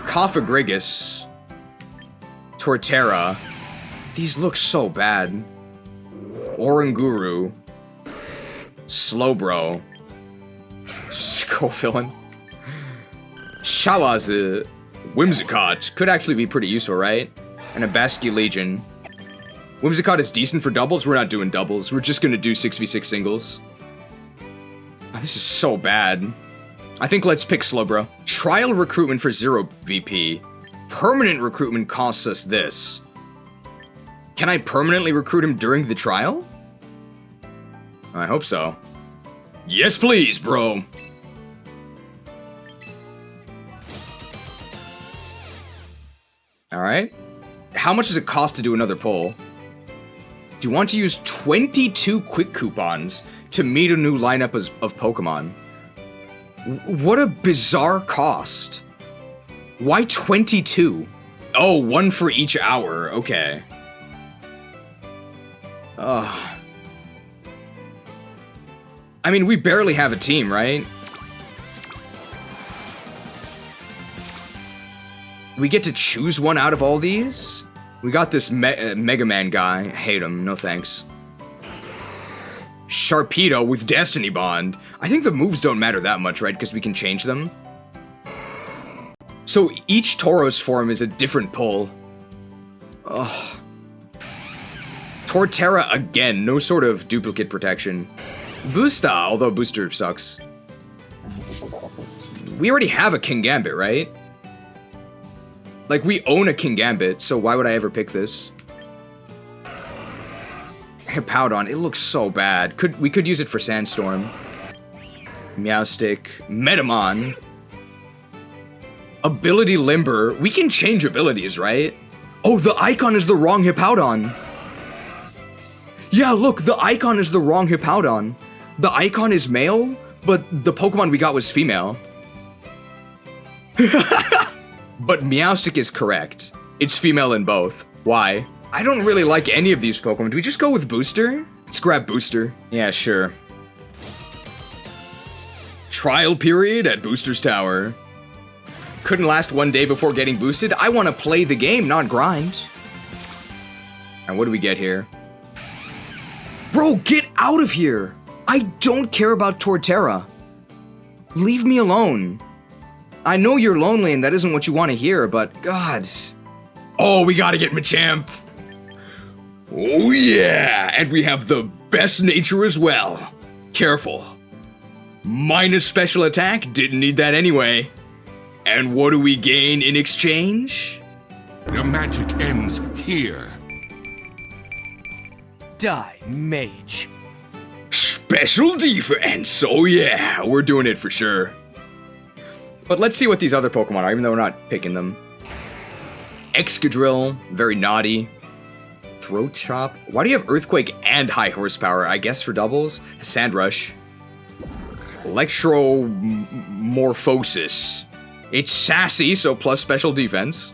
Cofagrigus. Torterra. These look so bad. Oranguru. Slowbro. Scovillain. Shawaz. Whimsicott. Could actually be pretty useful, right? And a Basculegion. Whimsicott is decent for doubles. We're not doing doubles. We're just gonna do 6v6 singles. Oh, this is so bad. I think let's pick Slowbro. Trial recruitment for 0 VP. Permanent recruitment costs us this. Can I permanently recruit him during the trial? I hope so. Yes, please, bro. Alright. How much does it cost to do another poll? Do you want to use 22 quick coupons to meet a new lineup of Pokemon? What a bizarre cost. Why 22? Oh, one for each hour. Okay. Ugh. I mean, we barely have a team, right? We get to choose one out of all these? We got this Mega Man guy. Hate him. No thanks. Sharpedo with Destiny Bond. I think the moves don't matter that much, right? Because we can change them. So each Tauros form is a different pull. Ugh. Torterra again. No sort of duplicate protection. Boosta, although Booster sucks. We already have a Kingambit, right? Like, we own a Kingambit, so why would I ever pick this? Hippowdon, it looks so bad. We could use it for Sandstorm. Meowstic. Metamon. Ability Limber. We can change abilities, right? Oh, the icon is the wrong Hippowdon. Yeah, look, the icon is the wrong Hippowdon. The icon is male, but the Pokemon we got was female. But Meowstic is correct. It's female in both. Why? I don't really like any of these Pokemon. Do we just go with Booster? Let's grab Booster. Yeah, sure. Trial period at Booster's Tower. Couldn't last one day before getting boosted. I want to play the game, not grind. And what do we get here? Bro, get out of here! I don't care about Torterra. Leave me alone. I know you're lonely and that isn't what you want to hear, but God. Oh, we gotta get Machamp. Oh yeah, and we have the best nature as well. Careful. Minus special attack, didn't need that anyway. And what do we gain in exchange? Your magic ends here. Die, mage. Special defense, oh yeah, we're doing it for sure. But let's see what these other Pokemon are, even though we're not picking them. Excadrill, very naughty. Throat Chop. Why do you have Earthquake and High Horsepower? I guess for doubles. Sandrush. Electromorphosis. It's sassy, so plus special defense.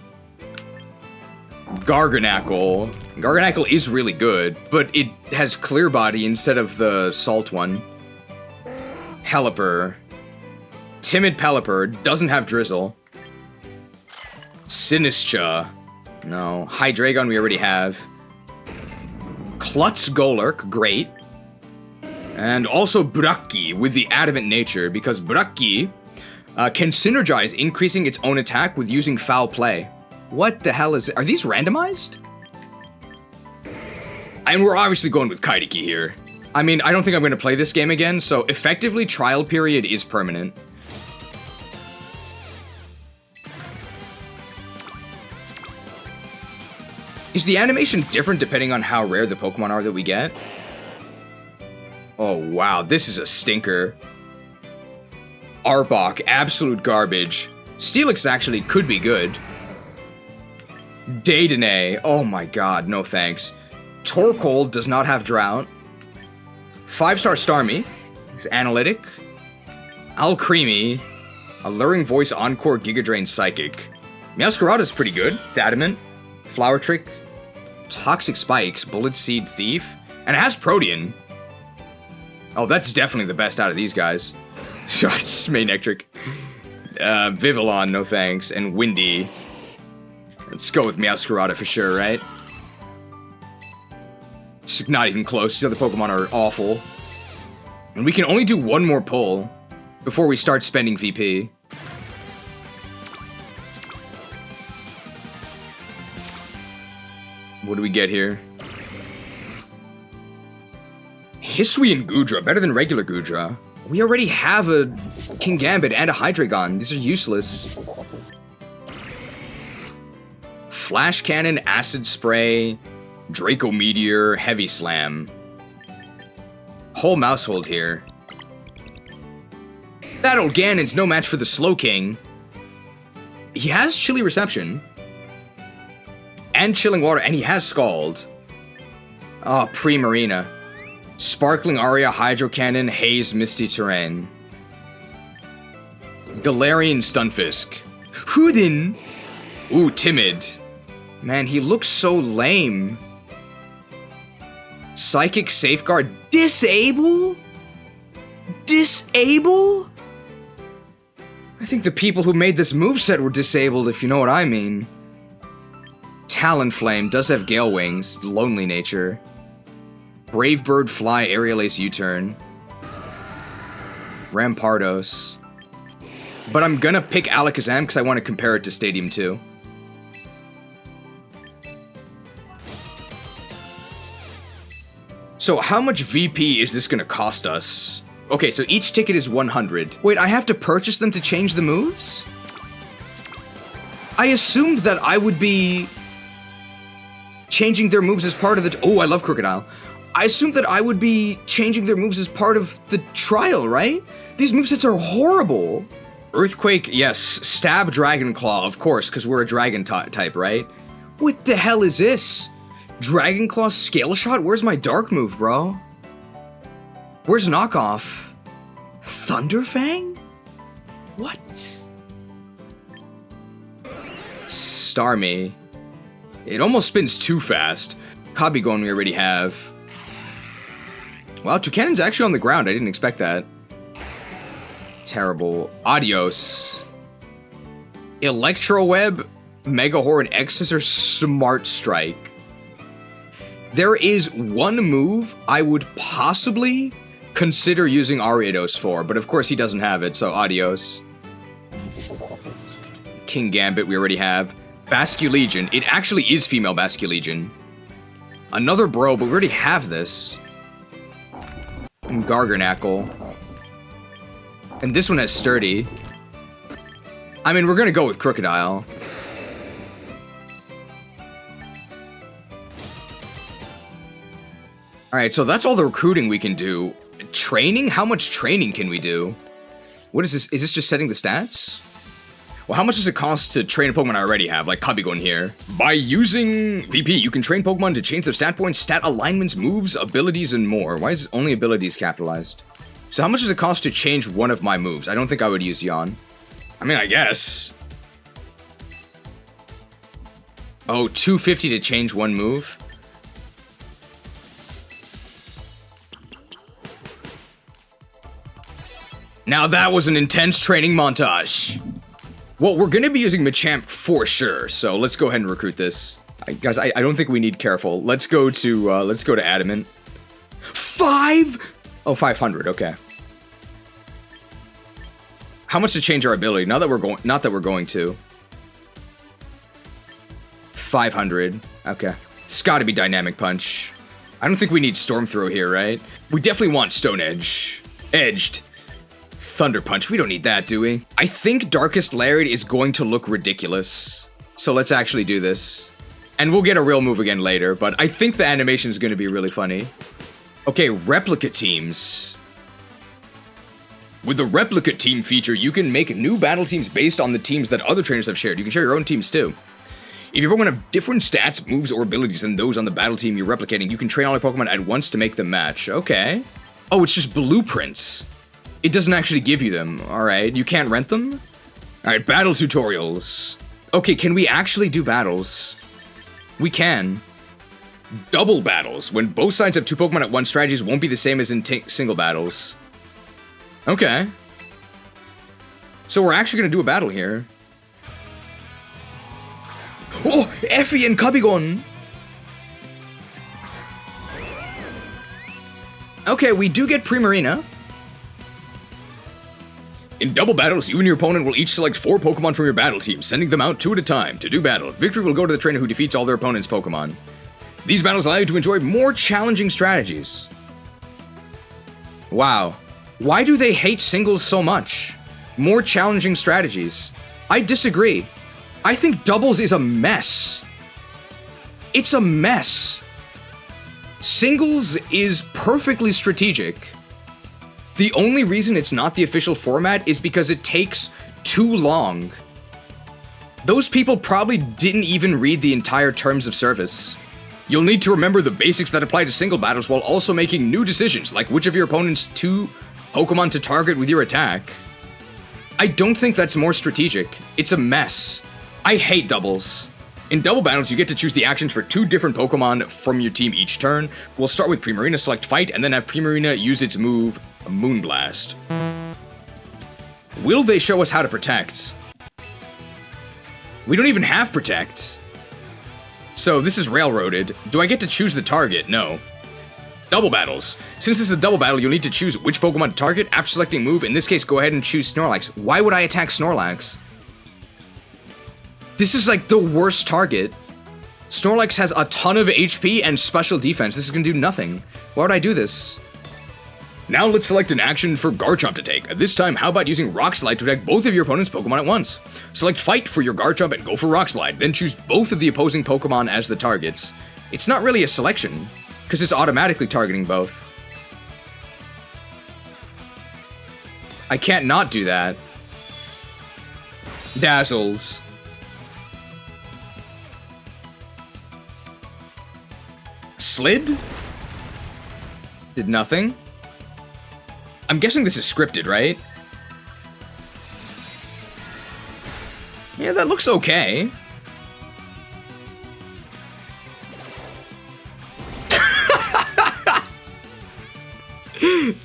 Garganackle. Garganackle is really good, but it has Clear Body instead of the Salt one. Pelipper. Timid Pelipper. Doesn't have Drizzle. Sinistcha. No. Hydreigon we already have. Klutz Golurk, great. And also Braki with the Adamant Nature, because Braki can synergize, increasing its own attack with using Foul Play. What the hell is it? Are these randomized? And we're obviously going with Kaideki here. I mean, I don't think I'm going to play this game again, so effectively trial period is permanent. Is the animation different depending on how rare the Pokemon are that we get? Oh wow, this is a stinker. Arbok, absolute garbage. Steelix actually could be good. Dedenne, oh my god, no thanks. Torkoal does not have Drought. 5-star Starmie, he's analytic. Alcremie, Alluring Voice, Encore, Giga Drain, Psychic. Meowscarada's pretty good, it's adamant. Flower Trick, Toxic Spikes, Bullet Seed, Thief, and it has Protean. Oh, that's definitely the best out of these guys. Manectric. Vivillon, no thanks, and Windy. Let's go with Meowscarada for sure, right? It's not even close. These other Pokemon are awful. And we can only do one more pull before we start spending VP. What do we get here? Hisuian Goodra, better than regular Goodra. We already have a Kingambit and a Hydreigon. These are useless. Flash Cannon, Acid Spray, Draco Meteor, Heavy Slam. Whole mousehold here. That old Ganon's no match for the Slowking. He has Chilly Reception. And Chilling Water, and he has Scald. Oh, Pre-Marina. Sparkling Aria, Hydro Cannon, Haze, Misty Terrain. Galarian Stunfisk. Hoodin! Ooh, Timid. Man, he looks so lame. Psychic Safeguard. Disable? Disable? I think the people who made this moveset were disabled, if you know what I mean. Talonflame does have Gale Wings, Lonely Nature. Brave Bird, Fly, Aerial Ace, U-Turn. Rampardos. But I'm gonna pick Alakazam because I want to compare it to Stadium 2. So how much VP is this gonna cost us? Okay, so each ticket is 100. Wait, I have to purchase them to change the moves? I assumed that I would be changing their moves as part of the... Oh, I love Crocodile. I assumed that I would be changing their moves as part of the trial, right? These movesets are horrible. Earthquake, yes. Stab, Dragon Claw, of course, because we're a dragon type, right? What the hell is this? Dragon Claw Scale Shot? Where's my dark move, bro? Where's Knockoff? Thunderfang? What? Starmie. It almost spins too fast. Kabigon we already have. Wow, Toucannon's actually on the ground. I didn't expect that. Terrible. Adios. Electro Web, Mega Horn, X-Scissor, Smart Strike. There is one move I would possibly consider using Ariados for, but of course he doesn't have it, so adios. King Gambit we already have. Basculegion. It actually is female Basculegion. Another bro, but we already have this. And Garganacl. And this one has Sturdy. I mean, we're gonna go with Crocodile. Alright, so that's all the recruiting we can do. Training? How much training can we do? What is this? Is this just setting the stats? Well, how much does it cost to train a Pokemon I already have, like Cubbygon here? By using VP, you can train Pokemon to change their stat points, stat alignments, moves, abilities, and more. Why is only abilities capitalized? So how much does it cost to change one of my moves? I don't think I would use Yawn. I mean, I guess. Oh, $250 to change one move? Now that was an intense training montage. Well, we're gonna be using Machamp for sure, so let's go ahead and recruit this. Guys, I don't think we need careful. Let's go to Adamant. 500, okay. How much to change our ability? Not that we're going to. 500, okay. It's gotta be Dynamic Punch. I don't think we need Storm Throw here, right? We definitely want Stone Edge. Edged. Thunder Punch, we don't need that, do we? I think Darkest Lariat is going to look ridiculous. So let's actually do this. And we'll get a real move again later, but I think the animation is going to be really funny. Okay, Replica Teams. With the Replica Team feature, you can make new battle teams based on the teams that other trainers have shared. You can share your own teams too. If your Pokemon have different stats, moves, or abilities than those on the battle team you're replicating, you can train all your Pokemon at once to make them match. Okay. Oh, it's just blueprints. It doesn't actually give you them. Alright, you can't rent them? Alright, battle tutorials. Okay, can we actually do battles? We can. Double battles. When both sides have two Pokemon at once, strategies won't be the same as in single battles. Okay. So we're actually gonna do a battle here. Oh, Effie and Cubbygon! Okay, we do get Primarina. In double battles, you and your opponent will each select 4 Pokemon from your battle team, sending them out 2 at a time. To do battle, victory will go to the trainer who defeats all their opponent's Pokemon. These battles allow you to enjoy more challenging strategies. Wow. Why do they hate singles so much? More challenging strategies. I disagree. I think doubles is a mess. It's a mess. Singles is perfectly strategic. The only reason it's not the official format is because it takes too long. Those people probably didn't even read the entire terms of service. You'll need to remember the basics that apply to single battles while also making new decisions, like which of your opponent's 2 Pokemon to target with your attack. I don't think that's more strategic. It's a mess. I hate doubles. In double battles, you get to choose the actions for 2 different Pokemon from your team each turn. We'll start with Primarina select Fight, and then have Primarina use its move, Moonblast. Will they show us how to protect? We don't even have Protect. So this is railroaded. Do I get to choose the target? No. Double battles. Since this is a double battle, you'll need to choose which Pokemon to target after selecting move. In this case, go ahead and choose Snorlax. Why would I attack Snorlax? This is like the worst target. Snorlax has a ton of HP and special defense. This is gonna do nothing. Why would I do this? Now let's select an action for Garchomp to take. This time, how about using Rock Slide to attack both of your opponent's Pokemon at once? Select Fight for your Garchomp and go for Rock Slide, then choose both of the opposing Pokemon as the targets. It's not really a selection, because it's automatically targeting both. I can't not do that. Dazzled. Slid? Did nothing? I'm guessing this is scripted, right? Yeah, that looks okay.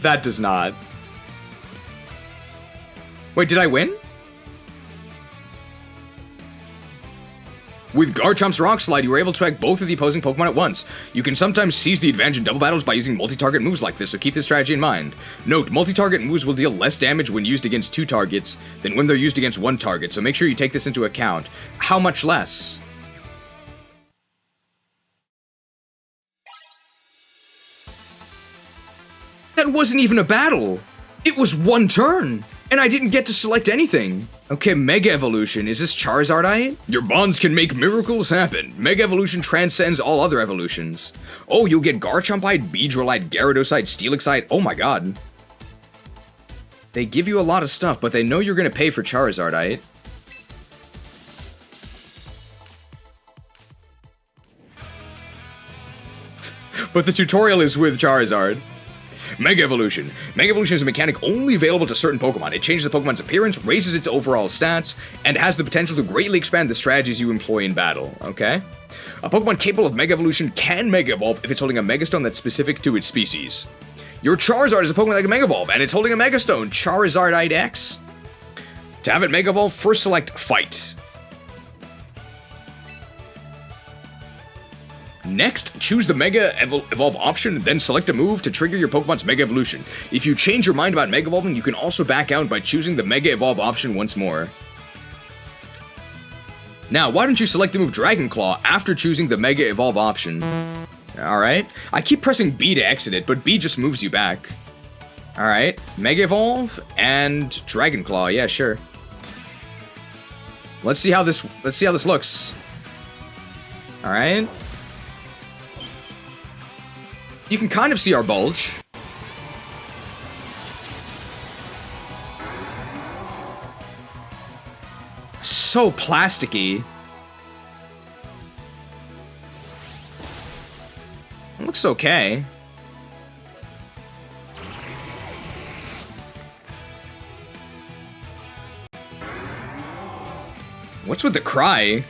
That does not. Wait, did I win? With Garchomp's Rock Slide, you are able to attack both of the opposing Pokemon at once. You can sometimes seize the advantage in double battles by using multi-target moves like this, so keep this strategy in mind. Note, multi-target moves will deal less damage when used against 2 targets than when they're used against 1 target, so make sure you take this into account. How much less? That wasn't even a battle! It was 1 turn! And I didn't get to select anything. Okay, Mega Evolution. Is this Charizardite? Your bonds can make miracles happen. Mega Evolution transcends all other evolutions. Oh, you'll get Garchompite, Beedrillite, Gyaradoseite, Steelixite. Oh my god. They give you a lot of stuff, but they know you're gonna pay for Charizardite. But the tutorial is with Charizard. Mega Evolution. Mega Evolution is a mechanic only available to certain Pokemon. It changes the Pokemon's appearance, raises its overall stats, and has the potential to greatly expand the strategies you employ in battle, okay? A Pokemon capable of Mega Evolution can Mega Evolve if it's holding a Mega Stone that's specific to its species. Your Charizard is a Pokemon that can Mega Evolve, and it's holding a Mega Stone, Charizardite X. To have it Mega Evolve, first select Fight. Next, choose the Mega Evolve option, then select a move to trigger your Pokemon's Mega Evolution. If you change your mind about Mega Evolving, you can also back out by choosing the Mega Evolve option once more. Now, why don't you select the move Dragon Claw after choosing the Mega Evolve option? Alright. I keep pressing B to exit it, but B just moves you back. Alright. Mega Evolve and Dragon Claw. Yeah, sure. Let's see how this looks. Alright. You can kind of see our bulge. So plasticky. It looks okay. What's with the cry?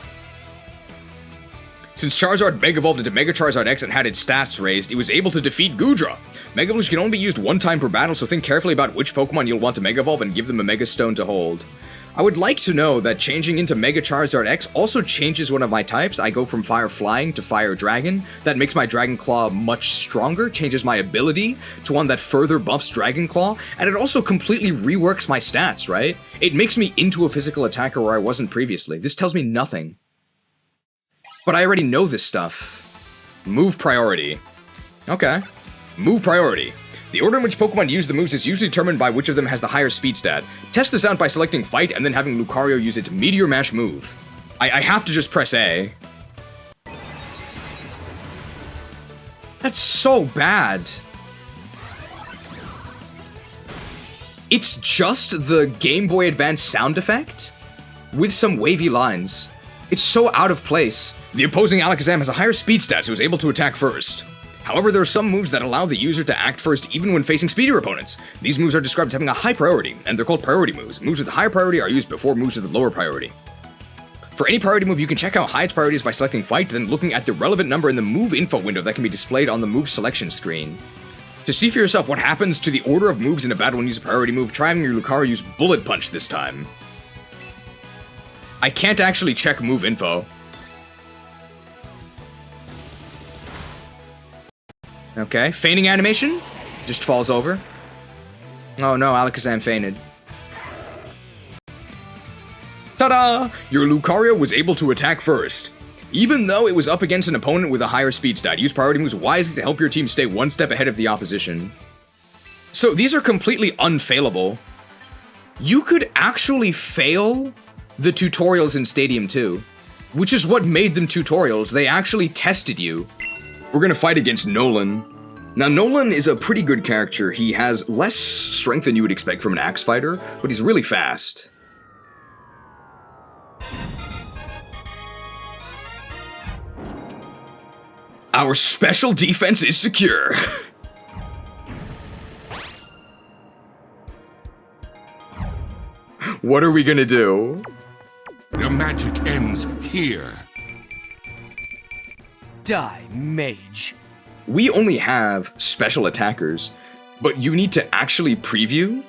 Since Charizard Mega Evolved into Mega Charizard X and had its stats raised, it was able to defeat Goodra. Mega Evolution can only be used 1 time per battle, so think carefully about which Pokemon you'll want to Mega Evolve and give them a Mega Stone to hold. I would like to know that changing into Mega Charizard X also changes one of my types. I go from Fire Flying to Fire Dragon. That makes my Dragon Claw much stronger, changes my ability to one that further buffs Dragon Claw, and it also completely reworks my stats, right? It makes me into a physical attacker where I wasn't previously. This tells me nothing. But I already know this stuff. Move priority. Okay. Move priority. The order in which Pokemon use the moves is usually determined by which of them has the higher speed stat. Test this out by selecting Fight and then having Lucario use its Meteor Mash move. I have to just press A. That's so bad. It's just the Game Boy Advance sound effect with some wavy lines. It's so out of place. The opposing Alakazam has a higher speed stat, so is able to attack first. However, there are some moves that allow the user to act first even when facing speedier opponents. These moves are described as having a high priority, and they're called priority moves. Moves with high priority are used before moves with lower priority. For any priority move, you can check how high its priority is by selecting Fight, then looking at the relevant number in the move info window that can be displayed on the move selection screen. To see for yourself what happens to the order of moves in a battle when you use a priority move, try having your Lucario use Bullet Punch this time. I can't actually check move info. Okay, feigning animation. Just falls over. Oh no, Alakazam fainted. Ta-da! Your Lucario was able to attack first. Even though it was up against an opponent with a higher speed stat, use priority moves wisely to help your team stay 1 step ahead of the opposition. So these are completely unfailable. You could actually fail the tutorials in Stadium 2, which is what made them tutorials. They actually tested you. We're gonna fight against Nolan. Now, Nolan is a pretty good character. He has less strength than you would expect from an axe fighter, but he's really fast. Our special defense is secure. What are we gonna do? Your magic ends here. Die, mage. We only have special attackers, but you need to actually preview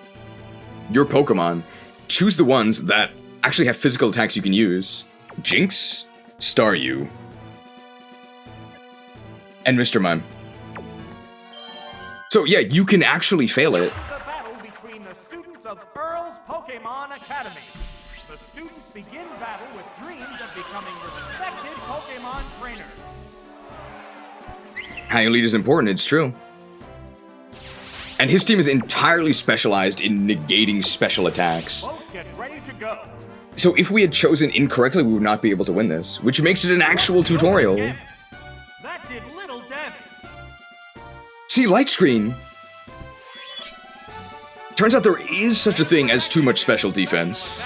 your Pokemon. Choose the ones that actually have physical attacks you can use. Jinx, Staryu, and Mr. Mime. So yeah, you can actually fail it. The battle between the students of Earl's Pokemon Academy. The students begin battle with dreams of becoming respected Pokemon trainers. High lead is important, it's true. And his team is entirely specialized in negating special attacks. Both get ready to go. So if we had chosen incorrectly, we would not be able to win this, which makes it an actual tutorial. That did little damage. See, light screen. Turns out there is such a thing as too much special defense.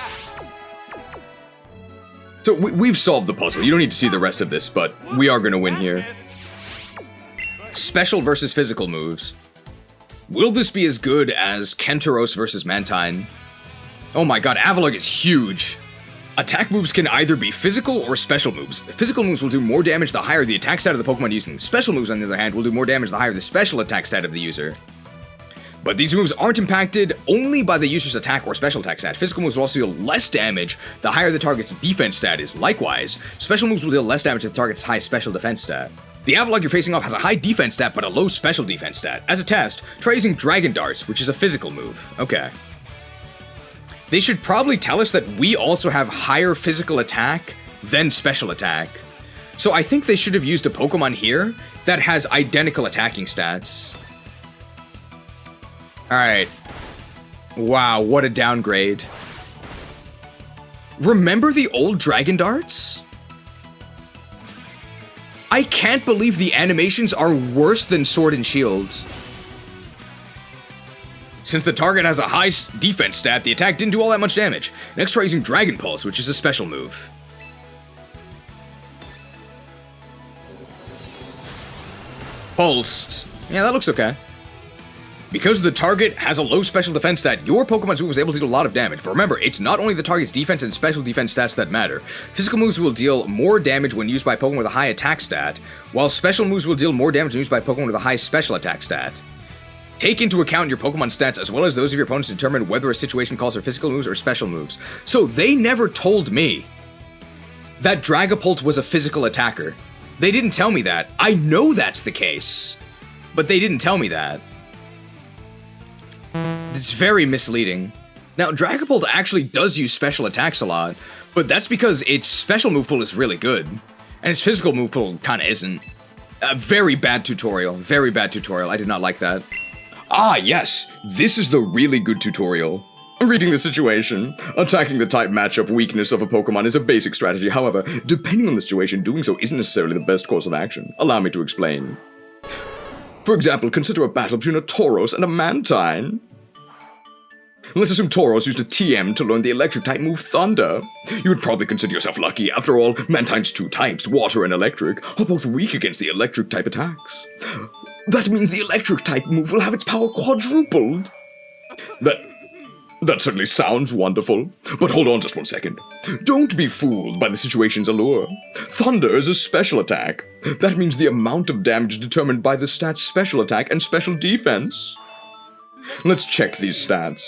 So we've solved the puzzle. You don't need to see the rest of this, but we are going to win here. Special versus physical moves. Will this be as good as Kentaros versus Mantine? Oh my god, Avalugg is huge. Attack moves can either be physical or special moves. Physical moves will do more damage the higher the attack stat of the Pokemon using. Special moves, on the other hand, will do more damage the higher the special attack stat of the user. But these moves aren't impacted only by the user's attack or special attack stat. Physical moves will also deal less damage the higher the target's defense stat is. Likewise, special moves will deal less damage to the target's high special defense stat. The Avalugg you're facing off has a high defense stat but a low special defense stat. As a test, try using Dragon Darts, which is a physical move. Okay. They should probably tell us that we also have higher physical attack than special attack. So I think they should have used a Pokemon here that has identical attacking stats. Alright. Wow, what a downgrade. Remember the old Dragon Darts? I can't believe the animations are worse than Sword and Shield. Since the target has a high defense stat, the attack didn't do all that much damage. Next, try using Dragon Pulse, which is a special move. Pulsed. Yeah, that looks okay. Because the target has a low special defense stat, your Pokemon's move was able to do a lot of damage. But remember, it's not only the target's defense and special defense stats that matter. Physical moves will deal more damage when used by Pokemon with a high attack stat, while special moves will deal more damage when used by Pokemon with a high special attack stat. Take into account your Pokemon stats as well as those of your opponents to determine whether a situation calls for physical moves or special moves. So they never told me that Dragapult was a physical attacker. They didn't tell me that. I know that's the case, but they didn't tell me that. It's very misleading. Now, Dragapult actually does use special attacks a lot, but that's because its special move pool is really good, and its physical move pool kinda isn't. A very bad tutorial. Very bad tutorial. I did not like that. Ah, yes! This is the really good tutorial. Reading the situation. Attacking the type matchup weakness of a Pokemon is a basic strategy. However, depending on the situation, doing so isn't necessarily the best course of action. Allow me to explain. For example, consider a battle between a Tauros and a Mantine. Let's assume Tauros used a TM to learn the electric-type move Thunder. You would probably consider yourself lucky. After all, Mantine's two types, water and electric, are both weak against the electric-type attacks. That means the electric-type move will have its power quadrupled. That certainly sounds wonderful. But hold on just one second. Don't be fooled by the situation's allure. Thunder is a special attack. That means the amount of damage is determined by the stats special attack and special defense. Let's check these stats.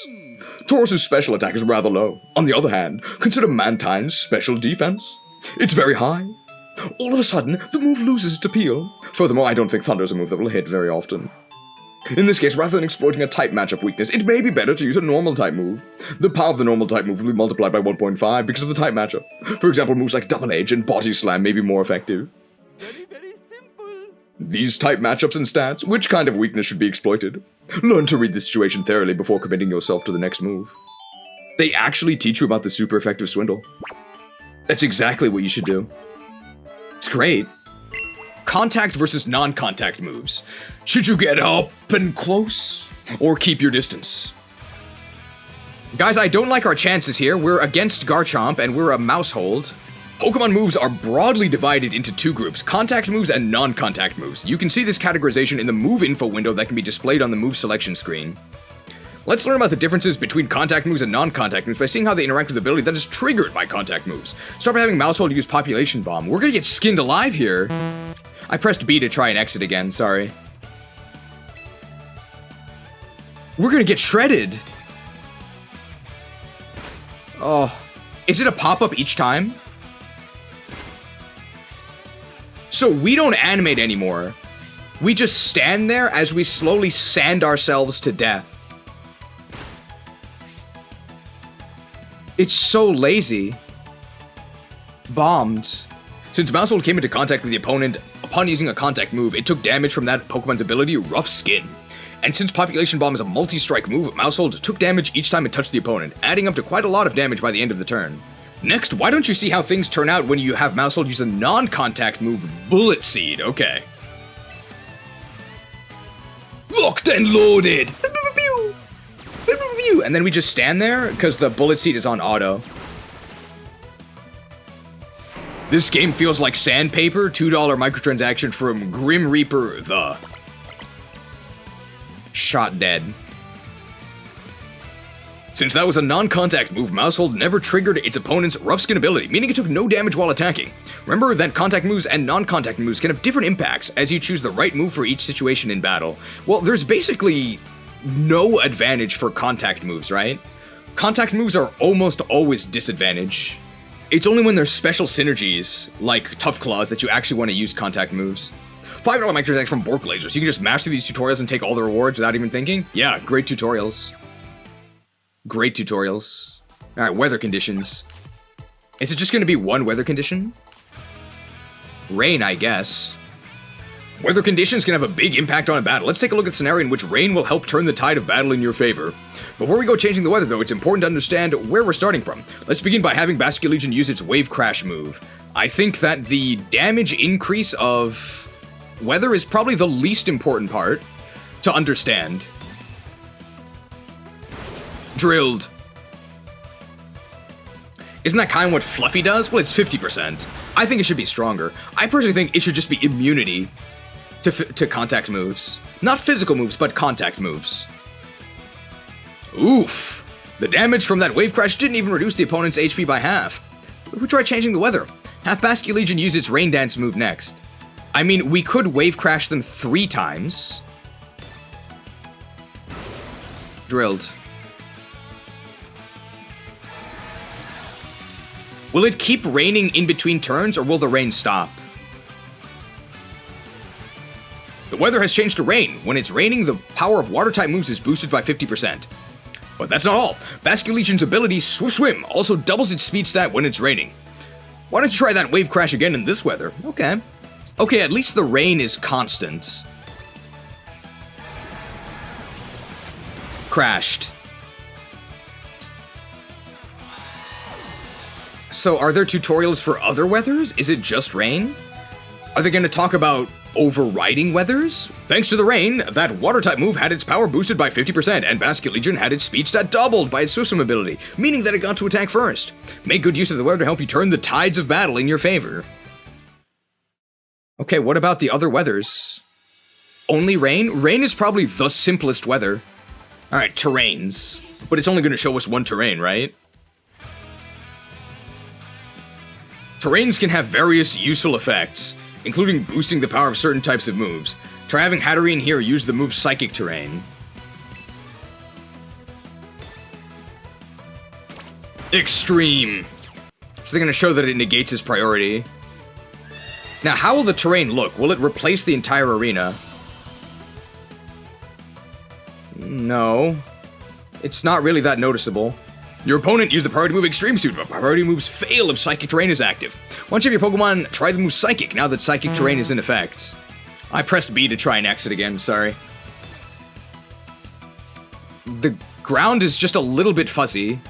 Taurus' special attack is rather low. On the other hand, consider Mantine's special defense. It's very high. All of a sudden, the move loses its appeal. Furthermore, I don't think Thunder is a move that will hit very often. In this case, rather than exploiting a type matchup weakness, it may be better to use a normal type move. The power of the normal type move will be multiplied by 1.5 because of the type matchup. For example, moves like Double Edge and Body Slam may be more effective. Very, very simple. These type matchups and stats, which kind of weakness should be exploited? Learn to read the situation thoroughly before committing yourself to the next move. They actually teach you about the super effective Swindle. That's exactly what you should do. It's great. Contact versus non-contact moves. Should you get up and close, or keep your distance? Guys, I don't like our chances here. We're against Garchomp, and we're a Mousehold. Pokemon moves are broadly divided into two groups, contact moves and non-contact moves. You can see this categorization in the move info window that can be displayed on the move selection screen. Let's learn about the differences between contact moves and non-contact moves by seeing how they interact with ability that is triggered by contact moves. Start by having Mousehold use Population Bomb. We're gonna get skinned alive here. I pressed B to try and exit again, sorry. We're gonna get shredded. Oh, is it a pop-up each time? So we don't animate anymore. We just stand there as we slowly sand ourselves to death. It's so lazy. Bombed. Since Mousehold came into contact with the opponent upon using a contact move, it took damage from that Pokemon's ability, Rough Skin. And since Population Bomb is a multi-strike move, Mousehold took damage each time it touched the opponent, adding up to quite a lot of damage by the end of the turn. Next, why don't you see how things turn out when you have Mousehold use a non-contact move, Bullet Seed? Okay. Locked and loaded! And then we just stand there, because the Bullet Seed is on auto. This game feels like sandpaper, $2 microtransaction from Grim Reaper, the... Shot dead. Since that was a non-contact move, Mousehold never triggered its opponent's Rough Skin ability, meaning it took no damage while attacking. Remember that contact moves and non-contact moves can have different impacts as you choose the right move for each situation in battle. Well, there's basically no advantage for contact moves, right? Contact moves are almost always disadvantage. It's only when there's special synergies, like Tough Claws, that you actually want to use contact moves. $5 microtransaction from Bork Lasers. You can just master these tutorials and take all the rewards without even thinking? Yeah, great tutorials. Great tutorials. Alright, weather conditions. Is it just going to be one weather condition? Rain, I guess. Weather conditions can have a big impact on a battle. Let's take a look at a scenario in which rain will help turn the tide of battle in your favor. Before we go changing the weather, though, it's important to understand where we're starting from. Let's begin by having Basculegion use its Wave Crash move. I think that the damage increase of weather is probably the least important part to understand. Drilled. Isn't that kind of what Fluffy does? Well, it's 50%. I think it should be stronger. I personally think it should just be immunity to contact moves. Not physical moves, but contact moves. Oof. The damage from that Wave Crash didn't even reduce the opponent's HP by half. If we try changing the weather, have Basculegion use its Rain Dance move next. I mean, we could Wave Crash them 3 times. Drilled. Will it keep raining in between turns, or will the rain stop? The weather has changed to rain. When it's raining, the power of water-type moves is boosted by 50%. But that's not all. Basculegion's ability, Swift Swim, also doubles its speed stat when it's raining. Why don't you try that Wave Crash again in this weather? Okay. Okay, at least the rain is constant. Crashed. So are there tutorials for other weathers? Is it just rain? Are they going to talk about overriding weathers? Thanks to the rain, that water-type move had its power boosted by 50%, and Basculegion had its speed stat doubled by its Swift Swim ability, meaning that it got to attack first. Make good use of the weather to help you turn the tides of battle in your favor. Okay, what about the other weathers? Only rain? Rain is probably the simplest weather. Alright, terrains. But it's only going to show us one terrain, right? Terrains can have various useful effects, including boosting the power of certain types of moves. Try having Hatterene here use the move Psychic Terrain. Extreme. So they're going to show that it negates his priority. Now, how will the terrain look? Will it replace the entire arena? No. It's not really that noticeable. Your opponent used the priority move Extreme Suit, but priority moves fail if Psychic Terrain is active. Once you have your Pokemon, try the move Psychic now that Psychic Terrain is in effect. I pressed B to try and exit again, sorry. The ground is just a little bit fuzzy.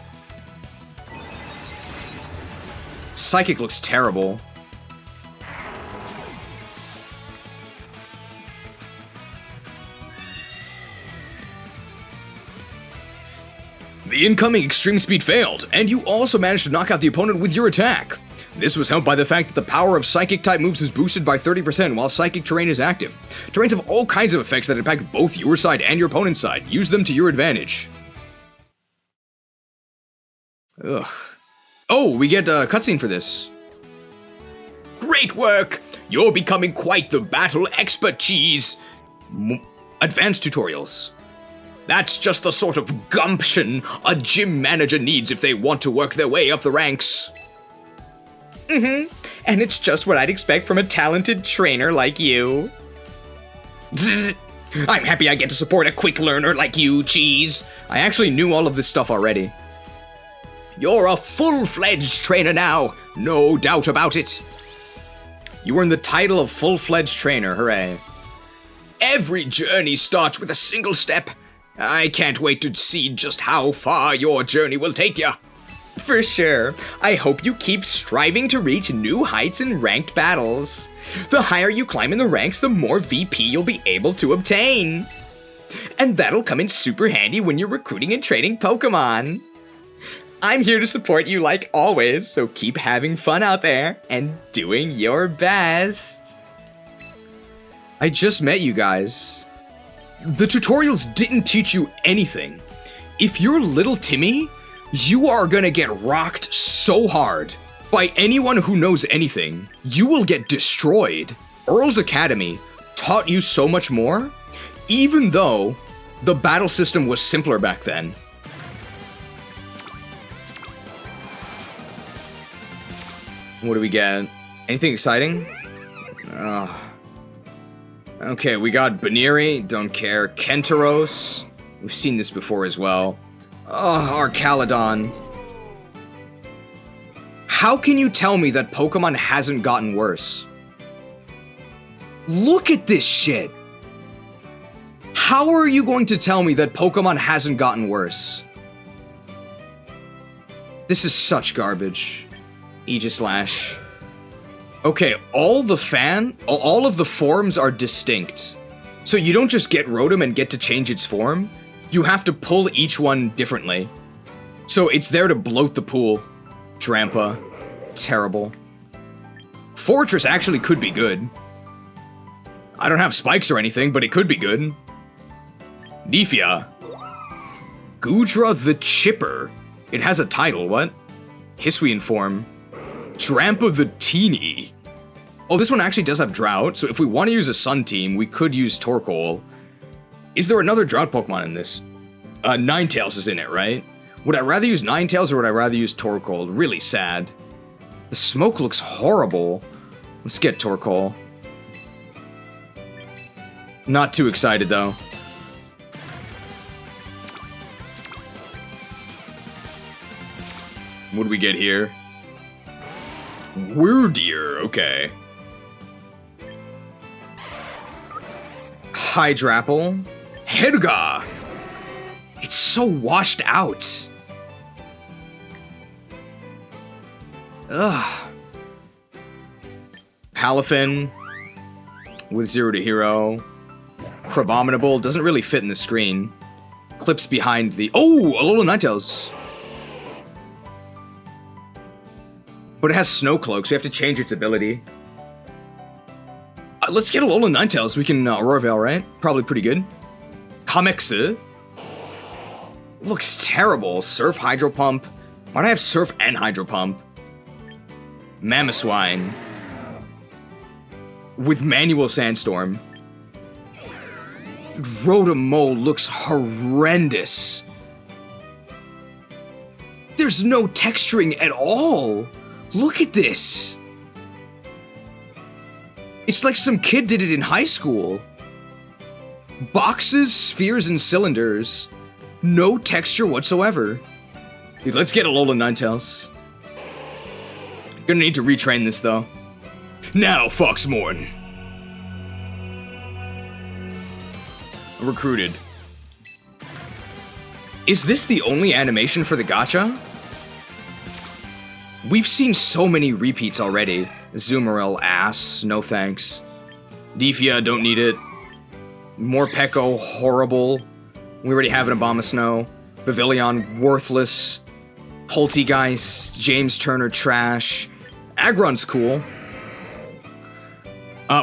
Psychic looks terrible. The incoming Extreme Speed failed, and you also managed to knock out the opponent with your attack. This was helped by the fact that the power of Psychic-type moves is boosted by 30% while Psychic Terrain is active. Terrains have all kinds of effects that impact both your side and your opponent's side. Use them to your advantage. Ugh. Oh, we get a cutscene for this. Great work! You're becoming quite the battle expert, Cheese! Advanced tutorials. That's just the sort of gumption a gym manager needs if they want to work their way up the ranks. And it's just what I'd expect from a talented trainer like you. I'm happy I get to support a quick learner like you, Cheese. I actually knew all of this stuff already. You're a full-fledged trainer now, no doubt about it. You earned the title of full-fledged trainer, hooray. Every journey starts with a single step. I can't wait to see just how far your journey will take you. For sure. I hope you keep striving to reach new heights in ranked battles. The higher you climb in the ranks, the more VP you'll be able to obtain. And that'll come in super handy when you're recruiting and trading Pokemon. I'm here to support you like always, so keep having fun out there and doing your best. I just met you guys. The tutorials didn't teach you anything. If you're little Timmy, you are gonna get rocked so hard by anyone who knows anything. You will get destroyed. Earl's Academy taught you so much more, even though the battle system was simpler back then. What do we get? Anything exciting? Okay, we got Baniri, don't care. Kentaros, we've seen this before as well. Arcalodon. How can you tell me that Pokemon hasn't gotten worse? Look at this shit! How are you going to tell me that Pokemon hasn't gotten worse? This is such garbage. Aegislash. Okay, all of the forms are distinct. So you don't just get Rotom and get to change its form. You have to pull each one differently. So it's there to bloat the pool. Drampa. Terrible. Fortress actually could be good. I don't have spikes or anything, but it could be good. Nifia. Gudra the Chipper. It has a title, what? Hisuian form. Drampa the Teeny. Oh, this one actually does have Drought, so if we want to use a Sun team, we could use Torkoal. Is there another Drought Pokemon in this? Ninetales is in it, right? Would I rather use Ninetales or would I rather use Torkoal? Really sad. The smoke looks horrible. Let's get Torkoal. Not too excited, though. What do we get here? Weirdier, okay. Hydrapple. Hedga! It's so washed out. Ugh. Palafin. With 0 to hero. Crabominable. Doesn't really fit in the screen. Clips behind the... Oh! Alola Ninetales. But it has Snow Cloak, so we have to change its ability. Let's get Alola Ninetales. We can Aurora Veil, right? Probably pretty good. Kamexu. Looks terrible. Surf Hydro Pump. Why do I have Surf and Hydro Pump? Mamoswine. With Manual Sandstorm. Rotom looks horrendous. There's no texturing at all. Look at this. It's like some kid did it in high school. Boxes, spheres, and cylinders. No texture whatsoever. Dude, let's get Alola Ninetales. Gonna need to retrain this, though. Now, Foxmorn. Recruited. Is this the only animation for the gacha? We've seen so many repeats already. Azumarill, ass, no thanks. Nifia, don't need it. Morpeko, horrible. We already have an Abomasnow. Pavilion, worthless. Poltegeist, James Turner, trash. Aggron's cool.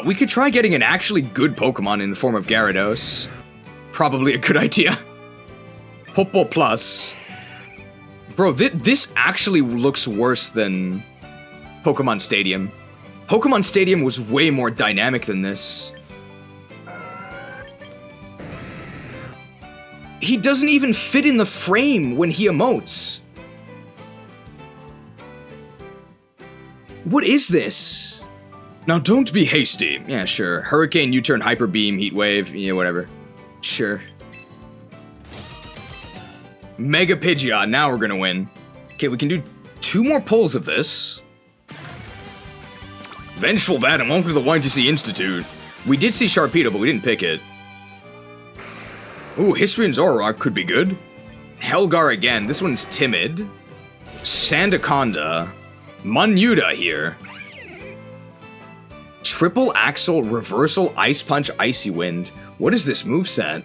We could try getting an actually good Pokemon in the form of Gyarados. Probably a good idea. Popo Plus. Bro, this actually looks worse than Pokemon Stadium. Pokemon Stadium was way more dynamic than this. He doesn't even fit in the frame when he emotes. What is this? Now don't be hasty. Yeah, sure. Hurricane, U-turn, Hyper Beam, Heat Wave, yeah, whatever. Sure. Mega Pidgeot, now we're gonna win. Okay, we can do 2 more pulls of this. Vengeful Bat and welcome to the YTC Institute. We did see Sharpedo, but we didn't pick it. Ooh, Hisuian Zoroark could be good. Helgar again, this one's timid. Sandaconda. Munyuda here. Triple Axle, Reversal, Ice Punch, Icy Wind. What is this moveset?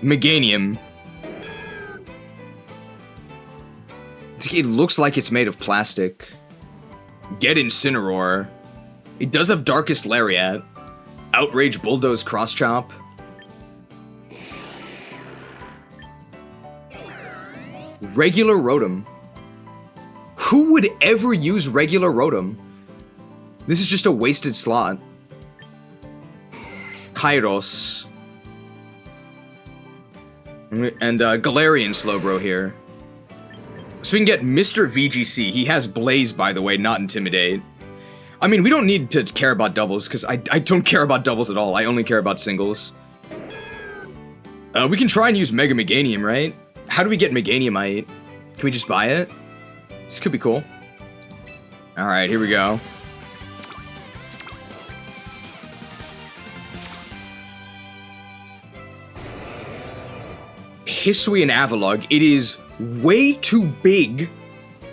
Meganium. It looks like it's made of plastic. Get Incineroar. It does have Darkest Lariat. Outrage, Bulldoze, Cross Chop. Regular Rotom. Who would ever use regular Rotom? This is just a wasted slot. Kairos. And Galarian Slowbro here. So we can get Mr. VGC. He has Blaze, by the way, not Intimidate. I mean, we don't need to care about doubles, because I don't care about doubles at all. I only care about singles. We can try and use Mega Meganium, right? How do we get Meganiumite? Can we just buy it? This could be cool. Alright, here we go. Hisuian Avalugg. It is way too big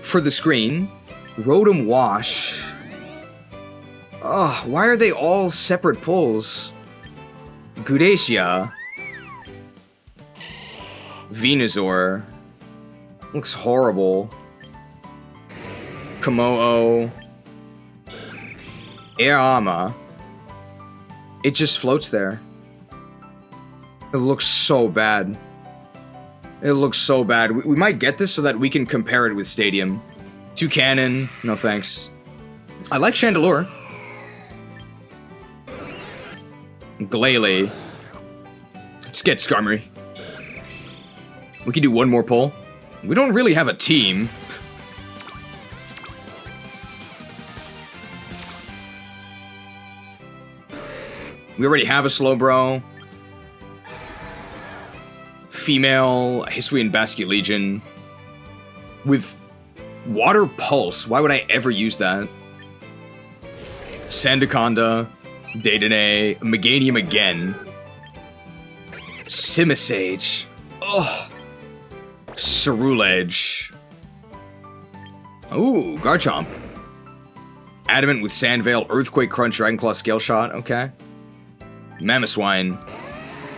for the screen. Rotom Wash. Oh, why are they all separate pulls? Gudacea. Venusaur. Looks horrible. Komodo. Airama. It just floats there. It looks so bad. It looks so bad. We might get this so that we can compare it with Stadium. Toucannon. No thanks. I like Chandelure. Glalie. Let's get Skarmory. We can do one more pull. We don't really have a team. We already have a Slowbro. Female Hisuian Basculegion. With Water Pulse. Why would I ever use that? Sandaconda. Dedenne. Meganium again. Simisage. Oh. Ceruledge. Ooh, Garchomp. Adamant with Sandveil, Earthquake, Crunch, Dragonclaw, Scale Shot, okay. Mamoswine.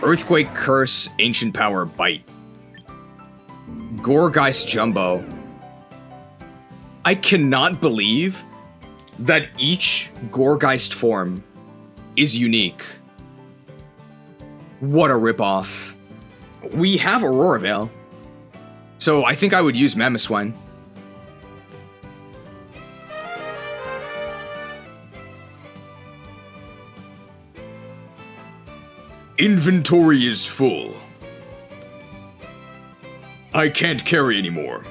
Earthquake, Curse, Ancient Power, Bite. Gourgeist Jumbo. I cannot believe that each Gourgeist form is unique. What a ripoff. We have Aurora Veil. So I think I would use Mamoswine. Inventory is full. I can't carry anymore.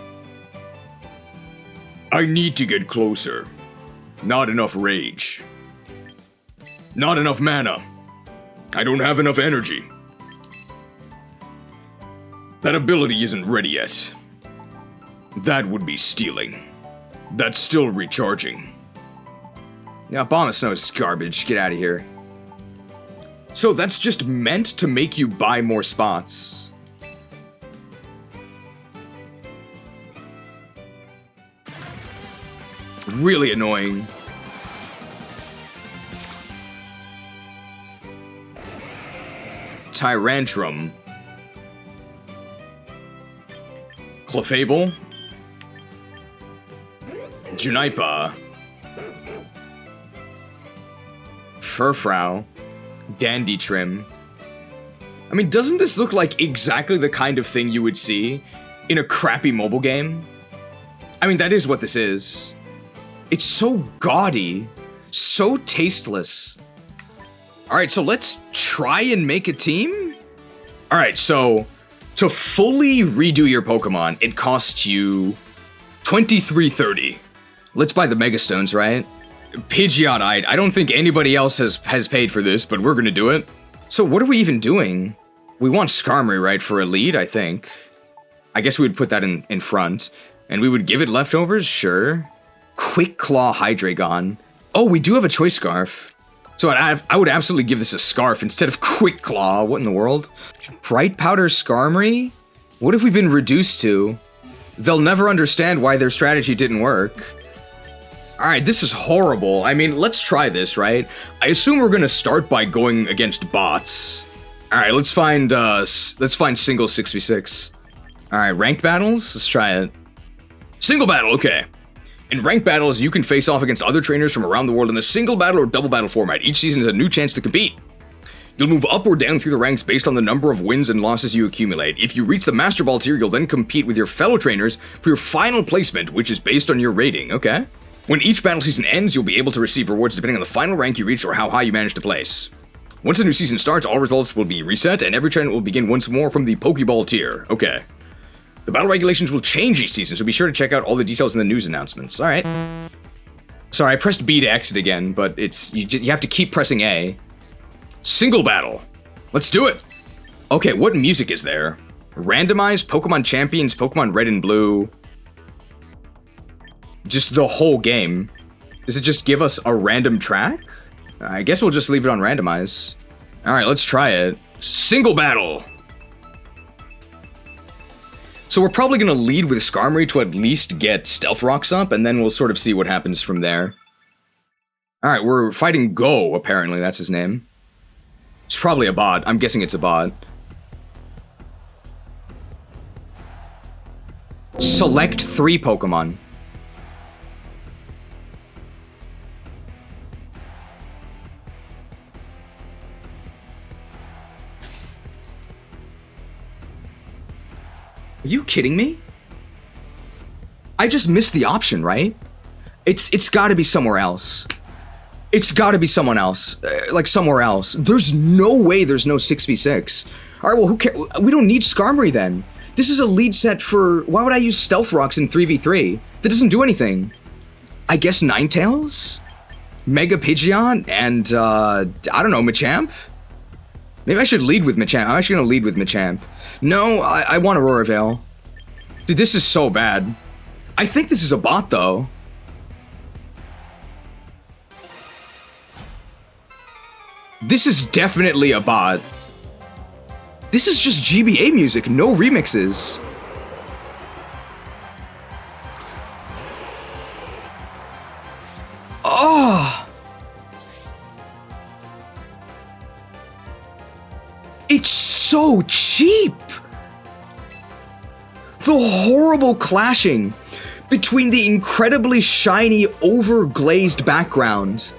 I need to get closer. Not enough rage. Not enough mana. I don't have enough energy. That ability isn't ready yet. That would be stealing. That's still recharging. Yeah, Abomasnow's garbage. Get out of here. So that's just meant to make you buy more spots. Really annoying. Tyrantrum. Clefable. Junipa. Furfrou. Dandy Trim. I mean, doesn't this look like exactly the kind of thing you would see in a crappy mobile game? I mean, that is what this is. It's so gaudy, so tasteless. Alright, so let's try and make a team? Alright, so to fully redo your Pokemon, it costs you $23.30. Let's buy the Megastones, right? Pidgeot, I don't think anybody else has paid for this, but we're gonna do it. So what are we even doing? We want Skarmory, right, for a lead, I think. I guess we would put that in front. And we would give it leftovers, sure. Quick Claw Hydreigon. Oh, we do have a Choice Scarf. So I would absolutely give this a Scarf instead of Quick Claw. What in the world? Bright Powder Skarmory? What have we been reduced to? They'll never understand why their strategy didn't work. Alright, this is horrible. I mean, let's try this, right? I assume we're gonna start by going against bots. Alright, let's find single 6v6. Alright, ranked battles? Let's try it. Single battle, okay. In ranked battles, you can face off against other trainers from around the world in a single battle or double battle format. Each season is a new chance to compete. You'll move up or down through the ranks based on the number of wins and losses you accumulate. If you reach the Master Ball tier, you'll then compete with your fellow trainers for your final placement, which is based on your rating, okay? When each battle season ends, you'll be able to receive rewards depending on the final rank you reached or how high you managed to place. Once the new season starts, all results will be reset, and every trainer will begin once more from the Pokeball tier, okay. The battle regulations will change each season, so be sure to check out all the details in the news announcements. Alright. Sorry, I pressed B to exit again, but you have to keep pressing A. Single battle. Let's do it! Okay, what music is there? Randomize Pokemon Champions, Pokemon Red and Blue. Just the whole game. Does it just give us a random track? I guess we'll just leave it on randomize. Alright, let's try it. Single battle! So we're probably gonna lead with Skarmory to at least get Stealth Rocks up, and then we'll sort of see what happens from there. Alright, we're fighting Go, apparently, that's his name. It's probably a bot. I'm guessing it's a bot. Select 3 Pokemon. Are you kidding me? I just missed the option, right? It's gotta be somewhere else. It's gotta be someone else. Like somewhere else. There's no way there's no 6v6. Alright, well who cares? We don't need Skarmory then. This is a lead set for... Why would I use Stealth Rocks in 3v3? That doesn't do anything. I guess Ninetales? Mega Pidgeot? And, I don't know, Machamp? Maybe I should lead with Machamp. I'm actually gonna lead with Machamp. No, I want Aurora Veil. Dude, this is so bad. I think this is a bot, though. This is definitely a bot. This is just GBA music, no remixes. Oh! It's so cheap! The horrible clashing between the incredibly shiny, overglazed background,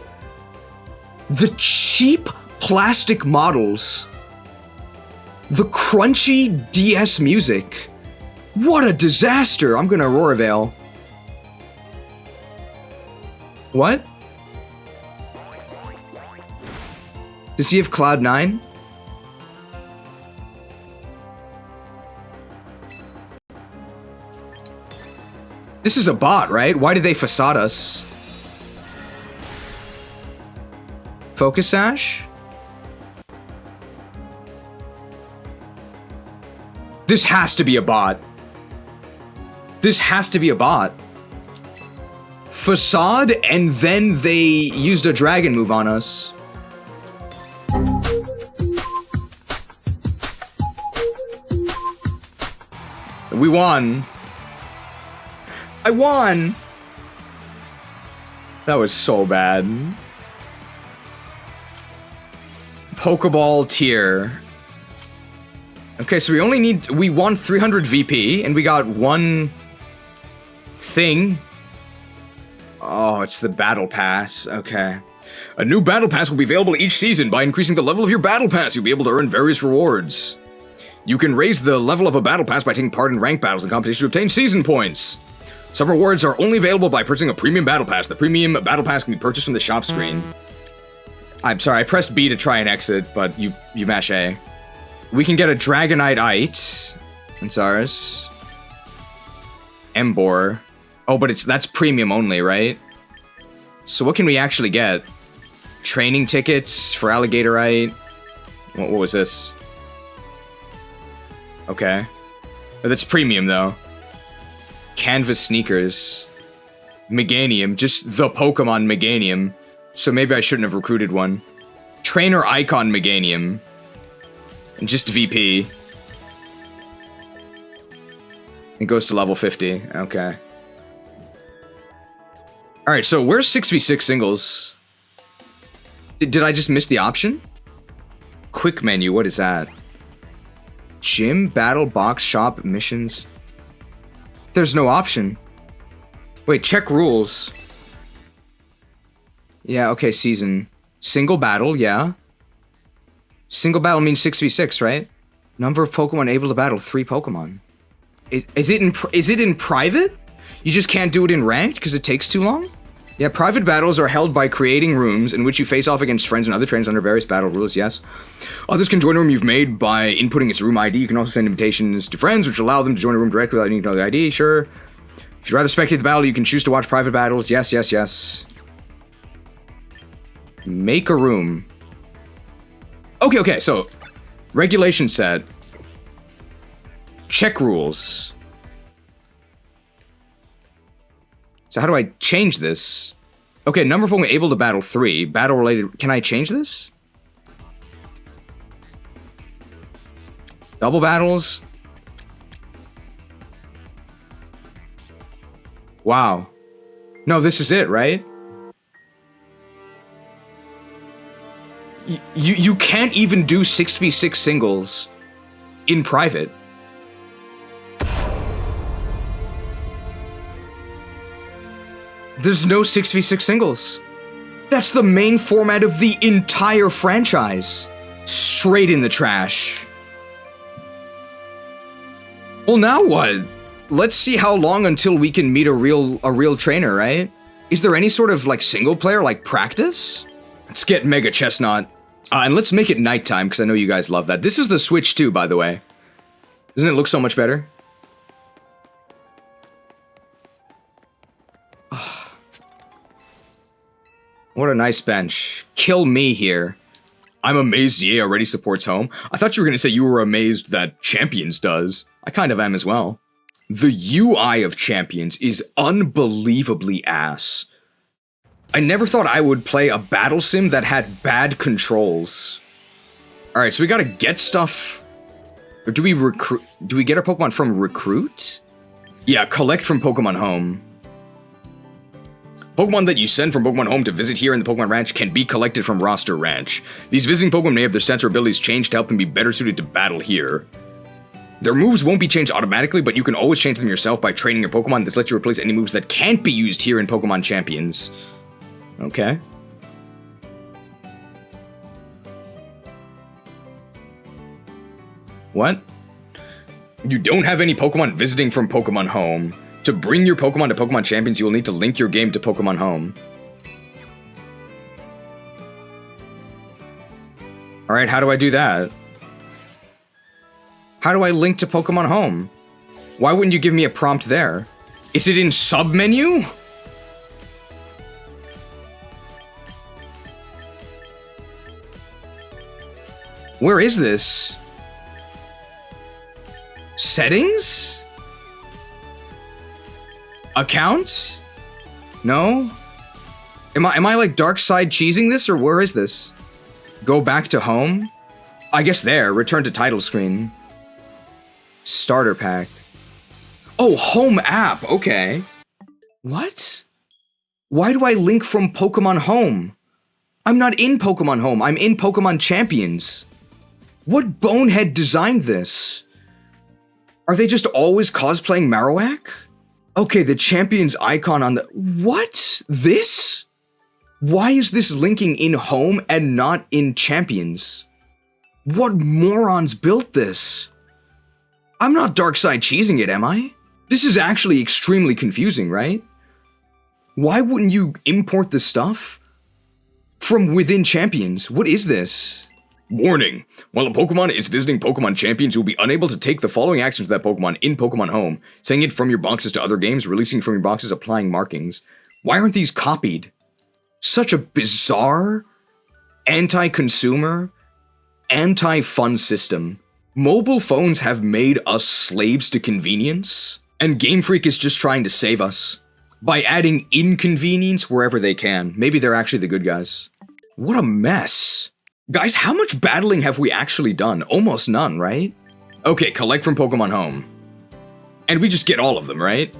the cheap plastic models, the crunchy DS music. What a disaster! I'm gonna Aurora Veil. What? Does he have Cloud9? This is a bot, right? Why did they facade us? Focus Sash? This has to be a bot. This has to be a bot. Facade, and then they used a dragon move on us. We won. I won! That was so bad. Pokeball tier. Okay, so we won 300 VP, and we got one thing. Oh, it's the Battle Pass. Okay. A new Battle Pass will be available each season. By increasing the level of your Battle Pass, you'll be able to earn various rewards. You can raise the level of a Battle Pass by taking part in ranked battles and competitions to obtain season points. Some rewards are only available by purchasing a premium battle pass. The premium battle pass can be purchased from the shop screen. I'm sorry, I pressed B to try and exit, but you mash A. We can get a Dragonite-ite. It's ours. Embor. Oh, but that's premium only, right? So what can we actually get? Training tickets for Alligatorite. What was this? Okay. Oh, that's premium, though. Canvas sneakers. Meganium. Just the Pokemon Meganium. So maybe I shouldn't have recruited one. Trainer Icon Meganium. And just VP. It goes to level 50. Okay. Alright, so where's 6v6 singles? Did I just miss the option? Quick menu, what is that? Gym, battle, box, shop, missions. There's no option. Wait, check rules. Yeah, okay, season. Single battle, yeah. Single battle means 6v6, right? Number of Pokemon able to battle, 3 Pokemon. Is it in private? You just can't do it in ranked because it takes too long? Yeah, private battles are held by creating rooms in which you face off against friends and other trainers under various battle rules, yes. Others can join a room you've made by inputting its room ID. You can also send invitations to friends, which allow them to join a room directly without needing to know the ID, sure. If you'd rather spectate the battle, you can choose to watch private battles. Yes, yes, yes. Make a room. Okay, so regulation set. Check rules. So how do I change this? Okay, number of Pokemon able to battle 3. Battle related. Can I change this? Double battles. Wow. No, this is it, right? You can't even do 6v6 singles in private. There's no 6v6 singles. That's the main format of the entire franchise. Straight in the trash. Well, now what? Let's see how long until we can meet a real trainer, right? Is there any sort of like single player like practice? Let's get Mega Chesnaut. And let's make it nighttime because I know you guys love that. This is the Switch too, by the way. Doesn't it look so much better? What a nice bench. Kill me here. I'm amazed EA already supports home. I thought you were going to say you were amazed that Champions does. I kind of am as well. The UI of Champions is unbelievably ass. I never thought I would play a battle sim that had bad controls. Alright, so we gotta get stuff. Or do we recruit? Do we get our Pokemon from Recruit? Yeah, collect from Pokemon Home. Pokemon that you send from Pokemon Home to visit here in the Pokemon Ranch can be collected from Roster Ranch. These visiting Pokemon may have their stats or abilities changed to help them be better suited to battle here. Their moves won't be changed automatically, but you can always change them yourself by training your Pokemon. This lets you replace any moves that can't be used here in Pokemon Champions. Okay. What? You don't have any Pokemon visiting from Pokemon Home. To bring your Pokemon to Pokemon Champions, you will need to link your game to Pokemon Home. Alright, how do I do that? How do I link to Pokemon Home? Why wouldn't you give me a prompt there? Is it in sub-menu? Where is this? Settings? Account? No? Am I like DarkSydeCheesing this, or where is this? Go back to home? I guess there. Return to title screen. Starter pack. Oh, home app. Okay. What? Why do I link from Pokemon Home? I'm not in Pokemon Home. I'm in Pokemon Champions. What bonehead designed this? Are they just always cosplaying Marowak? Okay, the Champions icon on the... What? This? Why is this linking in Home and not in Champions? What morons built this? I'm not DarkSydeCheesing it, am I? This is actually extremely confusing, right? Why wouldn't you import the stuff from within Champions? What is this? Warning. While a Pokemon is visiting Pokemon Champions, you will be unable to take the following actions with that Pokemon in Pokemon Home. Sending it from your boxes to other games, releasing it from your boxes, applying markings. Why aren't these copied? Such a bizarre, anti-consumer, anti-fun system. Mobile phones have made us slaves to convenience, and Game Freak is just trying to save us by adding inconvenience wherever they can. Maybe they're actually the good guys. What a mess. Guys, how much battling have we actually done? Almost none, right? Okay, collect from Pokemon Home. And we just get all of them, right?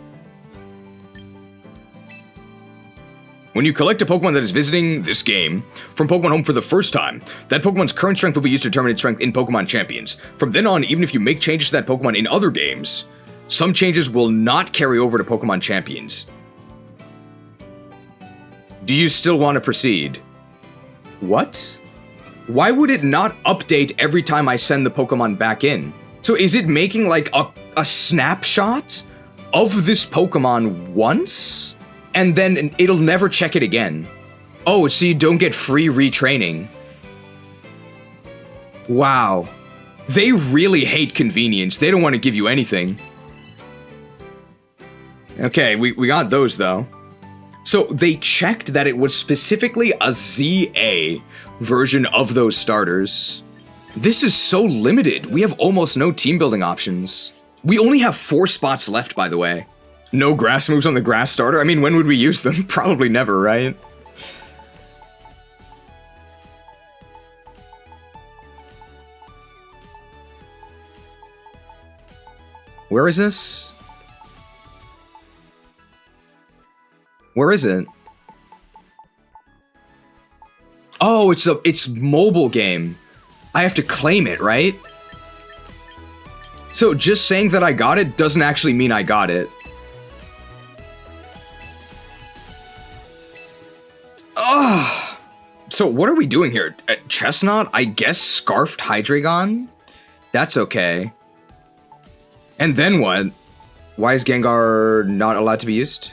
When you collect a Pokemon that is visiting this game from Pokemon Home for the first time, that Pokemon's current strength will be used to determine its strength in Pokemon Champions. From then on, even if you make changes to that Pokemon in other games, some changes will not carry over to Pokemon Champions. Do you still want to proceed? What? Why would it not update every time I send the Pokemon back in? So is it making like a snapshot of this Pokemon once? And then it'll never check it again. Oh, so you don't get free retraining. Wow. They really hate convenience. They don't want to give you anything. Okay, we got those though. So they checked that it was specifically a ZA version of those starters. This is so limited. We have almost no team building options. We only have 4 spots left, by the way. No grass moves on the grass starter? I mean, when would we use them? Probably never, right? Where is this? Where is it? Oh, it's mobile game. I have to claim it, right? So just saying that I got it doesn't actually mean I got it. Ugh. So what are we doing here? Chesnaut? I guess Scarfed Hydreigon? That's okay. And then what? Why is Gengar not allowed to be used?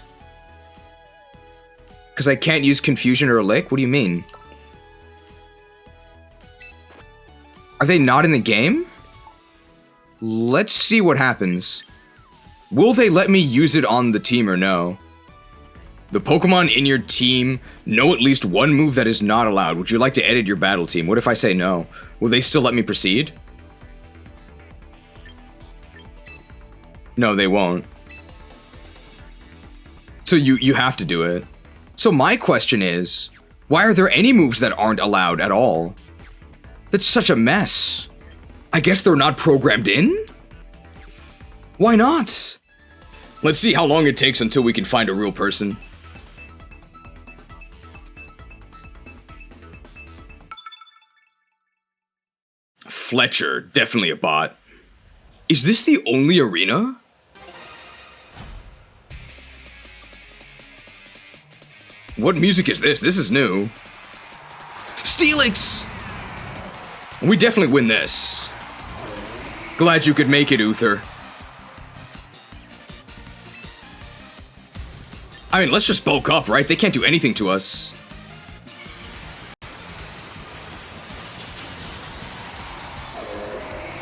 Because I can't use Confusion or Lick? What do you mean? Are they not in the game? Let's see what happens. Will they let me use it on the team or no? The Pokemon in your team know at least one move that is not allowed. Would you like to edit your battle team? What if I say no? Will they still let me proceed? No, they won't. So you have to do it. So my question is, why are there any moves that aren't allowed at all? That's such a mess. I guess they're not programmed in? Why not? Let's see how long it takes until we can find a real person. Fletcher, definitely a bot. Is this the only arena? What music is this? This is new. Steelix! We definitely win this. Glad you could make it, Uther. I mean, let's just bulk up, right? They can't do anything to us.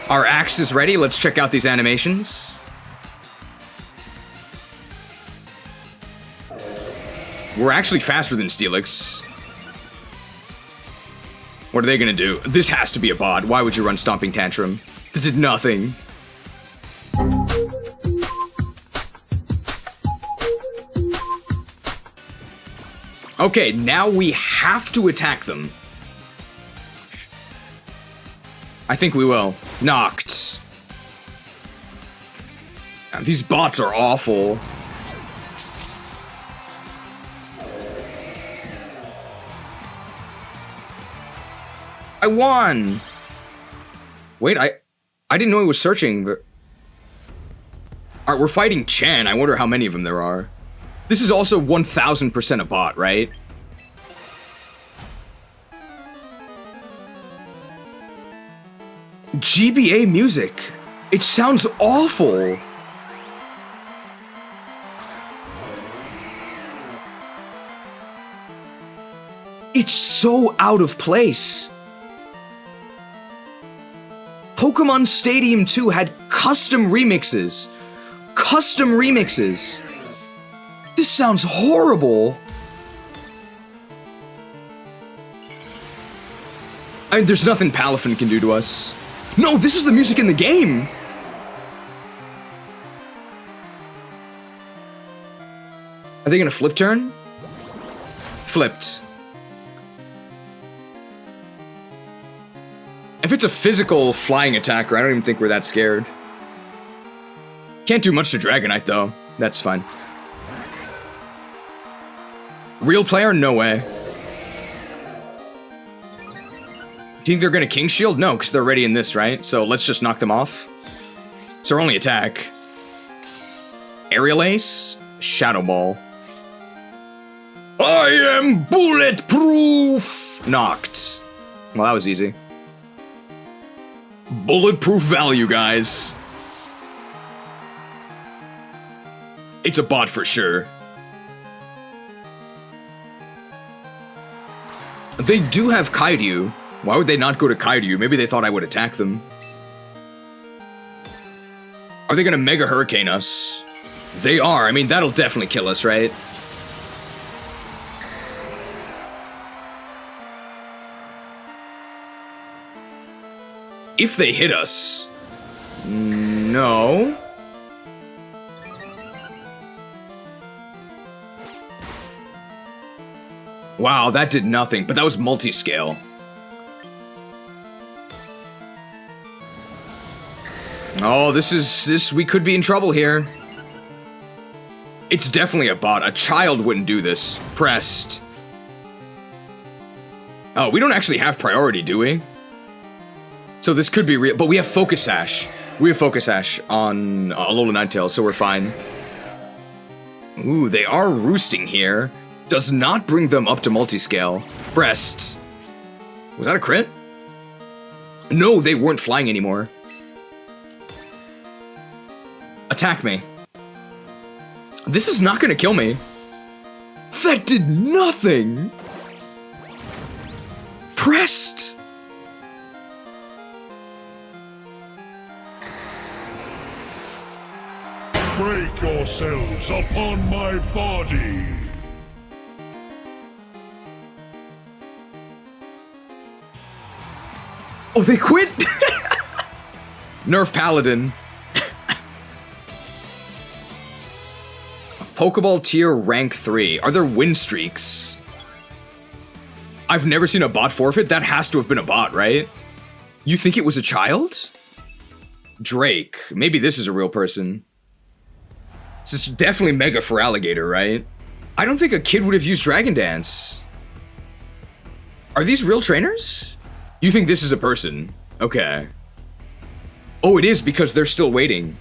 Our axe is ready. Let's check out these animations. We're actually faster than Steelix. What are they gonna do? This has to be a bot. Why would you run Stomping Tantrum? This did nothing. Okay, now we have to attack them. I think we will. Knocked. These bots are awful. I won! Wait, I didn't know he was searching, but... Alright, we're fighting Chan. I wonder how many of them there are. This is also 1000% a bot, right? GBA music. It sounds awful. It's so out of place. Pokemon Stadium 2 had custom remixes. Custom remixes. This sounds horrible. I mean, there's nothing Palafin can do to us. No, this is the music in the game. Are they gonna flip turn? Flipped. If it's a physical flying attacker, I don't even think we're that scared. Can't do much to Dragonite, though. That's fine. Real player? No way. Do you think they're gonna King Shield? No, because they're already in this, right? So let's just knock them off. It's our only attack. Aerial Ace? Shadow Ball. I am bulletproof! Knocked. Well, that was easy. Bulletproof value, guys. It's a bot for sure. They do have Kairyu. Why would they not go to Kairyu? Maybe they thought I would attack them. Are they gonna Mega Hurricane us? They are. I mean, that'll definitely kill us, right? If they hit us. No. Wow, that did nothing, but that was multi-scale. Oh, we could be in trouble here. It's definitely a bot. A child wouldn't do this. Pressed. Oh, we don't actually have priority, do we? So this could be real, but we have Focus Sash. We have Focus Sash on Alola Ninetales, so we're fine. Ooh, they are roosting here. Does not bring them up to multi-scale. Breast. Was that a crit? No, they weren't flying anymore. Attack me. This is not gonna kill me. That did nothing. Pressed. Break yourselves upon my body. Oh, they quit? Nerf Paladin. Pokeball tier rank 3. Are there win streaks? I've never seen a bot forfeit. That has to have been a bot, right? You think it was a child? Drake. Maybe this is a real person. This is definitely Mega for Alligator, right? I don't think a kid would have used Dragon Dance. Are these real trainers? You think this is a person? Okay. Oh, it is because they're still waiting.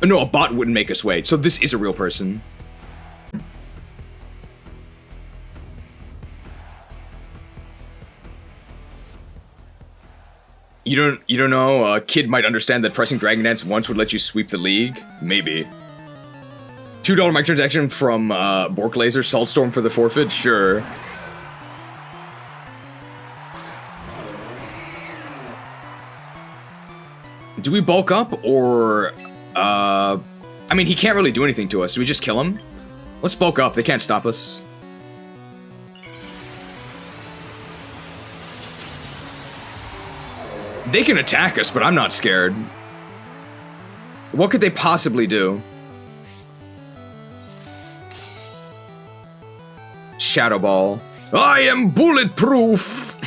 No, a bot wouldn't make us wait, so this is a real person. You don't know, a kid might understand that pressing Dragon Dance once would let you sweep the league? Maybe. $2 microtransaction from Bork Laser, Salt Storm for the forfeit? Sure. Do we bulk up, or... I mean, he can't really do anything to us. Do we just kill him? Let's bulk up. They can't stop us. They can attack us, but I'm not scared. What could they possibly do? Shadow Ball. I am bulletproof!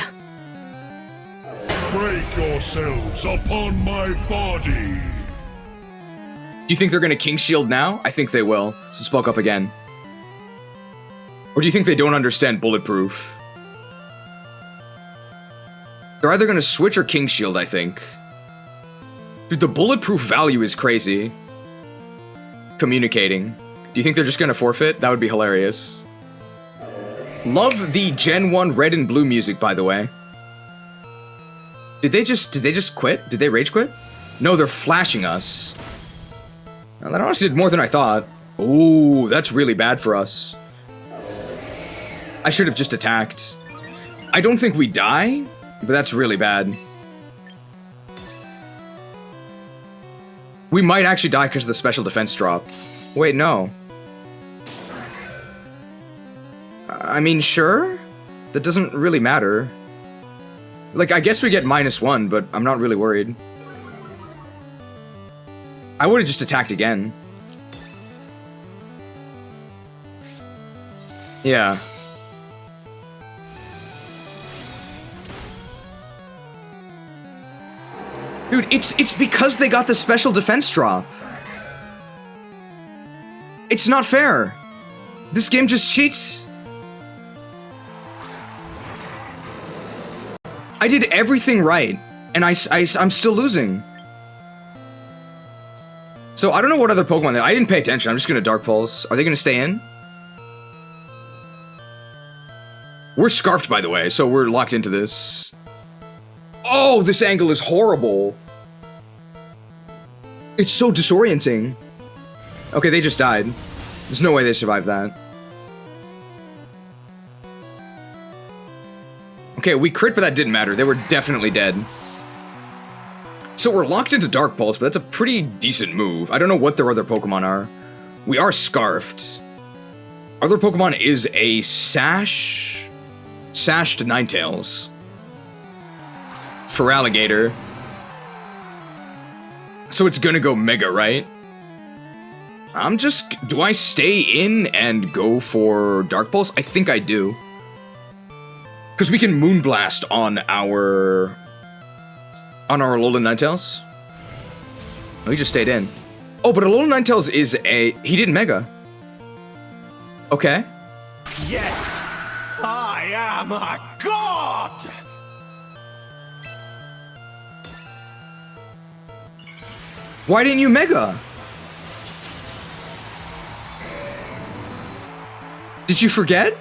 Break yourselves upon my body. Do you think they're gonna King Shield now? I think they will. So spoke up again. Or do you think they don't understand bulletproof? They're either gonna switch or King Shield, I think. Dude, the bulletproof value is crazy. Communicating. Do you think they're just gonna forfeit? That would be hilarious. Love the Gen 1 red and blue music, by the way. Did they just quit? Did they rage quit? No, they're flashing us. Well, that honestly did more than I thought. Ooh, that's really bad for us. I should have just attacked. I don't think we die, but that's really bad. We might actually die because of the special defense drop. Wait, no. I mean, sure? That doesn't really matter. Like, I guess we get -1, but I'm not really worried. I would've just attacked again. Yeah. Dude, it's because they got the special defense drop. It's not fair. This game just cheats. I did everything right, and I'm still losing. So I don't know what other Pokemon there. I didn't pay attention. I'm just gonna Dark Pulse. Are they gonna stay in? We're scarfed, by the way, so we're locked into this. Oh, this angle is horrible. It's so disorienting. Okay, they just died. There's no way they survived that. Okay, we crit, but that didn't matter. They were definitely dead. So we're locked into Dark Pulse, but that's a pretty decent move. I don't know what their other Pokemon are. We are scarfed. Other Pokemon is a Sashed Ninetales. For Alligator. So it's gonna go Mega, right? Do I stay in and go for Dark Pulse? I think I do. Because we can Moonblast on our Alolan Ninetales. Oh, he just stayed in. Oh, but Alolan Ninetales is he did Mega. Okay. Yes, I am a god! Why didn't you Mega? Did you forget?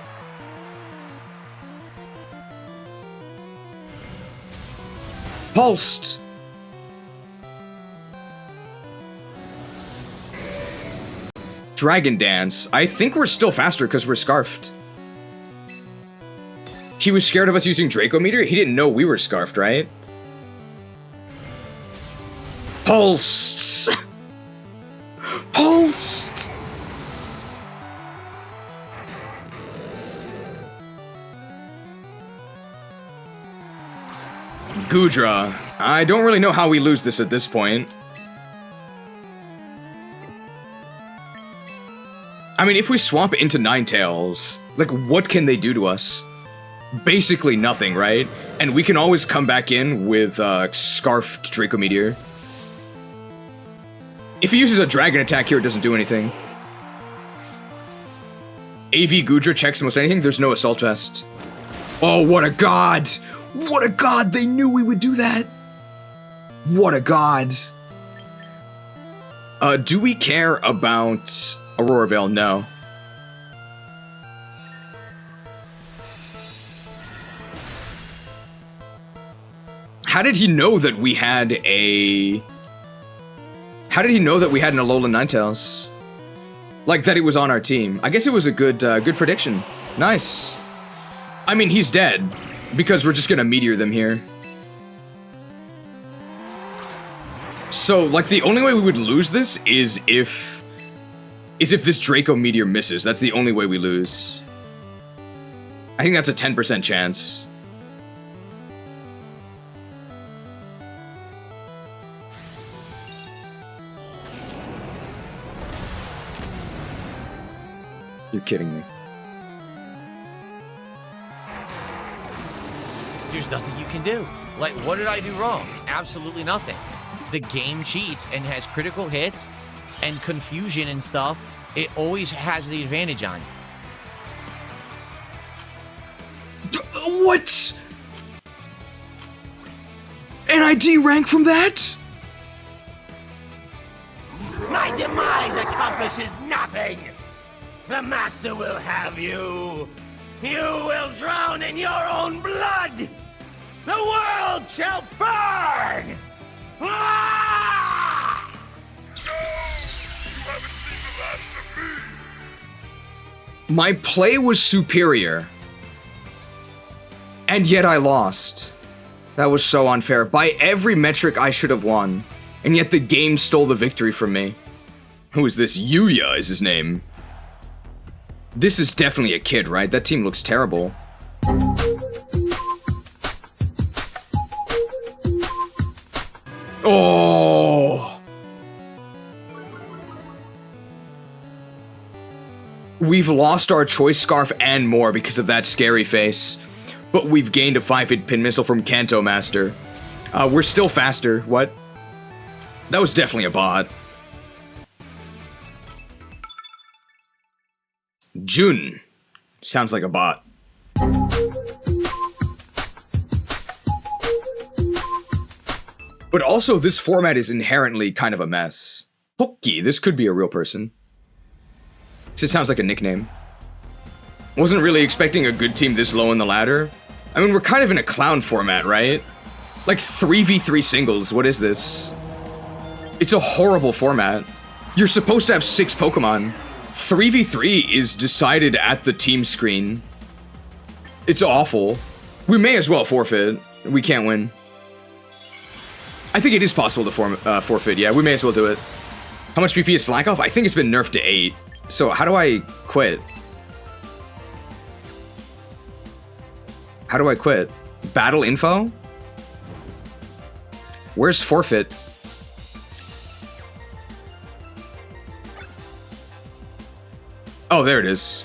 Pulsed. Dragon Dance. I think we're still faster because we're scarfed. He was scared of us using Draco Meteor? He didn't know we were scarfed, right? Pulsed. Pulsed. Goodra. I don't really know how we lose this at this point. I mean, if we swap into Ninetales, like, what can they do to us? Basically nothing, right? And we can always come back in with Scarfed Draco Meteor. If he uses a Dragon attack here, it doesn't do anything. AV Goodra checks almost anything. There's no Assault Vest. Oh, what a god! What a god! They knew we would do that! What a god! Do we care about Aurora Veil? No. How did he know that we had a... How did he know that we had an Alolan Ninetales? Like, that it was on our team. I guess it was a good prediction. Nice. I mean, he's dead. Because we're just gonna Meteor them here. So, like, the only way we would lose this is if this Draco Meteor misses. That's the only way we lose. I think that's a 10% chance. You're kidding me. There's nothing you can do. Like, what did I do wrong? Absolutely nothing. The game cheats and has critical hits and confusion and stuff. It always has the advantage on you. What? NID rank from that? My demise accomplishes nothing! The Master will have you! You will drown in your own blood! The world shall burn! Ah! My play was superior. And yet I lost. That was so unfair. By every metric, I should have won. and yet the game stole the victory from me. Who is this? Yuya is his name. This is definitely a kid, right? That team looks terrible. Oh! We've lost our choice scarf and more because of that scary face. But we've gained a 5-hit pin missile from Kanto Master. We're still faster. What? That was definitely a bot. Jun. Sounds like a bot. But also, this format is inherently kind of a mess. Hoki, this could be a real person. It sounds like a nickname. Wasn't really expecting a good team this low in the ladder. I mean, we're kind of in a clown format, right? Like 3v3 singles, what is this? It's a horrible format. You're supposed to have 6 Pokemon. 3v3 is decided at the team screen. It's awful. We may as well forfeit. We can't win. I think it is possible to forfeit, yeah, we may as well do it. How much PP is Slack Off? I think it's been nerfed to 8. So how do I quit? How do I quit? Battle info? Where's forfeit? Oh, there it is.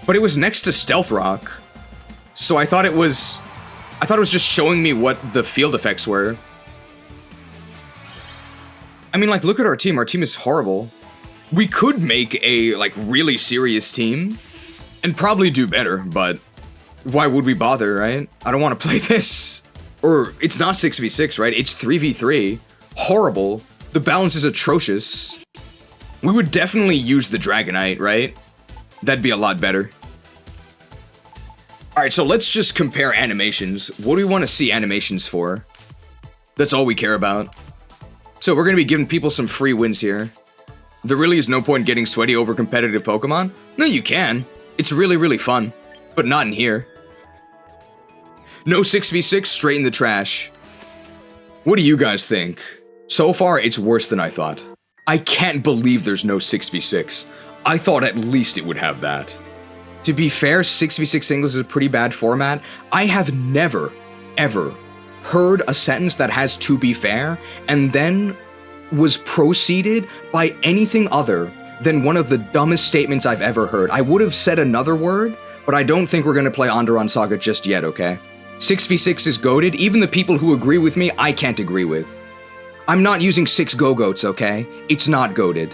But it was next to Stealth Rock. So I thought it was just showing me what the field effects were. I mean, like, look at our team. Our team is horrible. We could make a, like, really serious team and probably do better, but why would we bother, right? I don't want to play this. Or, it's not 6v6, right? It's 3v3. Horrible. The balance is atrocious. We would definitely use the Dragonite, right? That'd be a lot better. Alright, so let's just compare animations. What do we want to see animations for? That's all we care about. So we're going to be giving people some free wins here. There really is no point getting sweaty over competitive Pokemon. No, you can. It's really, really fun. But not in here. No 6v6, straight in the trash. What do you guys think? So far, it's worse than I thought. I can't believe there's no 6v6. I thought at least it would have that. To be fair, 6v6 singles is a pretty bad format. I have never, ever heard a sentence that has "to be fair" and then was preceded by anything other than one of the dumbest statements I've ever heard. I would have said another word, but I don't think we're gonna play Onderon Saga just yet, okay? 6v6 is goated. Even the people who agree with me, I can't agree with. I'm not using 6 Go-Goats, okay? It's not goated.